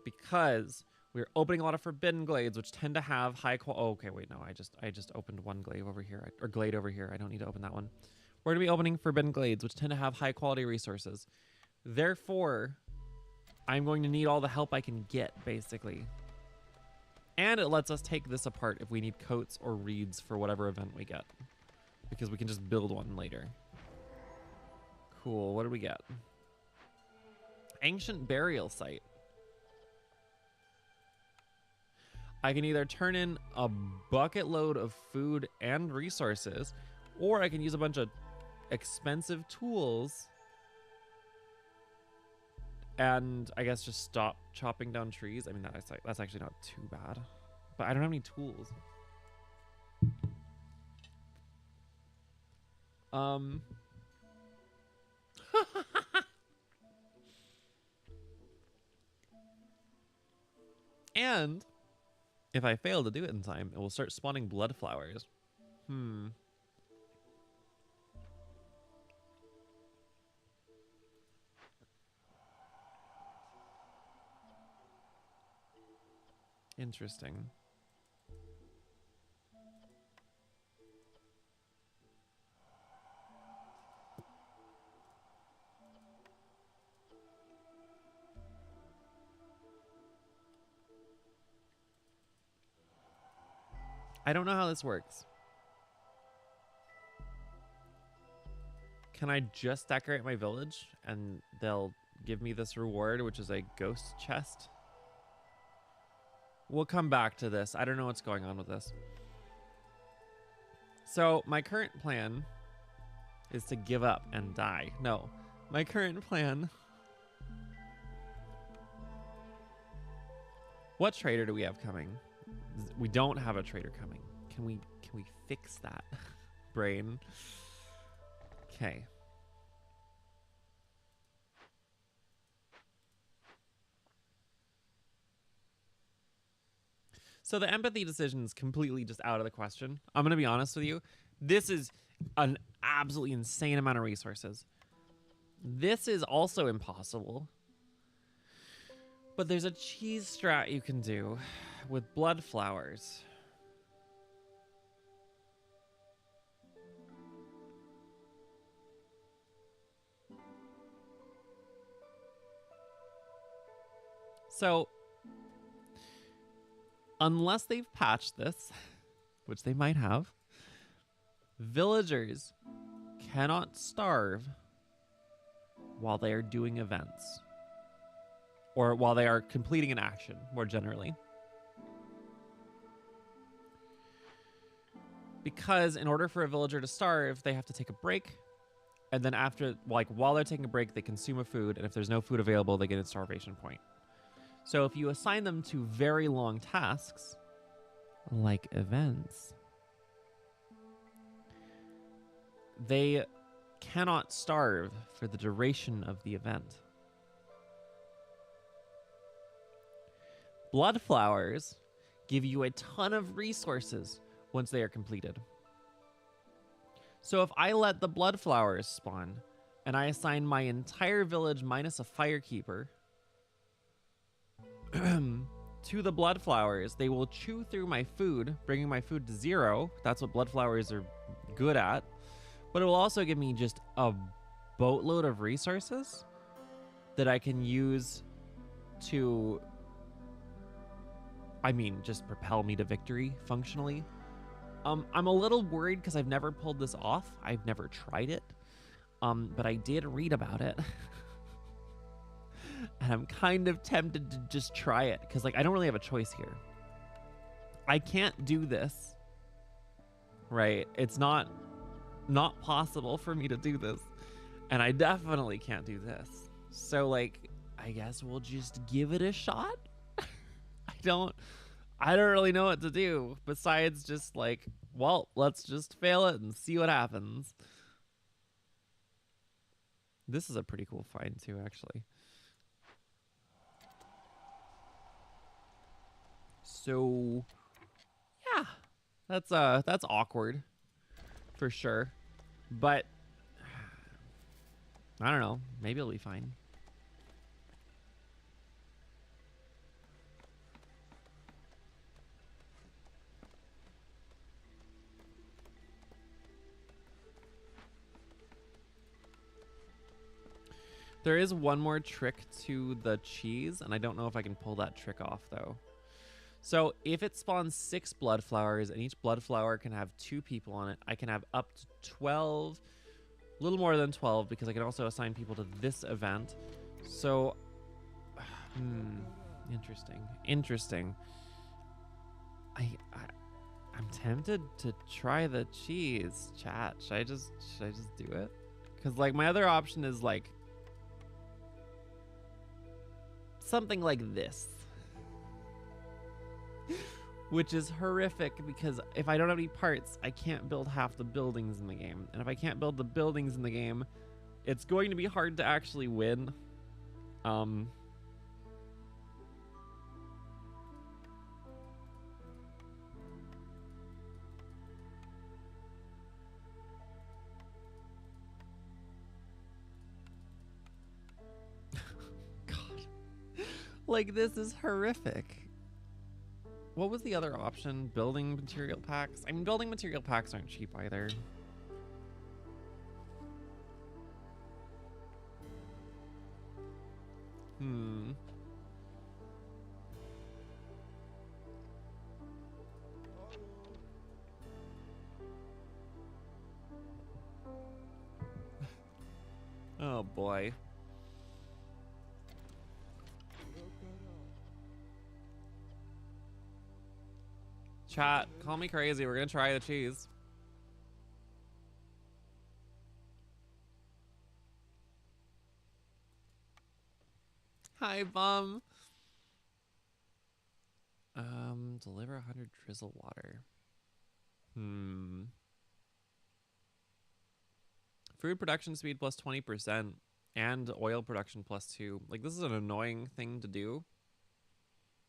[SPEAKER 1] Because we're opening a lot of forbidden glades, which tend to have high quality. Oh, okay, wait, no, I just opened one glaive over here, or glade over here. I don't need to open that one. We're gonna be opening forbidden glades, which tend to have high quality resources. Therefore, I'm going to need all the help I can get, basically. And it lets us take this apart if we need coats or reeds for whatever event we get. Because we can just build one later. Cool, what do we get? Ancient burial site. I can either turn in a bucket load of food and resources, or I can use a bunch of expensive tools and I guess just stop chopping down trees. I mean, that's actually not too bad, but I don't have any tools. And if I fail to do it in time, it will start spawning blood flowers. Interesting. I don't know how this works. Can I just decorate my village and they'll give me this reward, which is a ghost chest? We'll come back to this. I don't know what's going on with this. So my current plan is to give up and die. No, my current plan. What trader do we have coming? We don't have a trader coming. Can we fix that? Brain. Okay. So the empathy decision is completely just out of the question. I'm going to be honest with you. This is an absolutely insane amount of resources. This is also impossible. But there's a cheese strat you can do with blood flowers. So, unless they've patched this, which they might have, villagers cannot starve while they are doing events. Or while they are completing an action, more generally. Because in order for a villager to starve, they have to take a break. And then after, like, while they're taking a break, they consume a food. And if there's no food available, they get a starvation point. So if you assign them to very long tasks, like events, they cannot starve for the duration of the event. Blood flowers give you a ton of resources once they are completed. So if I let the blood flowers spawn and I assign my entire village minus a firekeeper to the blood flowers, they will chew through my food, bringing my food to 0. That's what blood flowers are good at. But it will also give me just a boatload of resources that I can use to, I mean, just propel me to victory functionally. I'm a little worried because I've never pulled this off. I've never tried it. But I did read about it. And I'm kind of tempted to just try it because, like, I don't really have a choice here. I can't do this. Right? It's not possible for me to do this. And I definitely can't do this. So, like, I guess we'll just give it a shot. I don't really know what to do besides just like, well, let's just fail it and see what happens. This is a pretty cool find too, actually. So, yeah, that's awkward for sure, but I don't know. Maybe it'll be fine. There is one more trick to the cheese, and I don't know if I can pull that trick off, though. So if it spawns 6 blood flowers, and each blood flower can have 2 people on it, I can have up to 12, a little more than 12, because I can also assign people to this event. So, interesting. I'm tempted to try the cheese, chat. Should I just do it? Because, like, my other option is, like, something like this. Which is horrific because if I don't have any parts, I can't build half the buildings in the game. And if I can't build the buildings in the game, it's going to be hard to actually win. God. Like, this is horrific. What was the other option? Building material packs? I mean, building material packs aren't cheap either. boy. Chat, call me crazy. We're gonna try the cheese. Hi, bum. Deliver 100 drizzle water. Food production speed plus 20% and oil production plus 2. Like, this is an annoying thing to do,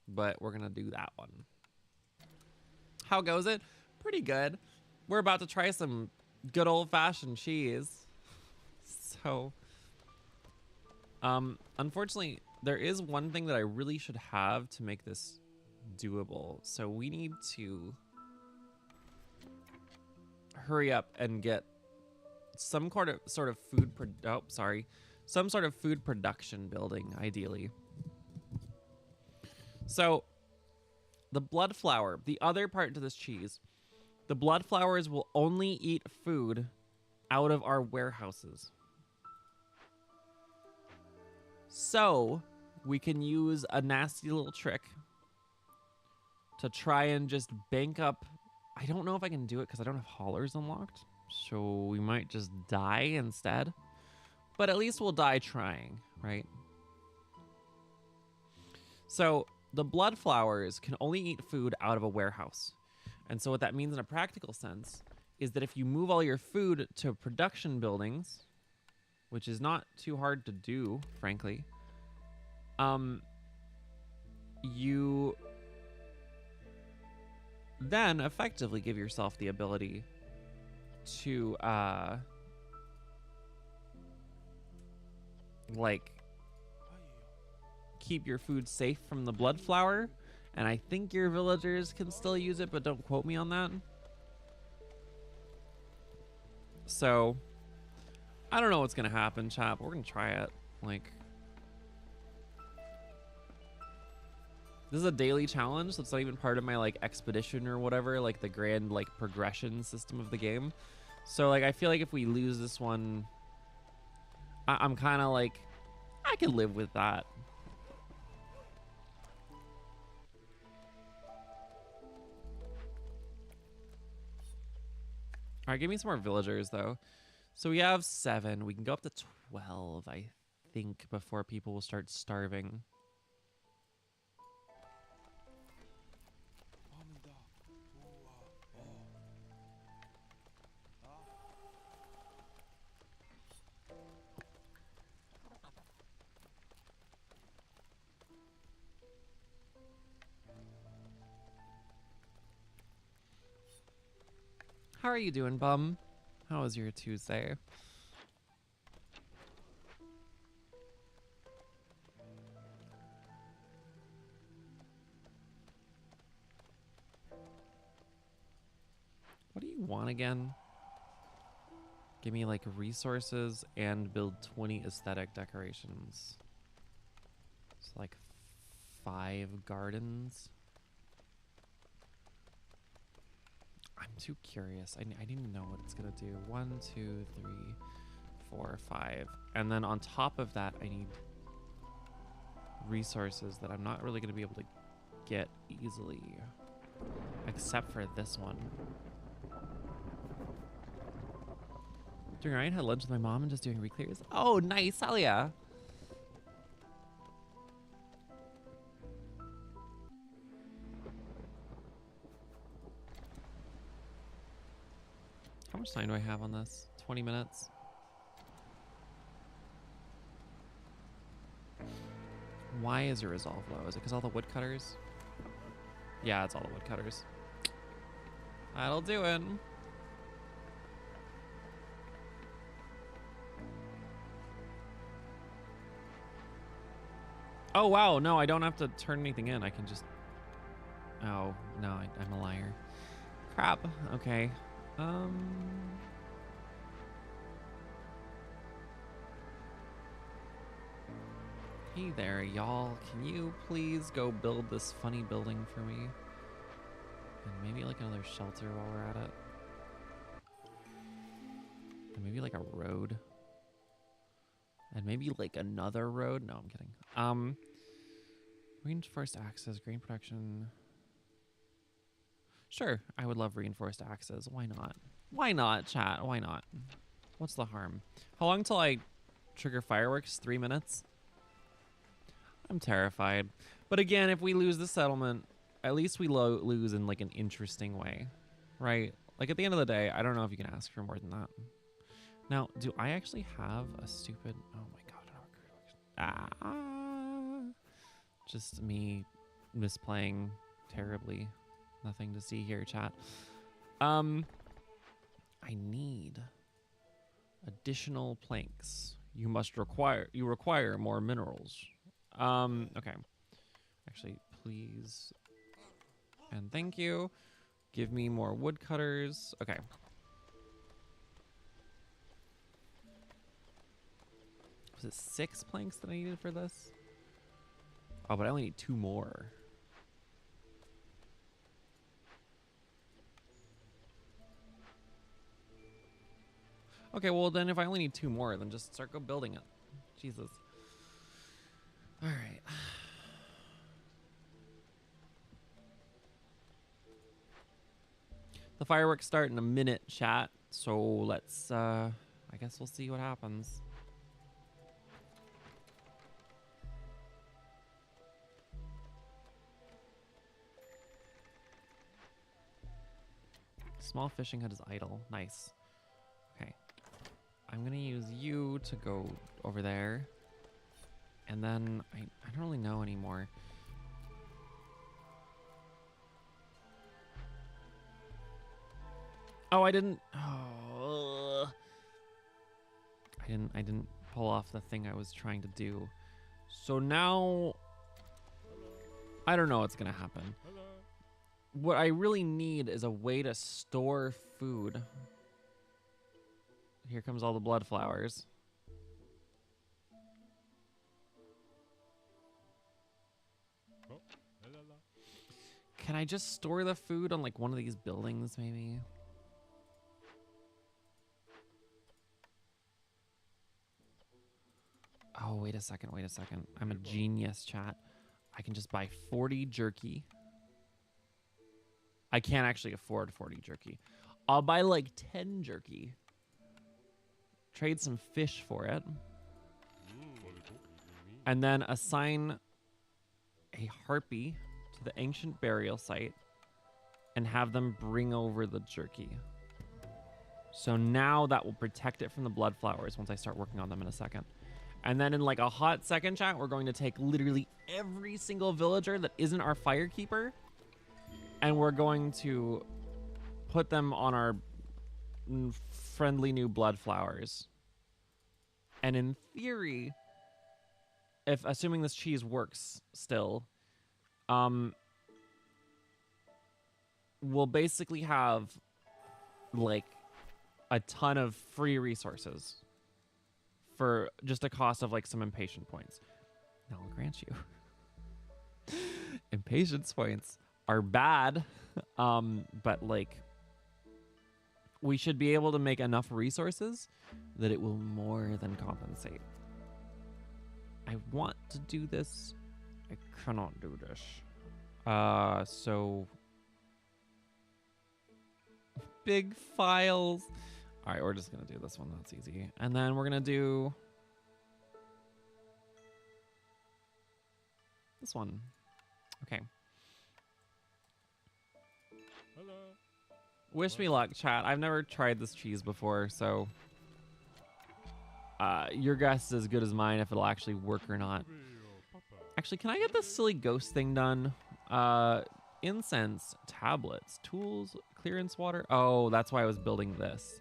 [SPEAKER 1] but we're gonna do that one. How goes it? Pretty good. We're about to try some good old-fashioned cheese. So, unfortunately, there is one thing that I really should have to make this doable. So we need to hurry up and get some sort of food some sort of food production building, ideally. So the blood flower, the other part to this cheese, the blood flowers will only eat food out of our warehouses. So we can use a nasty little trick to try and just bank up. I don't know if I can do it because I don't have haulers unlocked. So we might just die instead. But at least we'll die trying, right? So the blood flowers can only eat food out of a warehouse. And so what that means in a practical sense is that if you move all your food to production buildings, which is not too hard to do, frankly, you then effectively give yourself the ability to like keep your food safe from the blood flower, and I think your villagers can still use it, but don't quote me on that. So I don't know what's gonna happen, chat, but we're gonna try it. Like, this is a daily challenge, so it's not even part of my like expedition or whatever, like the grand like progression system of the game. So like I feel like if we lose this one, I'm kind of like, I can live with that. All right, give me some more villagers though. So we have 7. We can go up to 12, I think, before people will start starving. How are you doing, bum? How was your Tuesday? What do you want again? Give me like resources and build 20 aesthetic decorations. It's like 5 gardens. I'm too curious. I need to know what it's gonna do. 1, 2, 3, 4, 5. And then on top of that, I need resources that I'm not really gonna be able to get easily. Except for this one. Doing alright, had lunch with my mom and just doing re-clears. Oh, nice, hell yeah. How much time do I have on this? 20 minutes? Why is your resolve low? Is it because all the woodcutters? Yeah, it's all the woodcutters. That'll do it. Oh, wow. No, I don't have to turn anything in. I can just... Oh, no, I'm a liar. Crap. Okay. Hey there, y'all. Can you please go build this funny building for me? And maybe like another shelter while we're at it. And maybe like a road. And maybe like another road. No, I'm kidding. Reinforced access, grain production. Sure, I would love reinforced access. Why not? Why not, chat? Why not? What's the harm? How long till I trigger fireworks? 3 minutes? I'm terrified. But again, if we lose the settlement, at least we lose in like an interesting way, right? Like at the end of the day, I don't know if you can ask for more than that. Now, do I actually have a stupid... Oh my god. Just me misplaying terribly. Nothing to see here, chat. I need additional planks. You require more minerals. Okay. Actually, please and thank you. Give me more woodcutters. Okay. Was it 6 planks that I needed for this? Oh, but I only need 2 more. Okay, well then if I only need 2 more, then just start building it. Jesus. All right. The fireworks start in a minute, chat. So let's, I guess we'll see what happens. Small fishing hut is idle. Nice. Okay. I'm gonna use you to go over there. And then I don't really know anymore. Oh, I didn't pull off the thing I was trying to do. So now I don't know what's gonna happen. What I really need is a way to store food. Here comes all the blood flowers. Can I just store the food on like one of these buildings maybe? Oh, wait a second. I'm a genius, chat. I can just buy 40 jerky. I can't actually afford 40 jerky. I'll buy like 10 jerky. Trade some fish for it. And then assign a harpy to the ancient burial site and have them bring over the jerky. So now that will protect it from the blood flowers once I start working on them in a second. And then in like a hot second, chat, we're going to take literally every single villager that isn't our firekeeper, and we're going to put them on our friendly new blood flowers. And in theory, if assuming this cheese works still, we'll basically have like a ton of free resources for just a cost of like some impatient points. Now I'll grant you. Impatience points are bad, but like we should be able to make enough resources that it will more than compensate. I want to do this. I cannot do this. So big files. All right, we're just gonna do this one. That's easy. And then we're gonna do this one. Okay.
[SPEAKER 2] Hello.
[SPEAKER 1] Wish me luck, chat. I've never tried this cheese before, so your guess is as good as mine if it'll actually work or not. Actually, can I get this silly ghost thing done? Incense, tablets, tools, clearance water. Oh, that's why I was building this.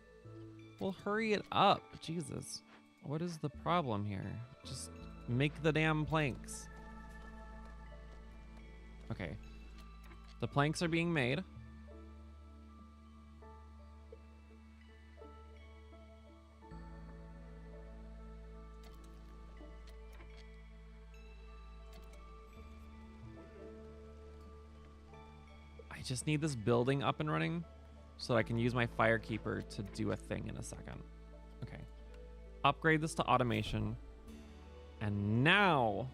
[SPEAKER 1] Well, hurry it up. Jesus. What is the problem here? Just make the damn planks. Okay. The planks are being made. I just need this building up and running so that I can use my firekeeper to do a thing in a second. Okay. Upgrade this to automation. And now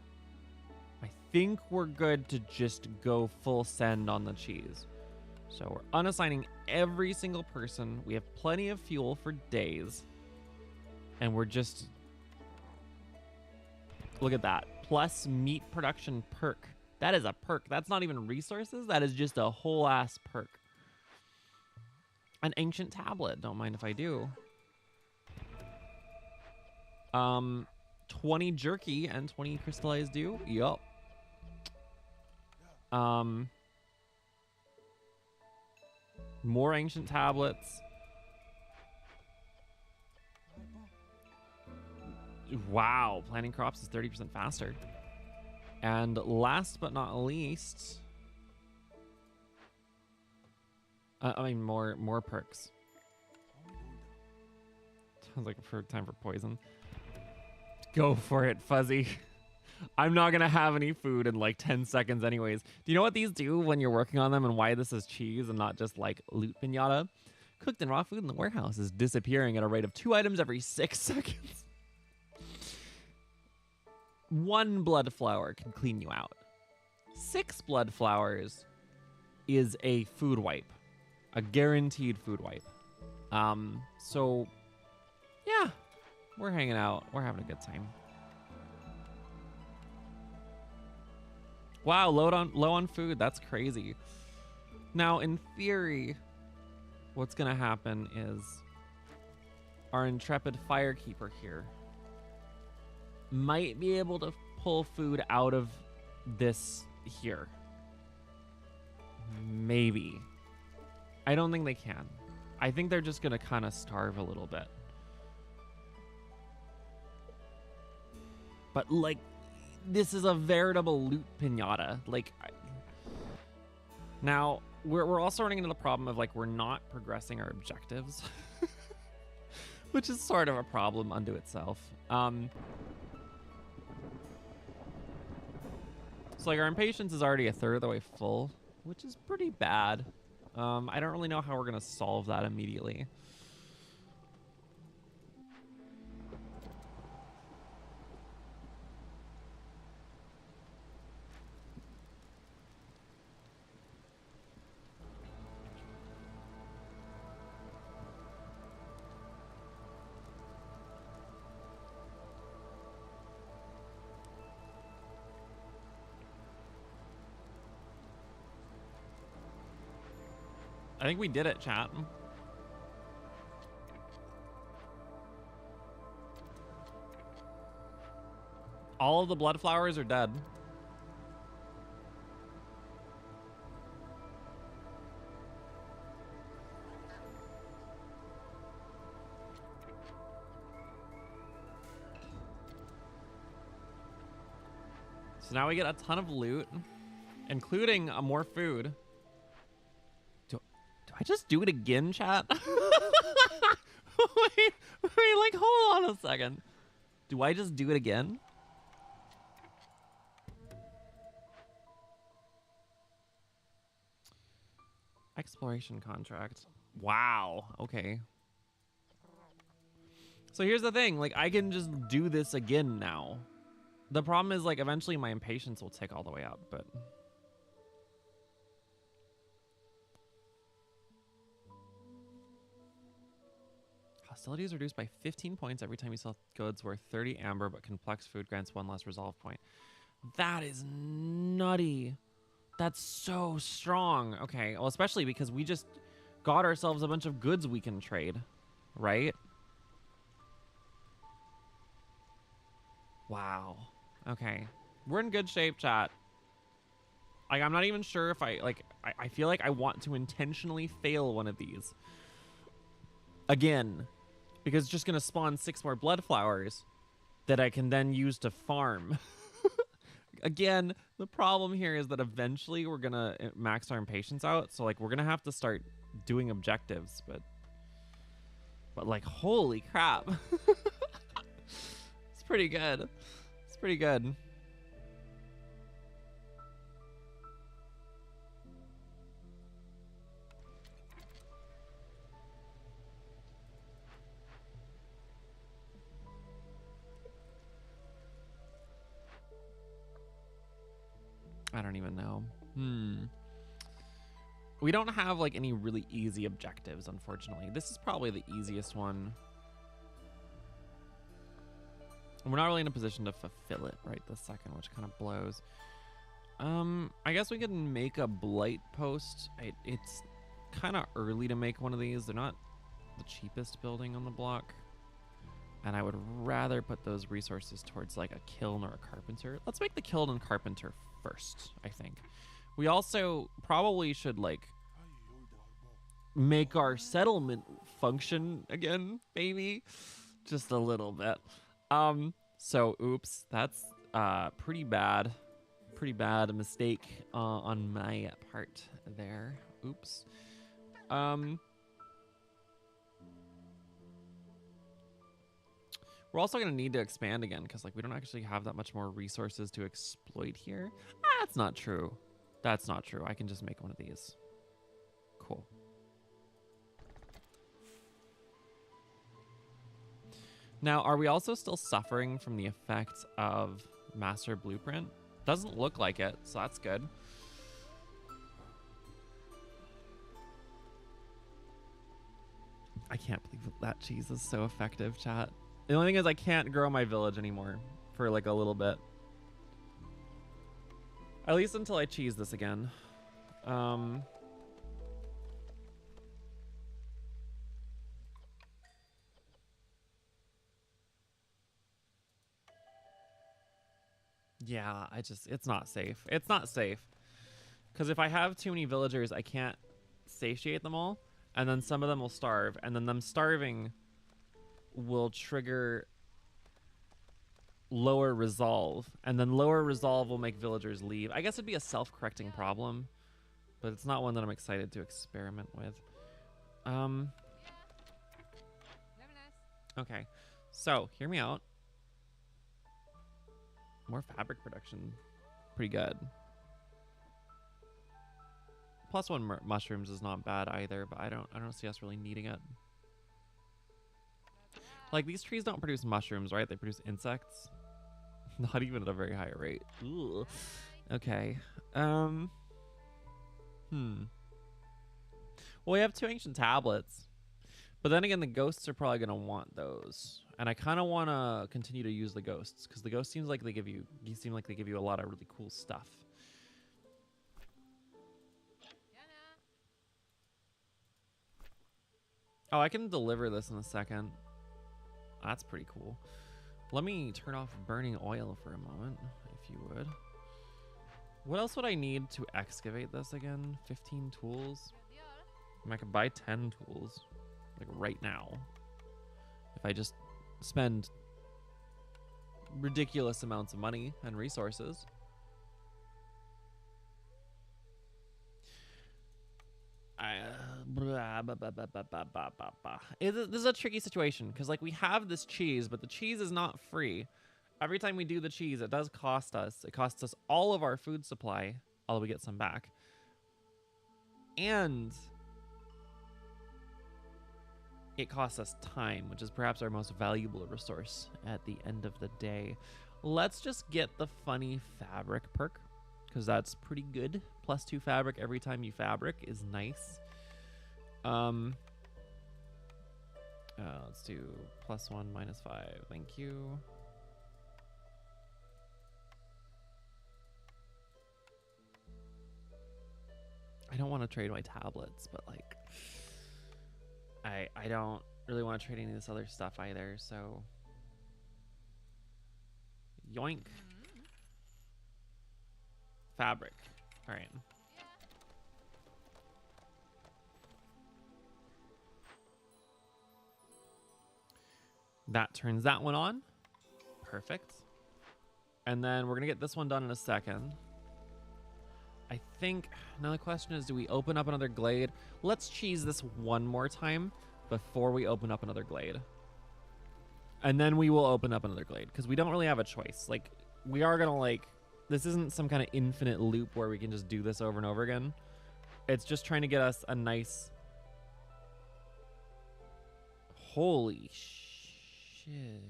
[SPEAKER 1] I think we're good to just go full send on the cheese. So we're unassigning every single person. We have plenty of fuel for days. And we're just... Look at that. Plus meat production perk. That is a perk. That's not even resources. That is just a whole ass perk. An ancient tablet. Don't mind if I do. 20 jerky and 20 crystallized dew. Yup. More ancient tablets. Wow, planting crops is 30% faster. And last but not least, I mean more perks. Sounds like a time for poison. Go for it, Fuzzy. I'm not gonna have any food in like 10 seconds anyways. Do you know what these do when you're working on them and why this is cheese and not just like loot pinata? Cooked and raw food in the warehouse is disappearing at a rate of 2 items every 6 seconds. 1 blood flower can clean you out. 6 blood flowers is a food wipe. A guaranteed food wipe. So yeah, we're hanging out. We're having a good time. Wow, low on food. That's crazy. Now, in theory, what's gonna happen is our intrepid firekeeper here might be able to pull food out of this here. Maybe. I don't think they can. I think they're just gonna kind of starve a little bit. But like, this is a veritable loot pinata. Like, now we're also running into the problem of like we're not progressing our objectives, which is sort of a problem unto itself. So like our impatience is already a third of the way full, which is pretty bad. I don't really know how we're gonna solve that immediately. I think we did it, chat. All of the blood flowers are dead. So now we get a ton of loot, including more food. Do I just do it again, chat? wait, like, hold on a second. Do I just do it again? Exploration contract. Wow, okay. So here's the thing, like, I can just do this again now. The problem is, like, eventually my impatience will tick all the way up, but... Hostility is reduced by 15 points every time you sell goods worth 30 amber, but complex food grants 1 less resolve point. That is nutty. That's so strong. Okay, well, especially because we just got ourselves a bunch of goods we can trade, right? Wow. Okay. We're in good shape, chat. Like, I'm not even sure if I feel like I want to intentionally fail one of these. Again. Because it's just going to spawn 6 more blood flowers that I can then use to farm. Again, the problem here is that eventually we're going to max our impatience out. So, like, we're going to have to start doing objectives. But like, holy crap. It's pretty good. It's pretty good. I don't even know. We don't have like any really easy objectives, unfortunately. This is probably the easiest one. We're not really in a position to fulfill it right this second, which kind of blows. I guess we could make a blight post. It's kind of early to make one of these. They're not the cheapest building on the block. And I would rather put those resources towards like a kiln or a carpenter. Let's make the kiln and carpenter first, I think. We also probably should like make our settlement function again, maybe. Just a little bit. So oops, that's pretty bad mistake on my part there. Oops. We're also gonna need to expand again because like we don't actually have that much more resources to exploit here. That's not true. That's not true. I can just make one of these. Cool. Now, are we also still suffering from the effects of Master Blueprint? Doesn't look like it, so that's good. I can't believe that cheese is so effective, chat. The only thing is I can't grow my village anymore for like a little bit. At least until I cheese this again. Yeah, it's not safe. It's not safe. Because if I have too many villagers, I can't satiate them all. And then some of them will starve. And then them starving will trigger lower resolve. And then lower resolve will make villagers leave. I guess it'd be a self-correcting problem. But it's not one that I'm excited to experiment with. Okay. So, hear me out. More fabric production. Pretty good. +1 mushrooms is not bad either, but I don't see us really needing it. Like, these trees don't produce mushrooms, right? They produce insects. Not even at a very high rate. Ooh. Okay. Well, we have 2 ancient tablets. But then again, the ghosts are probably going to want those. And I kind of want to continue to use the ghosts because the ghosts seem like they give you a lot of really cool stuff. Oh, I can deliver this in a second. That's pretty cool. Let me turn off burning oil for a moment, if you would. What else would I need to excavate this again? 15 tools? I could buy 10 tools, like right now. If I just spend ridiculous amounts of money and resources. This is a tricky situation because like we have this cheese, but the cheese is not free. Every time we do the cheese, it does cost us. It costs us all of our food supply, although we get some back. And it costs us time, which is perhaps our most valuable resource at the end of the day. Let's just get the funny fabric perk because that's pretty good. +2 fabric every time you fabric is nice. Let's do +1 -5. Thank you. I don't want to trade my tablets, but like I don't really want to trade any of this other stuff either, so yoink. Fabric. All right. That turns that one on. Perfect. And then we're going to get this one done in a second. I think another question is, do we open up another glade? Let's cheese this one more time before we open up another glade. And then we will open up another glade because we don't really have a choice. Like, we are going to like, this isn't some kind of infinite loop where we can just do this over and over again. It's just trying to get us a nice... Holy shit.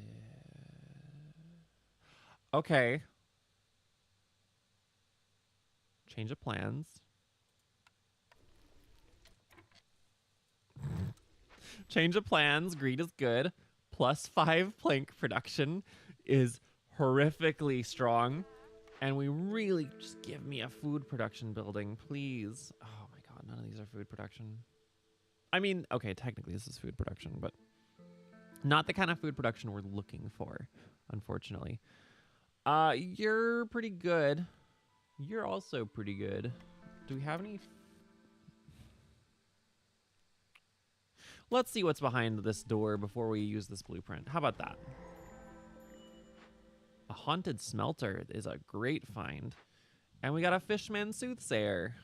[SPEAKER 1] Okay. Change of plans. Change of plans. Greed is good. +5 plank production is horrifically strong. And we really just give me a food production building, please. Oh my god, none of these are food production. I mean, okay, technically this is food production, but not the kind of food production we're looking for, unfortunately. You're pretty good. You're also pretty good. Do we have any? Let's see what's behind this door before we use this blueprint. How about that? A haunted smelter is a great find. And we got a fishman soothsayer.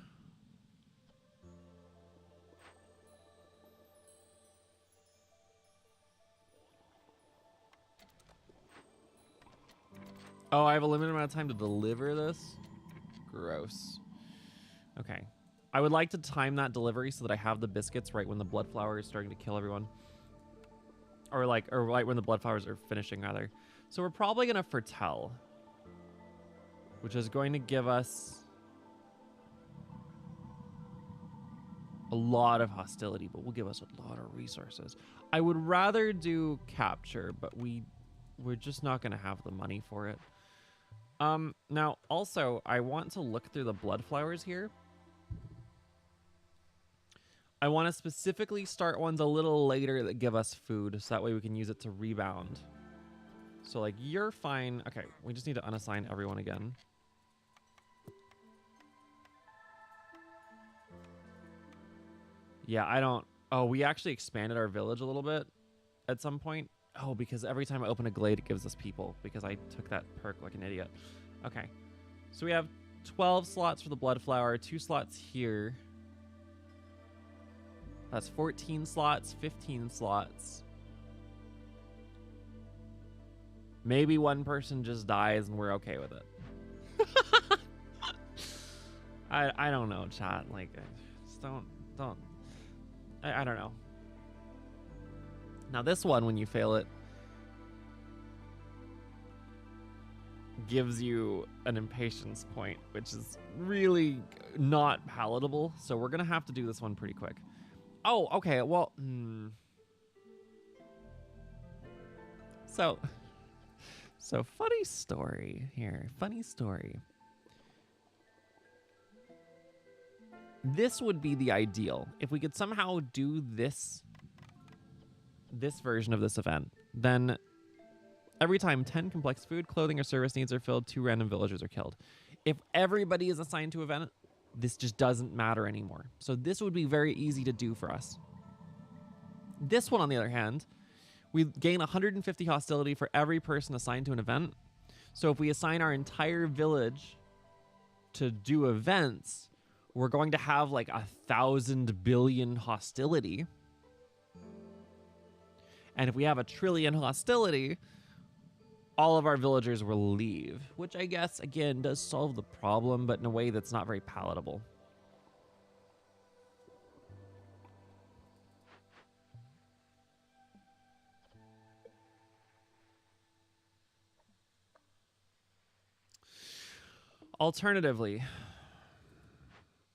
[SPEAKER 1] Oh, I have a limited amount of time to deliver this? Gross. Okay. I would like to time that delivery so that I have the biscuits right when the blood flower is starting to kill everyone. Or right when the blood flowers are finishing, rather. So we're probably going to foretell, which is going to give us a lot of hostility, but will give us a lot of resources. I would rather do capture, but we're just not going to have the money for it. Now, also, I want to look through the blood flowers here. I want to specifically start ones a little later that give us food, so that way we can use it to rebound. So, like, you're fine. Okay, we just need to unassign everyone again. Yeah, I don't... Oh, we actually expanded our village a little bit at some point. Oh, because every time I open a glade, it gives us people, because I took that perk like an idiot. Okay, so we have 12 slots for the blood flower, 2 slots here. That's 14 slots, 15 slots. Maybe one person just dies and we're okay with it. I don't know, chat. Like, just don't. I don't know. Now this one, when you fail it, gives you an impatience point, which is really not palatable. So we're gonna have to do this one pretty quick. Oh, okay. Well, so funny story here. Funny story. This would be the ideal if we could somehow do this version of this event. Then every time 10 complex food, clothing, or service needs are filled, 2 random villagers are killed. If everybody is assigned to an event, this just doesn't matter anymore. So this would be very easy to do for us. This one, on the other hand, we gain 150 hostility for every person assigned to an event. So if we assign our entire village to do events, we're going to have like 1,000 billion hostility. And if we have 1 trillion hostility, all of our villagers will leave, which I guess, again, does solve the problem, but in a way that's not very palatable. Alternatively,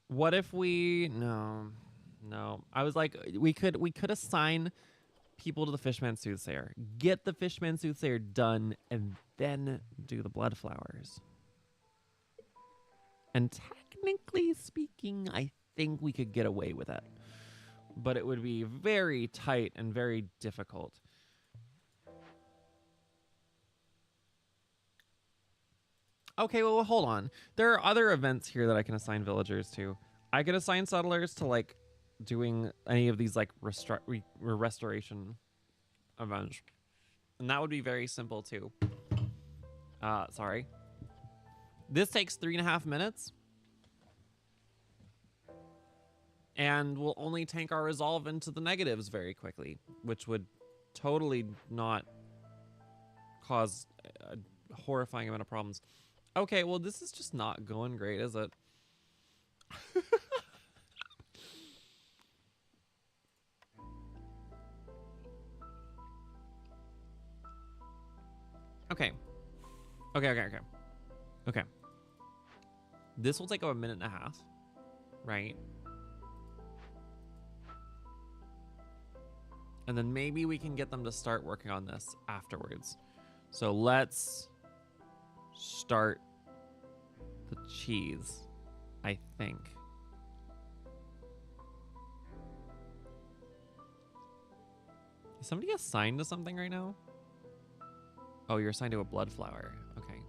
[SPEAKER 1] what if we... No. I was like, we could assign people to the Fishman Soothsayer, get the Fishman Soothsayer done, and then do the blood flowers. And technically speaking, I think we could get away with it. But it would be very tight and very difficult. Okay, well, hold on. There are other events here that I can assign villagers to. I could assign settlers to, like, doing any of these, like, restoration events. And that would be very simple, too. Sorry. This takes 3.5 minutes. And will only tank our resolve into the negatives very quickly, which would totally not cause a horrifying amount of problems. Okay, well, this is just not going great, is it? Okay. Okay. This will take about a minute and a half, right? And then maybe we can get them to start working on this afterwards. So let's start the cheese, I think. Is somebody assigned to something right now? Oh, you're assigned to a blood flower. Okay.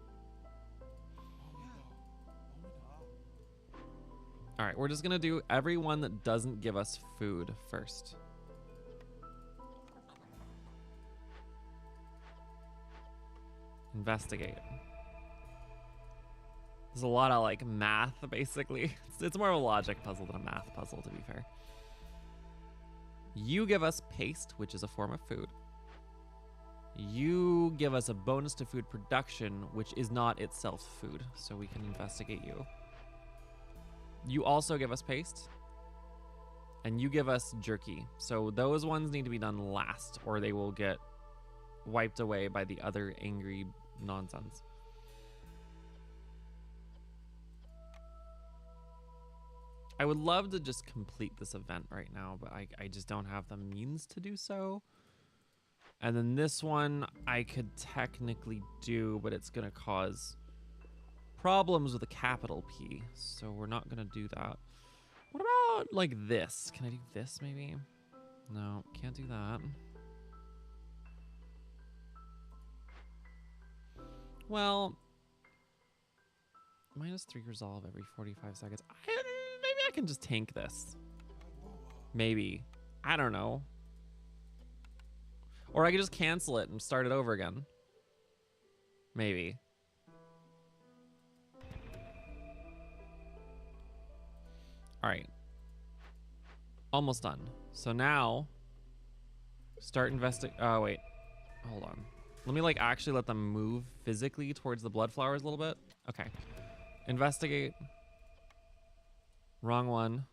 [SPEAKER 1] All right, we're just gonna do everyone that doesn't give us food first. Investigate. There's a lot of like math, basically. It's more of a logic puzzle than a math puzzle, to be fair. You give us paste, which is a form of food. You give us a bonus to food production, which is not itself food, so we can investigate you. You also give us paste, and you give us jerky. So those ones need to be done last, or they will get wiped away by the other angry nonsense. I would love to just complete this event right now, but I just don't have the means to do so. And then this one I could technically do, but it's gonna cause problems with a capital P, so we're not gonna do that. What about like this? Can I do this maybe? No, can't do that. Well, -3 resolve every 45 seconds. Maybe I can just tank this. Maybe. I don't know. Or I could just cancel it and start it over again. Maybe. All right. Almost done. So now, start investing. Oh, wait. Hold on. Let me like actually let them move physically towards the blood flowers a little bit. Okay. Investigate. Wrong one.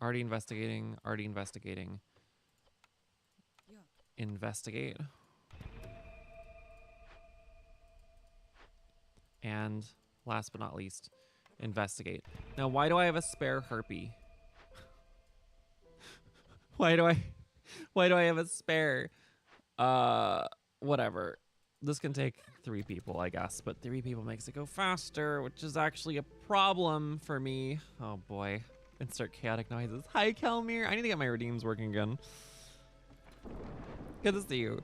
[SPEAKER 1] Already investigating. Already investigating.
[SPEAKER 2] Yeah.
[SPEAKER 1] Investigate. And last but not least, investigate. Now, why do I have a spare harpy? Why do I have a spare? Whatever. This can take 3 people, I guess, but 3 people makes it go faster, which is actually a problem for me. Oh boy. Insert chaotic noises. Hi, Kelmir. I need to get my redeems working again. Good to see you.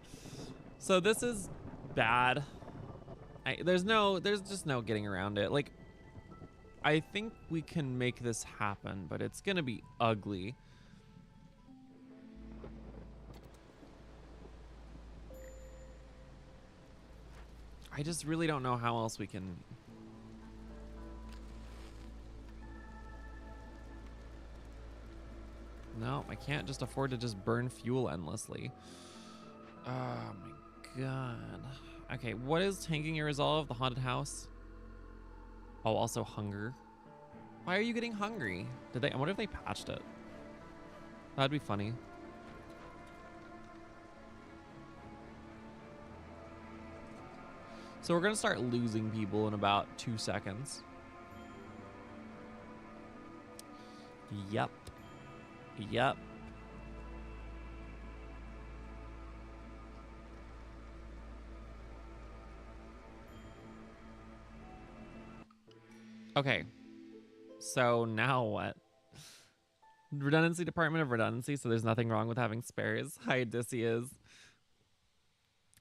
[SPEAKER 1] So this is bad. There's just no getting around it. Like, I think we can make this happen, but it's gonna be ugly. I just really don't know how else we can. No, I can't just afford to just burn fuel endlessly. Oh my god. Okay, what is tanking your resolve? The haunted house? Oh, also hunger. Why are you getting hungry? I wonder if they patched it. That'd be funny. So we're gonna start losing people in about 2 seconds. Yep. Yep. Okay. So now what? Redundancy, Department of Redundancy, so there's nothing wrong with having spares. Hi, Odysseus.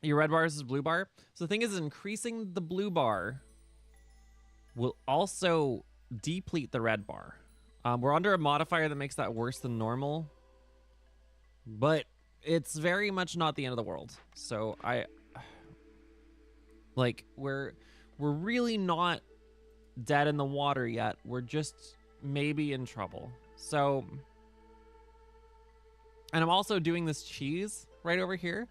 [SPEAKER 1] Your red bar versus blue bar. So the thing is, increasing the blue bar will also deplete the red bar. We're under a modifier that makes that worse than normal, but it's very much not the end of the world. So we're really not dead in the water yet. We're just maybe in trouble. So, and I'm also doing this cheese right over here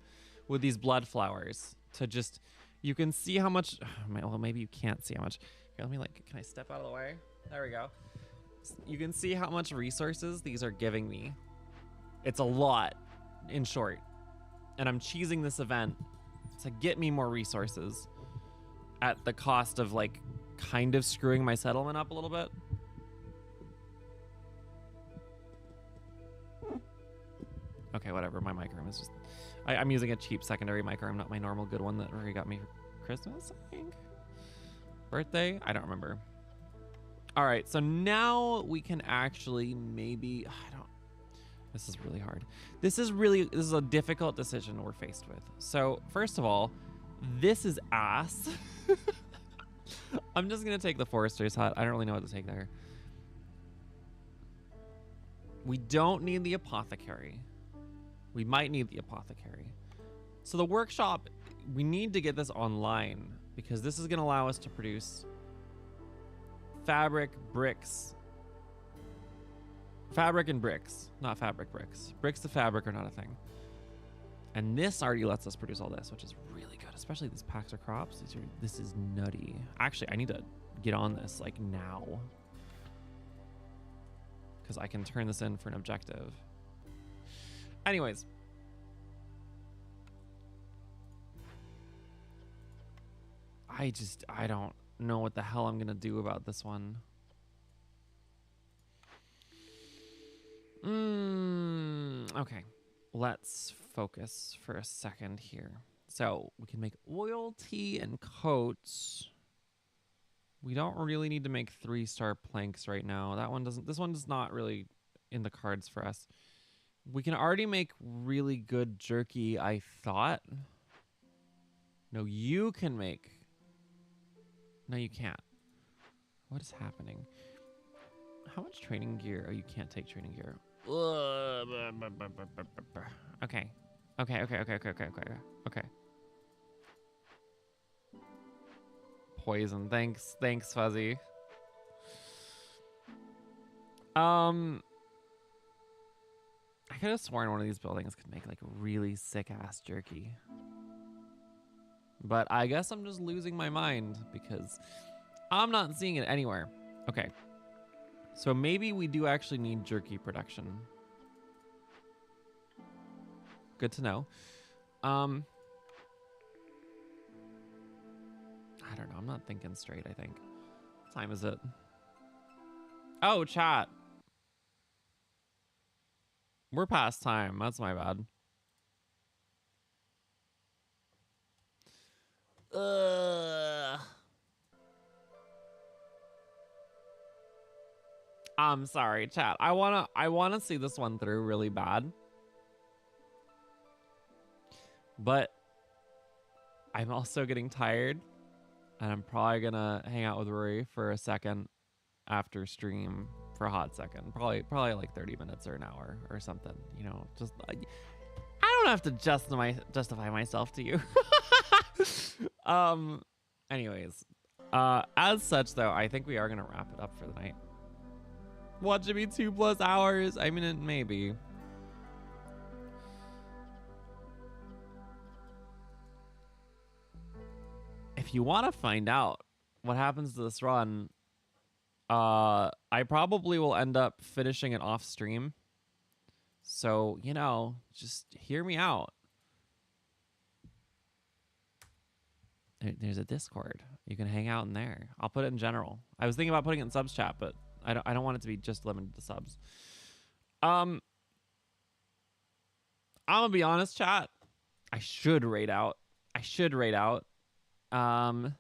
[SPEAKER 1] with these blood flowers to just, you can see how much, well, maybe you can't see how much. Here, let me can I step out of the way? There we go. You can see how much resources these are giving me. It's a lot, in short. And I'm cheesing this event to get me more resources at the cost of like kind of screwing my settlement up a little bit. Okay, whatever. My mic room is just... I'm using a cheap secondary mic room, not my normal good one that Rory got me for Christmas, I think. Birthday? I don't remember. All right, so now we can actually maybe... I don't... This is really hard. This is a difficult decision we're faced with. So, first of all, this is ass. I'm just going to take the Forester's Hut. I don't really know what to take there. We don't need the Apothecary. We might need the Apothecary. So the workshop, we need to get this online because this is going to allow us to produce fabric, bricks. Fabric and bricks, not fabric bricks. Bricks to fabric are not a thing. And this already lets us produce all this, which is really good, especially these packs of crops. This is nutty. Actually, I need to get on this like now because I can turn this in for an objective. Anyways. I don't know what the hell I'm going to do about this one. Okay. Let's focus for a second here. So we can make oil, tea, and coats. We don't really need to make 3-star planks right now. This one does not really in the cards for us. We can already make really good jerky, I thought. No, you can make. No, you can't. What is happening? How much training gear? Oh, you can't take training gear. Okay. Okay. Poison. Thanks, Fuzzy. I could have sworn one of these buildings could make like really sick ass jerky. But I guess I'm just losing my mind because I'm not seeing it anywhere. Okay. So maybe we do actually need jerky production. Good to know. I don't know. I'm not thinking straight, I think. What time is it? Oh, chat. We're past time. That's my bad. I'm sorry, chat. I wanna see this one through really bad. But I'm also getting tired. And I'm probably gonna hang out with Rory for a second after stream for a hot second. Probably like 30 minutes or an hour or something. You know, just I don't have to justify myself to you. Anyways, as such though, I think we are gonna wrap it up for the night. Watch it be 2+ hours. I mean, it may be. If you want to find out what happens to this run, I probably will end up finishing it off stream. So, you know, just hear me out. There's a Discord. You can hang out in there. I'll put it in general. I was thinking about putting it in subs chat, but I don't want it to be just limited to subs. I'm gonna be honest, chat. I should raid out. So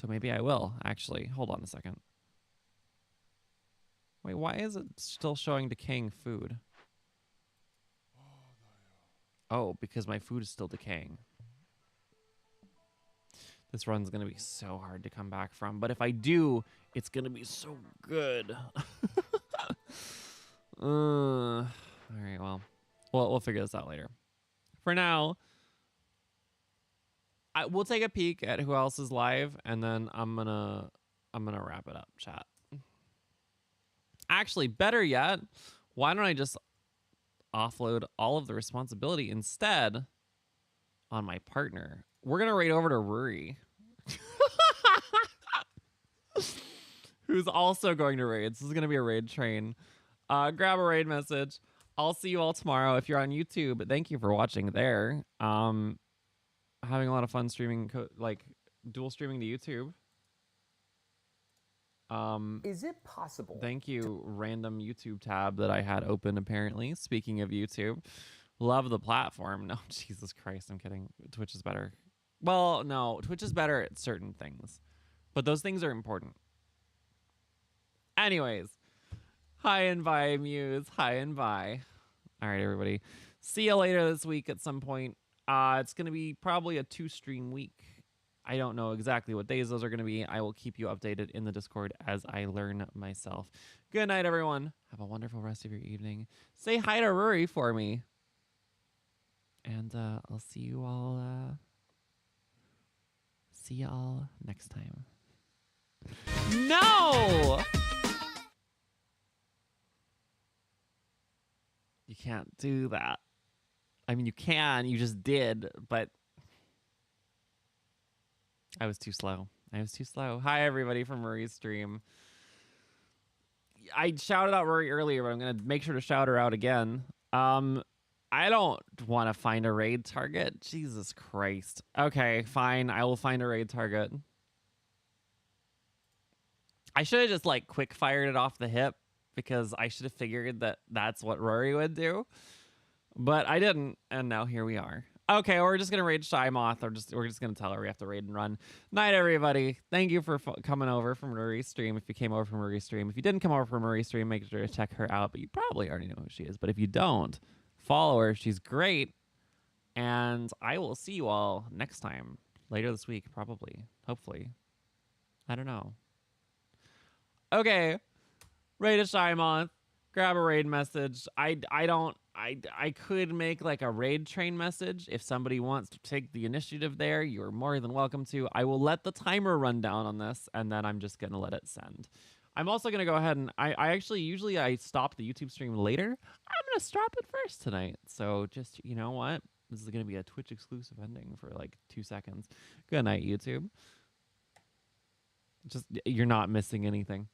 [SPEAKER 1] maybe I will, actually. Hold on a second. Wait, why is it still showing decaying food? Oh, because my food is still decaying. This run's going to be so hard to come back from. But if I do, it's going to be so good. All right, well, we'll figure this out later. For now, we'll take a peek at who else is live, and then I'm gonna wrap it up, chat. Actually, better yet, why don't I just offload all of the responsibility instead on my partner? We're gonna raid over to Rory, who's also going to raid. This is gonna be a raid train. Grab a raid message. I'll see you all tomorrow if you're on YouTube. Thank you for watching there. Having a lot of fun streaming dual streaming to YouTube.
[SPEAKER 3] Is it possible?
[SPEAKER 1] Thank you, random YouTube tab that I had open, apparently. Speaking of YouTube, love the platform. No, Jesus Christ, I'm kidding. Twitch is better. Well, no, Twitch is better at certain things, but those things are important. Anyways, hi and bye, Muse. Hi and bye. All right, everybody. See you later this week at some point. It's going to be probably a 2-stream week. I don't know exactly what days those are going to be. I will keep you updated in the Discord as I learn myself. Good night, everyone. Have a wonderful rest of your evening. Say hi to Rory for me. And I'll see you all next time. No! You can't do that. I mean, you can. You just did, but I was too slow. Hi, everybody from Rory's stream. I shouted out Rory earlier, but I'm going to make sure to shout her out again. I don't want to find a raid target. Jesus Christ. Okay, fine. I will find a raid target. I should have just, like, quick fired it off the hip because I should have figured that that's what Rory would do. But I didn't, and now here we are. Okay, we're just gonna raid Shy Moth, or we're just gonna tell her we have to raid and run. Night, everybody. Thank you for coming over from Rory's stream. If you came over from Rory's stream, if you didn't come over from Rory's stream, make sure to check her out. But you probably already know who she is. But if you don't, follow her. She's great. And I will see you all next time, later this week, probably, hopefully. I don't know. Okay, raid a Shy Moth. Grab a raid message. I could make like a raid train message. If somebody wants to take the initiative there, you're more than welcome to. I will let the timer run down on this, and then I'm just gonna let it send. I'm also gonna go ahead and I actually usually I stop the YouTube stream later. I'm gonna stop it first tonight. So just, you know what? This is gonna be a Twitch exclusive ending for like 2 seconds. Good night, YouTube. Just, you're not missing anything.